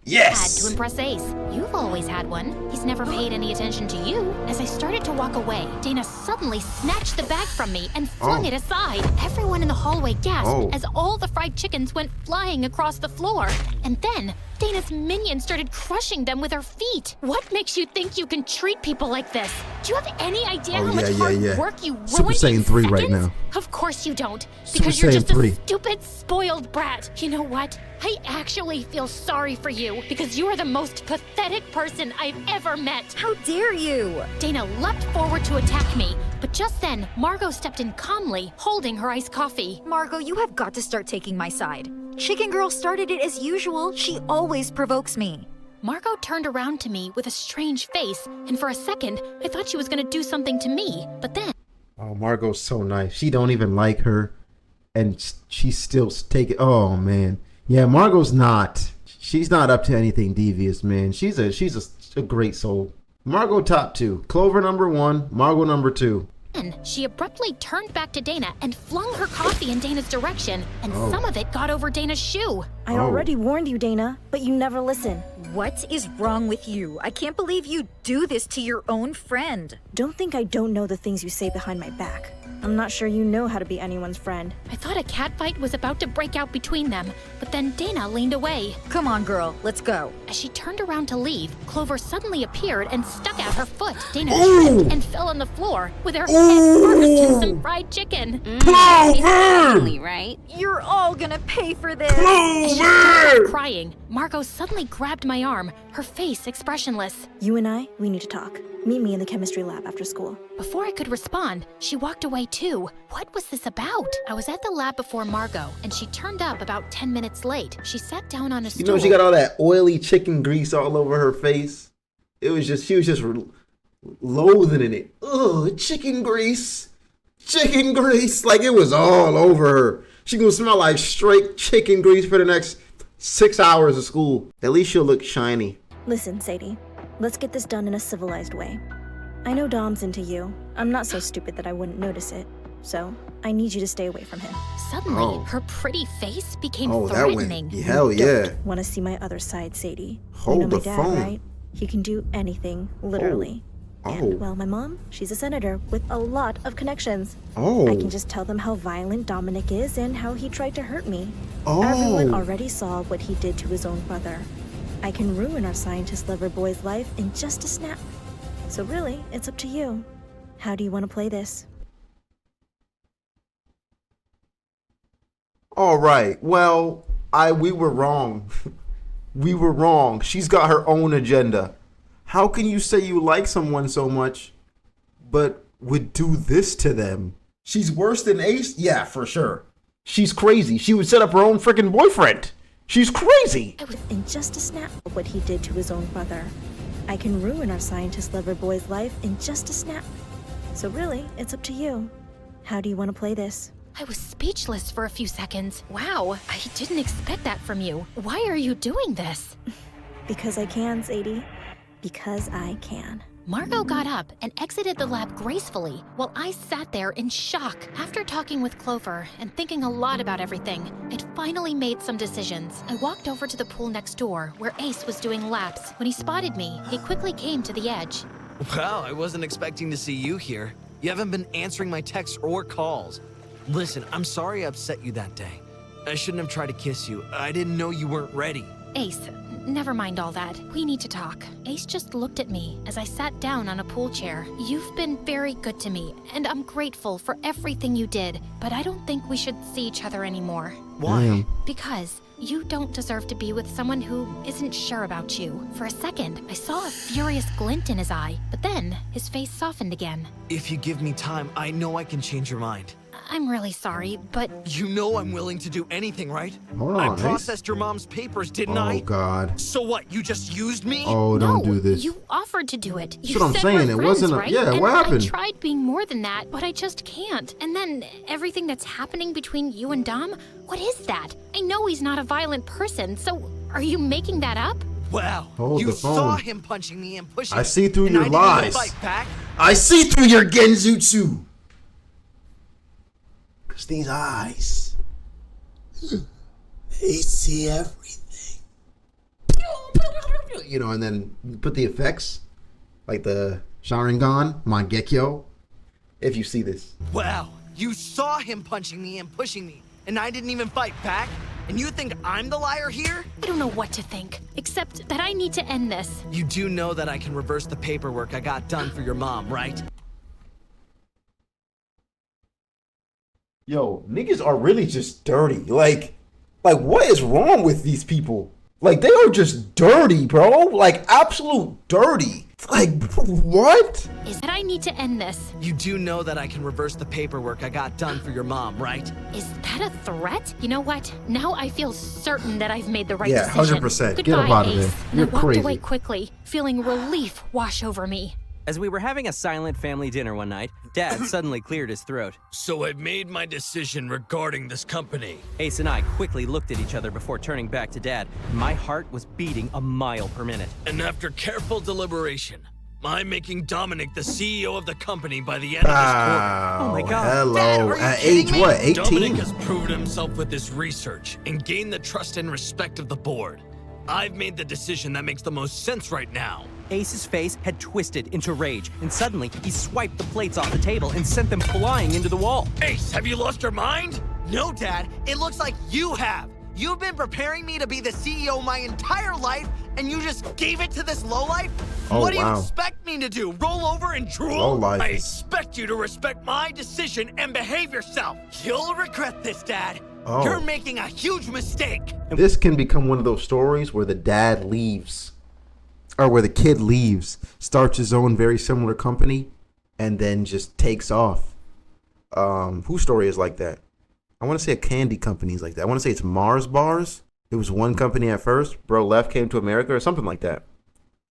Yes! to impress Ace. You've always had one. He's never paid any attention to you. As I started to walk away, Dana suddenly snatched the bag from me and flung it aside. Everyone in the hallway gasped as all the fried chickens went flying across the floor. And then Dana's minion started crushing them with her feet. What makes you think you can treat people like this? Do you have any idea how much hard work you ruined Super Saiyan in 3 seconds? right now. Of course you don't. Super Because you're Saiyan just 3. a stupid, spoiled brat. You know what? I actually feel sorry for you because you are the most pathetic person I've ever met. How dare you? Dana leapt forward to attack me, but just then, Margot stepped in calmly, holding her iced coffee. Margot, you have got to start taking my side. Chicken Girl started it as usual. She always provokes me. Margot turned around to me with a strange face, and for a second, I thought she was gonna do something to me, but then... Oh, Margot's so nice. She don't even like her, and she's still taking... Oh, man. Yeah, Margot's not. She's not up to anything devious, man. She's a great soul. Margot top 2. Clover number 1. Margot number 2. Then she abruptly turned back to Dana and flung her coffee in Dana's direction, and some of it got over Dana's shoe. I already warned you, Dana, but you never listen. What is wrong with you? I can't believe you do this to your own friend. Don't think I don't know the things you say behind my back. I'm not sure you know how to be anyone's friend. I thought a catfight was about to break out between them, but then Dana leaned away. Come on, girl, let's go. As she turned around to leave, Clover suddenly appeared and stuck out her foot. Dana tripped and fell on the floor with her head first in some fried chicken. Clover! Right? You're all gonna pay for this. As she started crying, Margot suddenly grabbed my arm, her face expressionless. You and we need to talk. Meet me in the chemistry lab after school. Before I could respond, she walked away too. What was this about? I was at the lab before Margot, and she turned up about 10 minutes late. She sat down on a stool. You know, she got all that oily chicken grease all over her face. She was just loathing in it. Ugh, chicken grease. Chicken grease. Like it was all over her. She gonna smell like straight chicken grease for the next 6 hours of school. At least she'll look shiny. Listen, Sadie. Let's get this done in a civilized way. I know Dom's into you. I'm not so stupid that I wouldn't notice it. So, I need you to stay away from him. Suddenly, her pretty face became That threatening. went, hell yeah. Want to see my other side, Sadie? Hold you know my the dad, phone. right? He can do anything, literally. And, well, my mom, she's a senator with a lot of connections. I can just tell them how violent Dominic is and how he tried to hurt me. Everyone already saw what he did to his own brother. I can ruin our scientist lover boy's life in just a snap. So really, it's up to you. How do you want to play this? All right. Well, we were wrong. We were wrong. She's got her own agenda. How can you say you like someone so much, but would do this to them? She's worse than Ace? Yeah, for sure. She's crazy. She would set up her own freaking boyfriend. She's crazy. In just a snap, what he did to his own brother. I can ruin our scientist lover boy's life in just a snap. So really, it's up to you. How do you want to play this? I was speechless for a few seconds. Wow, I didn't expect that from you. Why are you doing this? Because I can, Sadie. Because I can. Margot got up and exited the lab gracefully, while I sat there in shock. After talking with Clover and thinking a lot about everything, I'd finally made some decisions. I walked over to the pool next door, where Ace was doing laps. When he spotted me, he quickly came to the edge. Wow, I wasn't expecting to see you here. You haven't been answering my texts or calls. Listen, I'm sorry I upset you that day. I shouldn't have tried to kiss you. I didn't know you weren't ready. Ace, never mind all that. We need to talk. Ace just looked at me as I sat down on a pool chair. You've been very good to me, and I'm grateful for everything you did, but I don't think we should see each other anymore. Why? Because you don't deserve to be with someone who isn't sure about you. For a second, I saw a furious glint in his eye, but then his face softened again. If you give me time, I know I can change your mind. I'm really sorry, but... You know I'm willing to do anything, right? Hold on, I Ace. processed your mom's papers, didn't I? Oh, God. So what, you just used me? Oh, don't do this. You offered to do it. That's what I'm saying. It wasn't right? Yeah, and what happened? I tried being more than that, but I just can't. And then everything that's happening between you and Dom, what is that? I know he's not a violent person, so are you making that up? Wow, Hold you the phone. saw him punching me and pushing me. I see through and your I didn't even lies. fight back. I see through your genjutsu. Because these eyes, they see everything. You know, and then you put the effects, like the Sharingan, Mangekyo, if you see this. Wow, you saw him punching me and pushing me, and I didn't even fight back? And you think I'm the liar here? I don't know what to think, except that I need to end this. You do know that I can reverse the paperwork I got done for your mom, right? Yo, niggas are really just dirty. Like what is wrong with these people? Like, they are just dirty, bro. Like, absolute dirty. Like, what? Is that I need to end this. You do know that I can reverse the paperwork I got done for your mom, right? Is that a threat? You know what? Now I feel certain that I've made the right Yeah, decision. 100%. Goodbye, Get up out of Ace. there. And You're I walked crazy. away quickly, feeling relief wash over me. As we were having a silent family dinner one night, Dad suddenly cleared his throat. So I've made my decision regarding this company. Ace and I quickly looked at each other before turning back to Dad. My heart was beating a mile per minute. And after careful deliberation, I'm making Dominic the CEO of the company by the end of this quarter. Oh my God. Hello. Dad, are you At kidding age me? what? 18? Dominic has proven himself with his research and gained the trust and respect of the board. I've made the decision that makes the most sense right now. Ace's face had twisted into rage, and suddenly he swiped the plates off the table and sent them flying into the wall. Ace, have you lost your mind? No, Dad. It looks like you have. You've been preparing me to be the CEO my entire life, and you just gave it to this lowlife? Oh, what do you wow. expect me to do? Roll over and drool? Lowlife. I expect you to respect my decision and behave yourself. You'll regret this, Dad. Oh. You're making a huge mistake. This can become one of those stories where the dad leaves, or where the kid leaves, starts his own very similar company, and then just takes off. Whose story is like that? I want to say a candy company is like that. I want to say it's Mars Bars. It was one company at first. Bro left, came to America, or something like that.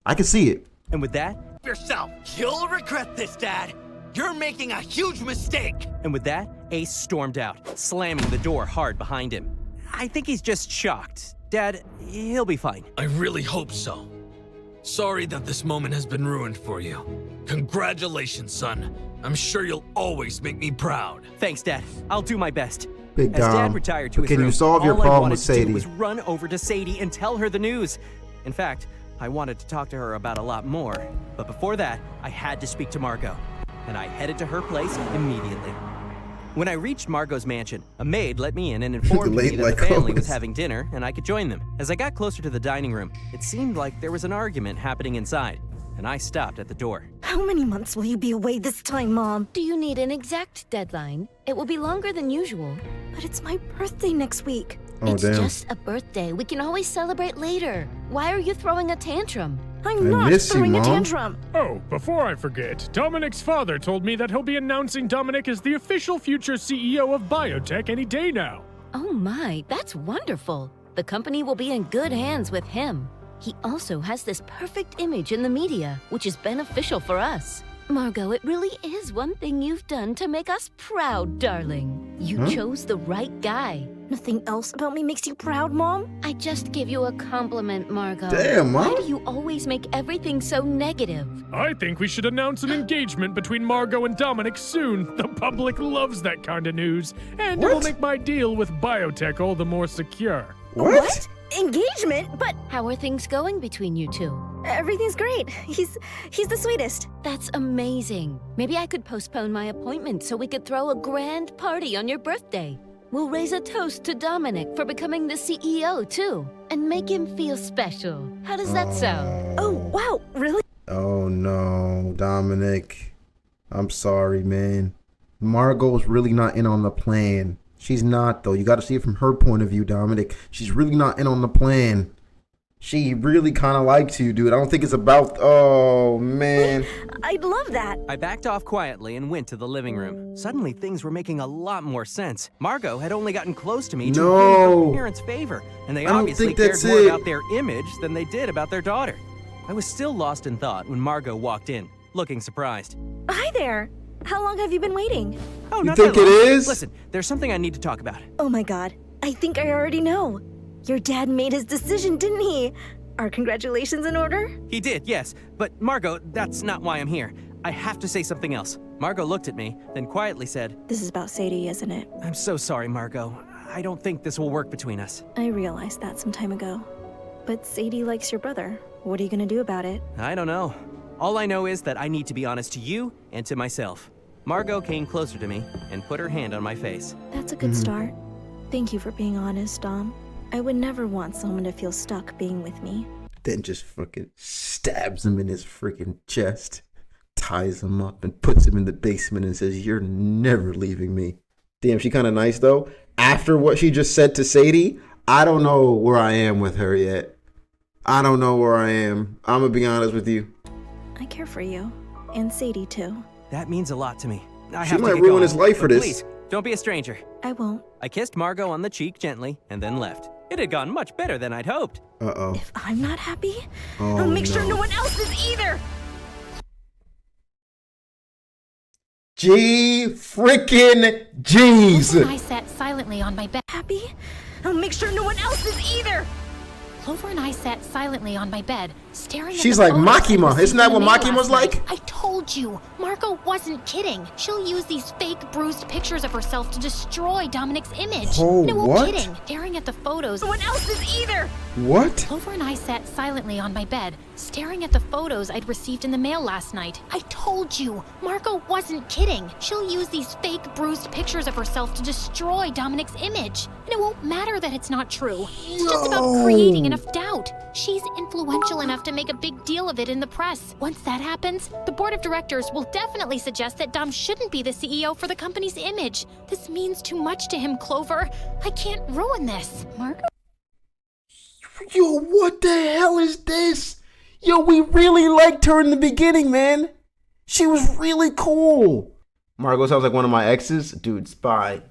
I can see it. And with that, Yourself. You'll regret this, Dad. You're making a huge mistake. And with that, Ace stormed out, slamming the door hard behind him. I think he's just shocked. Dad, he'll be fine. I really hope so. Sorry that this moment has been ruined for you. Congratulations, son. I'm sure you'll always make me proud. Thanks, Dad. I'll do my best. Big As Dom, Dad retired to but his can you room, solve your all I problem wanted with to do Sadie? was run over to Sadie and tell her the news. In fact, I wanted to talk to her about a lot more. But before that, I had to speak to Margot. And I headed to her place immediately. When I reached Margot's mansion, a maid let me in and informed me that the family was having dinner and I could join them. As I got closer to the dining room, it seemed like there was an argument happening inside, and I stopped at the door. How many months will you be away this time, Mom? Do you need an exact deadline? It will be longer than usual. But it's my birthday next week. Oh, It's damn. just a birthday. We can always celebrate later. Why are you throwing a tantrum? I'm not miss you, throwing a Mom. tantrum. Oh, before I forget, Dominic's father told me that he'll be announcing Dominic as the official future CEO of biotech any day now. Oh my, that's wonderful. The company will be in good hands with him. He also has this perfect image in the media, which is beneficial for us. Margot, it really is one thing you've done to make us proud, darling. You chose the right guy. Nothing else about me makes you proud, Mom? I just gave you a compliment, Margot. Damn, Mom. Why do you always make everything so negative? I think we should announce an engagement between Margot and Dominic soon. The public loves that kind of news, and it will make my deal with biotech all the more secure. What? Engagement? But how are things going between you two? Everything's great. He's the sweetest. That's amazing. Maybe I could postpone my appointment so we could throw a grand party on your birthday. We'll raise a toast to Dominic for becoming the CEO too, and make him feel special. How does that sound? Oh, wow, really? Oh no, Dominic. I'm sorry, man. Margot's really not in on the plan. She's not, though. You got to see it from her point of view, Dominic. She's really not in on the plan. She really kind of likes you, dude. I don't think it's about... Oh, man. I'd love that. I backed off quietly and went to the living room. Suddenly, things were making a lot more sense. Margot had only gotten close to me to gain her parents' favor, and they obviously cared more about their image than they did about their daughter. I was still lost in thought when Margot walked in, looking surprised. Hi there. How long have you been waiting? Oh, You not think that it long. is? Listen, there's something I need to talk about. Oh my god. I think I already know. Your dad made his decision, didn't he? Are congratulations in order? He did, yes. But Margot, that's not why I'm here. I have to say something else. Margot looked at me, then quietly said, This is about Sadie, isn't it? I'm so sorry, Margot. I don't think this will work between us. I realized that some time ago. But Sadie likes your brother. What are you gonna do about it? I don't know. All I know is that I need to be honest to you and to myself. Margot came closer to me and put her hand on my face. That's a good start. Thank you for being honest, Dom. I would never want someone to feel stuck being with me. Then just fucking stabs him in his freaking chest, ties him up, and puts him in the basement and says, "You're never leaving me." Damn, she kind of nice, though. After what she just said to Sadie, I don't know where I am with her yet. I don't know where I am. I'm going to be honest with you. I care for you. And Sadie, too. That means a lot to me. I She have to might get ruin going, his life for but this. Please, don't be a stranger. I won't. I kissed Margot on the cheek gently and then left. It had gone much better than I'd hoped. Uh-oh. If I'm not happy, Oh, I'll make sure no. no one else is either. G freaking G's. I sat silently on my bed. Happy? I'll make sure no one else is either. Clover and I sat silently on my bed, staring She's at like the photos I Makima. received Isn't that in the what mail Makima's last night. like? I told you, Margot wasn't kidding. She'll use these fake bruised pictures of herself to destroy Dominic's image. Oh, No what? kidding. Staring at the photos. No one else is either. What? Clover and I sat silently on my bed, staring at the photos I'd received in the mail last night. I told you, Margot wasn't kidding. She'll use these fake bruised pictures of herself to destroy Dominic's image. And it won't matter that it's not true. It's just about creating enough doubt. She's influential enough to make a big deal of it in the press. Once that happens, the board of directors will definitely suggest that Dom shouldn't be the CEO for the company's image. This means too much to him, Clover. I can't ruin this. Margot? Yo, what the hell is this? Yo, we really liked her in the beginning, man. She was really cool. Margot sounds like one of my exes. Dude, Spy.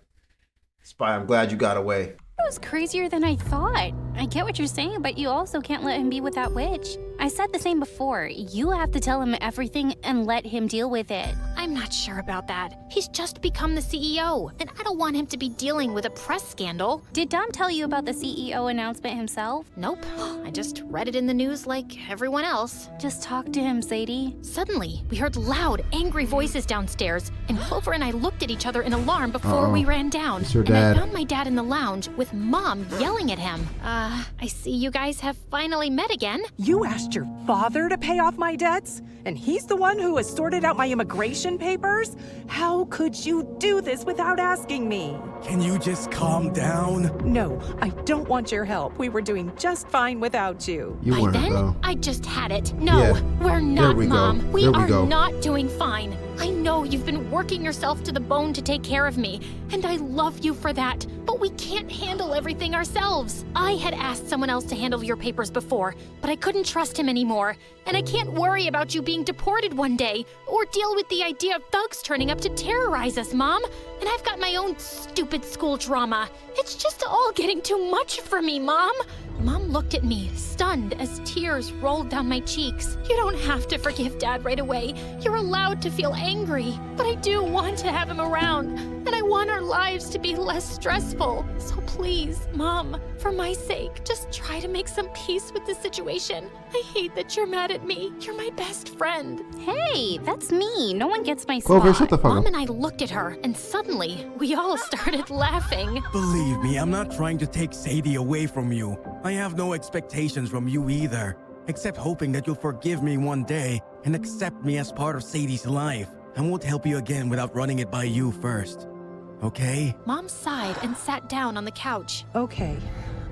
Spy, I'm glad you got away. It was crazier than I thought. I get what you're saying, but you also can't let him be with that witch. I said the same before. You have to tell him everything and let him deal with it. I'm not sure about that. He's just become the CEO, and I don't want him to be dealing with a press scandal. Did Dom tell you about the CEO announcement himself? Nope. I just read it in the news like everyone else. Just talk to him, Sadie. Suddenly, we heard loud, angry voices downstairs, and Clover and I looked at each other in alarm before we ran down. It's her and dad. I found my dad in the lounge with Mom yelling at him. I see you guys have finally met again. You asked your father to pay off my debts? And he's the one who has sorted out my immigration papers? How could you do this without asking me? Can you just calm down? No, I don't want your help. We were doing just fine without you. You By weren't, then, though. I just had it. No, Yeah. we're not, we go. Mom. We There we are go. not doing fine. I know you've been working yourself to the bone to take care of me, and I love you for that, but we can't handle everything ourselves. I had asked someone else to handle your papers before, but I couldn't trust him anymore, and I can't worry about you being deported one day, or deal with the idea of thugs turning up to terrorize us, Mom. And I've got my own stupid school drama. It's just all getting too much for me, Mom. Mom looked at me, stunned, as tears rolled down my cheeks. You don't have to forgive Dad right away. You're allowed to feel angry. But I do want to have him around, and I want our lives to be less stressful. So please, Mom, for my sake, just try to make some peace with the situation. I hate that you're mad at me. You're my best friend. Hey, that's me. No one gets my Clover, spot. shut the fuck Mom up. and I looked at her, and suddenly, we all started laughing. Believe me, I'm not trying to take Sadie away from you. I have no expectations from you either, except hoping that you'll forgive me one day and accept me as part of Sadie's life. I won't help you again without running it by you first. Okay? Mom sighed and sat down on the couch. Okay,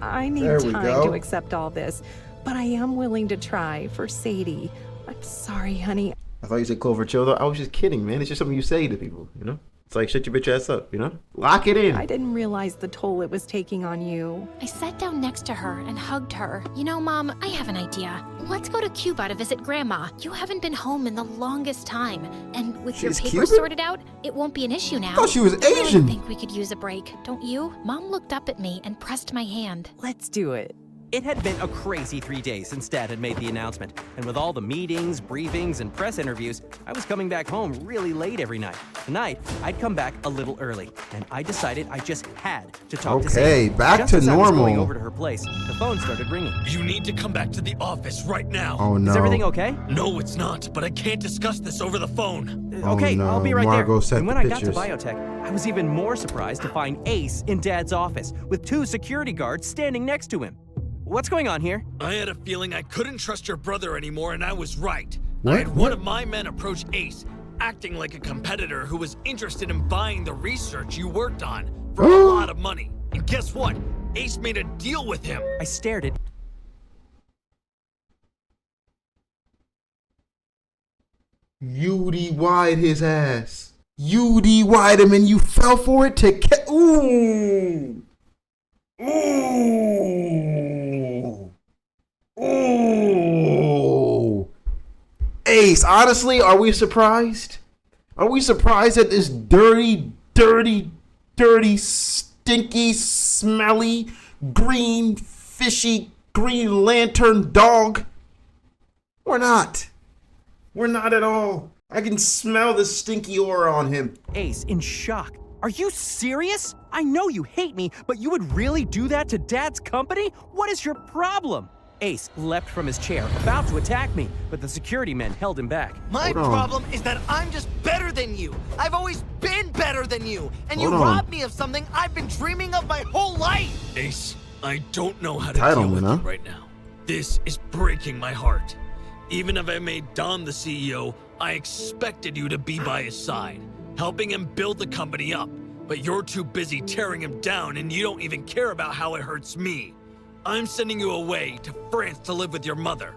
I need There we time go. to accept all this, but I am willing to try for Sadie. I'm sorry, honey. I thought you said Clover chill though. I was just kidding, man. It's just something you say to people, you know? It's like shut your bitch ass up, you know? Lock it in. I didn't realize the toll it was taking on you. I sat down next to her and hugged her. You know, Mom, I have an idea. Let's go to Cuba to visit Grandma. You haven't been home in the longest time. And with your She's papers Cuban? sorted out, it won't be an issue now. I thought she was I really Asian. think we could use a break, don't you? Mom looked up at me and pressed my hand. Let's do it. It had been a crazy 3 days since Dad had made the announcement, and with all the meetings, briefings, and press interviews, I was coming back home really late every night. Tonight, I'd come back a little early, and I decided I just had to talk to Okay, Sadie. back Just to as I was going normal. over to her place, the phone started ringing. You need to come back to the office right now. Oh no. Is everything okay? No, it's not, but I can't discuss this over the phone. Okay, no. I'll be right Margot there. sent And when the I got to pictures. biotech, I was even more surprised to find Ace in Dad's office with 2 security guards standing next to him. What's going on here? I had a feeling I couldn't trust your brother anymore, and I was right. What? I had one of my men approach Ace, acting like a competitor who was interested in buying the research you worked on for a lot of money. And guess what? Ace made a deal with him. I stared at UDY'd his ass. UDY'd him and you fell for it to ooh. Ooh. Ooh. Ace, honestly, are we surprised? Are we surprised that this dirty, stinky, smelly, green, fishy, Green Lantern dog? We're not. We're not at all. I can smell the stinky aura on him. Ace in shock. Are you serious? I know you hate me, but you would really do that to Dad's company? What is your problem? Ace leapt from his chair, about to attack me, but the security men held him back. My problem is that I'm just better than you. I've always been better than you. And you robbed me of something I've been dreaming of my whole life. Ace, I don't know how to deal with you right now. This is breaking my heart. Even if I made Dom the CEO, I expected you to be by his side, helping him build the company up. But you're too busy tearing him down and you don't even care about how it hurts me. I'm sending you away to France to live with your mother.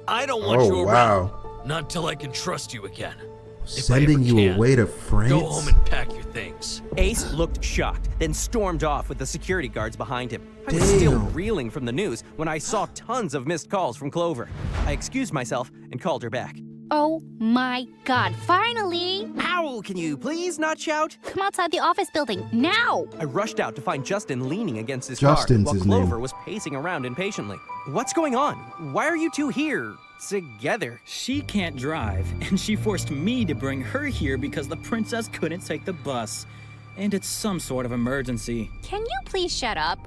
I don't want you around. Not till I can trust you again. Sending you away to France? Go home and pack your things. Ace looked shocked, then stormed off with the security guards behind him. I was still reeling from the news when I saw tons of missed calls from Clover. I excused myself and called her back. Oh my God, finally! Ow, can you please not shout? Come outside the office building, now! I rushed out to find Justin leaning against his Justin's car, his while Clover name. was pacing around impatiently. What's going on? Why are you two here together? She can't drive, and she forced me to bring her here because the princess couldn't take the bus. And it's some sort of emergency. Can you please shut up?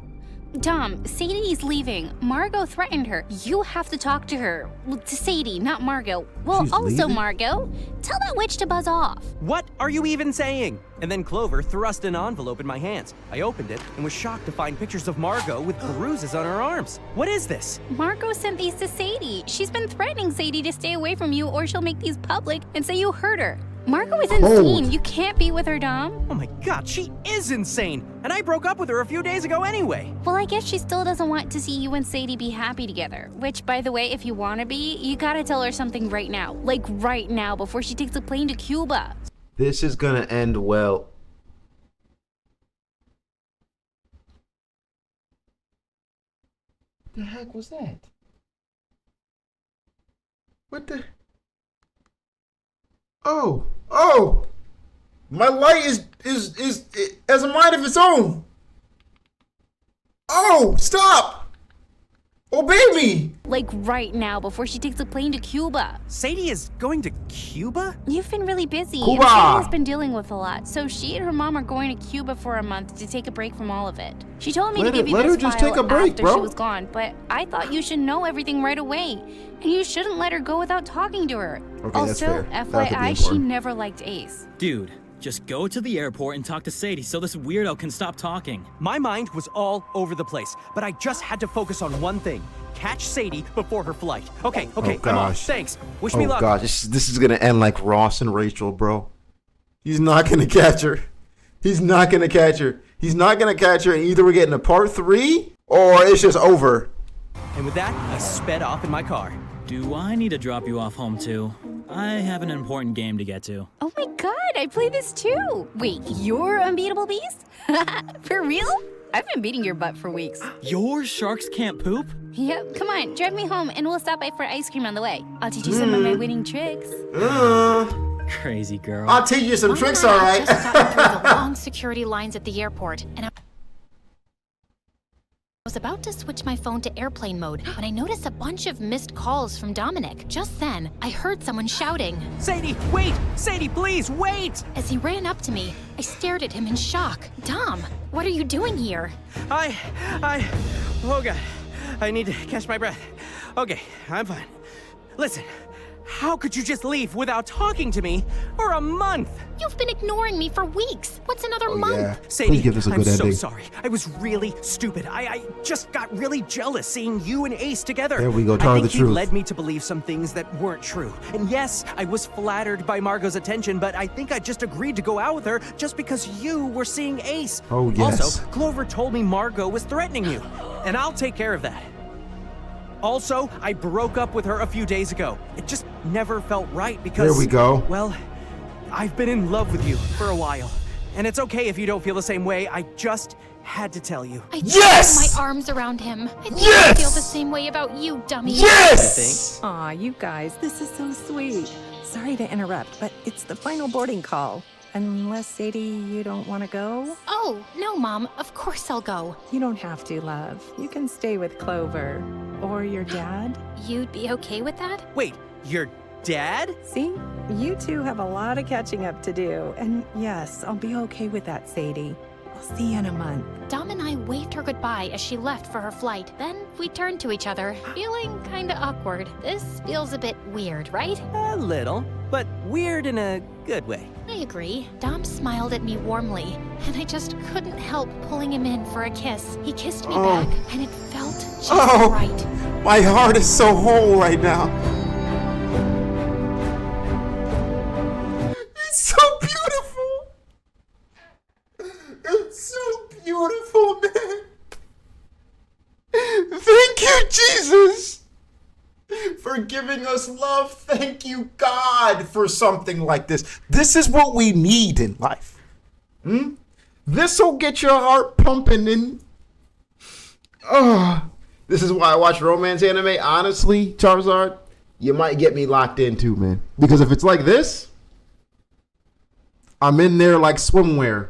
Dom, Sadie's leaving. Margot threatened her. You have to talk to her. Well, to Sadie, not Margot. Well, She's also leaving? Margot. Tell that witch to buzz off. What are you even saying? And then Clover thrust an envelope in my hands. I opened it and was shocked to find pictures of Margot with bruises on her arms. What is this? Margot sent these to Sadie. She's been threatening Sadie to stay away from you or she'll make these public and say you hurt her. Margot is insane. You can't be with her, Dom. Oh my God, she is insane. And I broke up with her a few days ago anyway. Well, I guess she still doesn't want to see you and Sadie be happy together. Which, by the way, if you want to be, you gotta tell her something right now. Like right now, before she takes a plane to Cuba. This is gonna end well. The heck was that? What the? Oh! My light is has a mind of its own. Oh, stop! Obey me! Like right now, before she takes a plane to Cuba. Sadie is going to Cuba? You've been really busy. Cuba! And Sadie has been dealing with a lot. So she and her mom are going to Cuba for a month to take a break from all of it. She told me to give you this file after she was gone, but I thought you should know everything right away. And you shouldn't let her go without talking to her. Okay, also, that's fair. FYI, she never liked Ace. Dude, just go to the airport and talk to Sadie so this weirdo can stop talking. My mind was all over the place, but I just had to focus on one thing. Catch Sadie before her flight. Okay, I'm off. Thanks. Wish me luck. Oh gosh, this is gonna end like Ross and Rachel, bro. He's not gonna catch her. He's not gonna catch her. He's not gonna catch her, and either we're getting a part 3 or it's just over. And with that, I sped off in my car. Do I need to drop you off home too? I have an important game to get to. Oh my God, I play this too. Wait, you're Unbeatable Beast? For real? I've been beating your butt for weeks. Your sharks can't poop? Yep, come on, drive me home and we'll stop by for ice cream on the way. I'll teach you some of my winning tricks. Crazy girl. I'll teach you some tricks, all right. Just got through the long security lines at the airport, and I was about to switch my phone to airplane mode when I noticed a bunch of missed calls from Dominic. Just then, I heard someone shouting, Sadie, wait! Sadie, please, wait! As he ran up to me, I stared at him in shock. Dom, what are you doing here? Oh God, I need to catch my breath. Okay, I'm fine. Listen, how could you just leave without talking to me for a month? You've been ignoring me for weeks. What's another month? Yeah. Sadie, Please give us a I'm good so ending. sorry. I was really stupid. I just got really jealous seeing you and Ace together. There we go, tell her I think the he truth. led me to believe some things that weren't true. And yes, I was flattered by Margot's attention, but I think I just agreed to go out with her just because you were seeing Ace. Oh, yes. Also, Clover told me Margot was threatening you, and I'll take care of that. Also, I broke up with her a few days ago. It just never felt right because... There we go. Well, I've been in love with you for a while. And it's okay if you don't feel the same way. I just had to tell you. I threw my arms around him. I think I feel the same way about you, dummy. Yes! Aw, you guys, this is so sweet. Sorry to interrupt, but it's the final boarding call. Unless, Sadie, you don't want to go? Oh, no, Mom. Of course I'll go. You don't have to, love. You can stay with Clover. Or your dad. You'd be okay with that? Wait, your dad? See? You two have a lot of catching up to do. And yes, I'll be okay with that, Sadie. I'll see you in a month. Dom and I waved her goodbye as she left for her flight. Then we turned to each other, feeling kinda awkward. This feels a bit weird, right? A little, but weird in a good way. I agree. Dom smiled at me warmly, and I just couldn't help pulling him in for a kiss. He kissed me back, and it felt just right. My heart is so whole right now. It's so beautiful. It's so beautiful, man. Thank you, Jesus, for giving us love. Thank you, God, for something like this. This is what we need in life. This will get your heart pumping in. This is why I watch romance anime. Honestly, Charizard, you might get me locked in too, man. Because if it's like this, I'm in there like swimwear.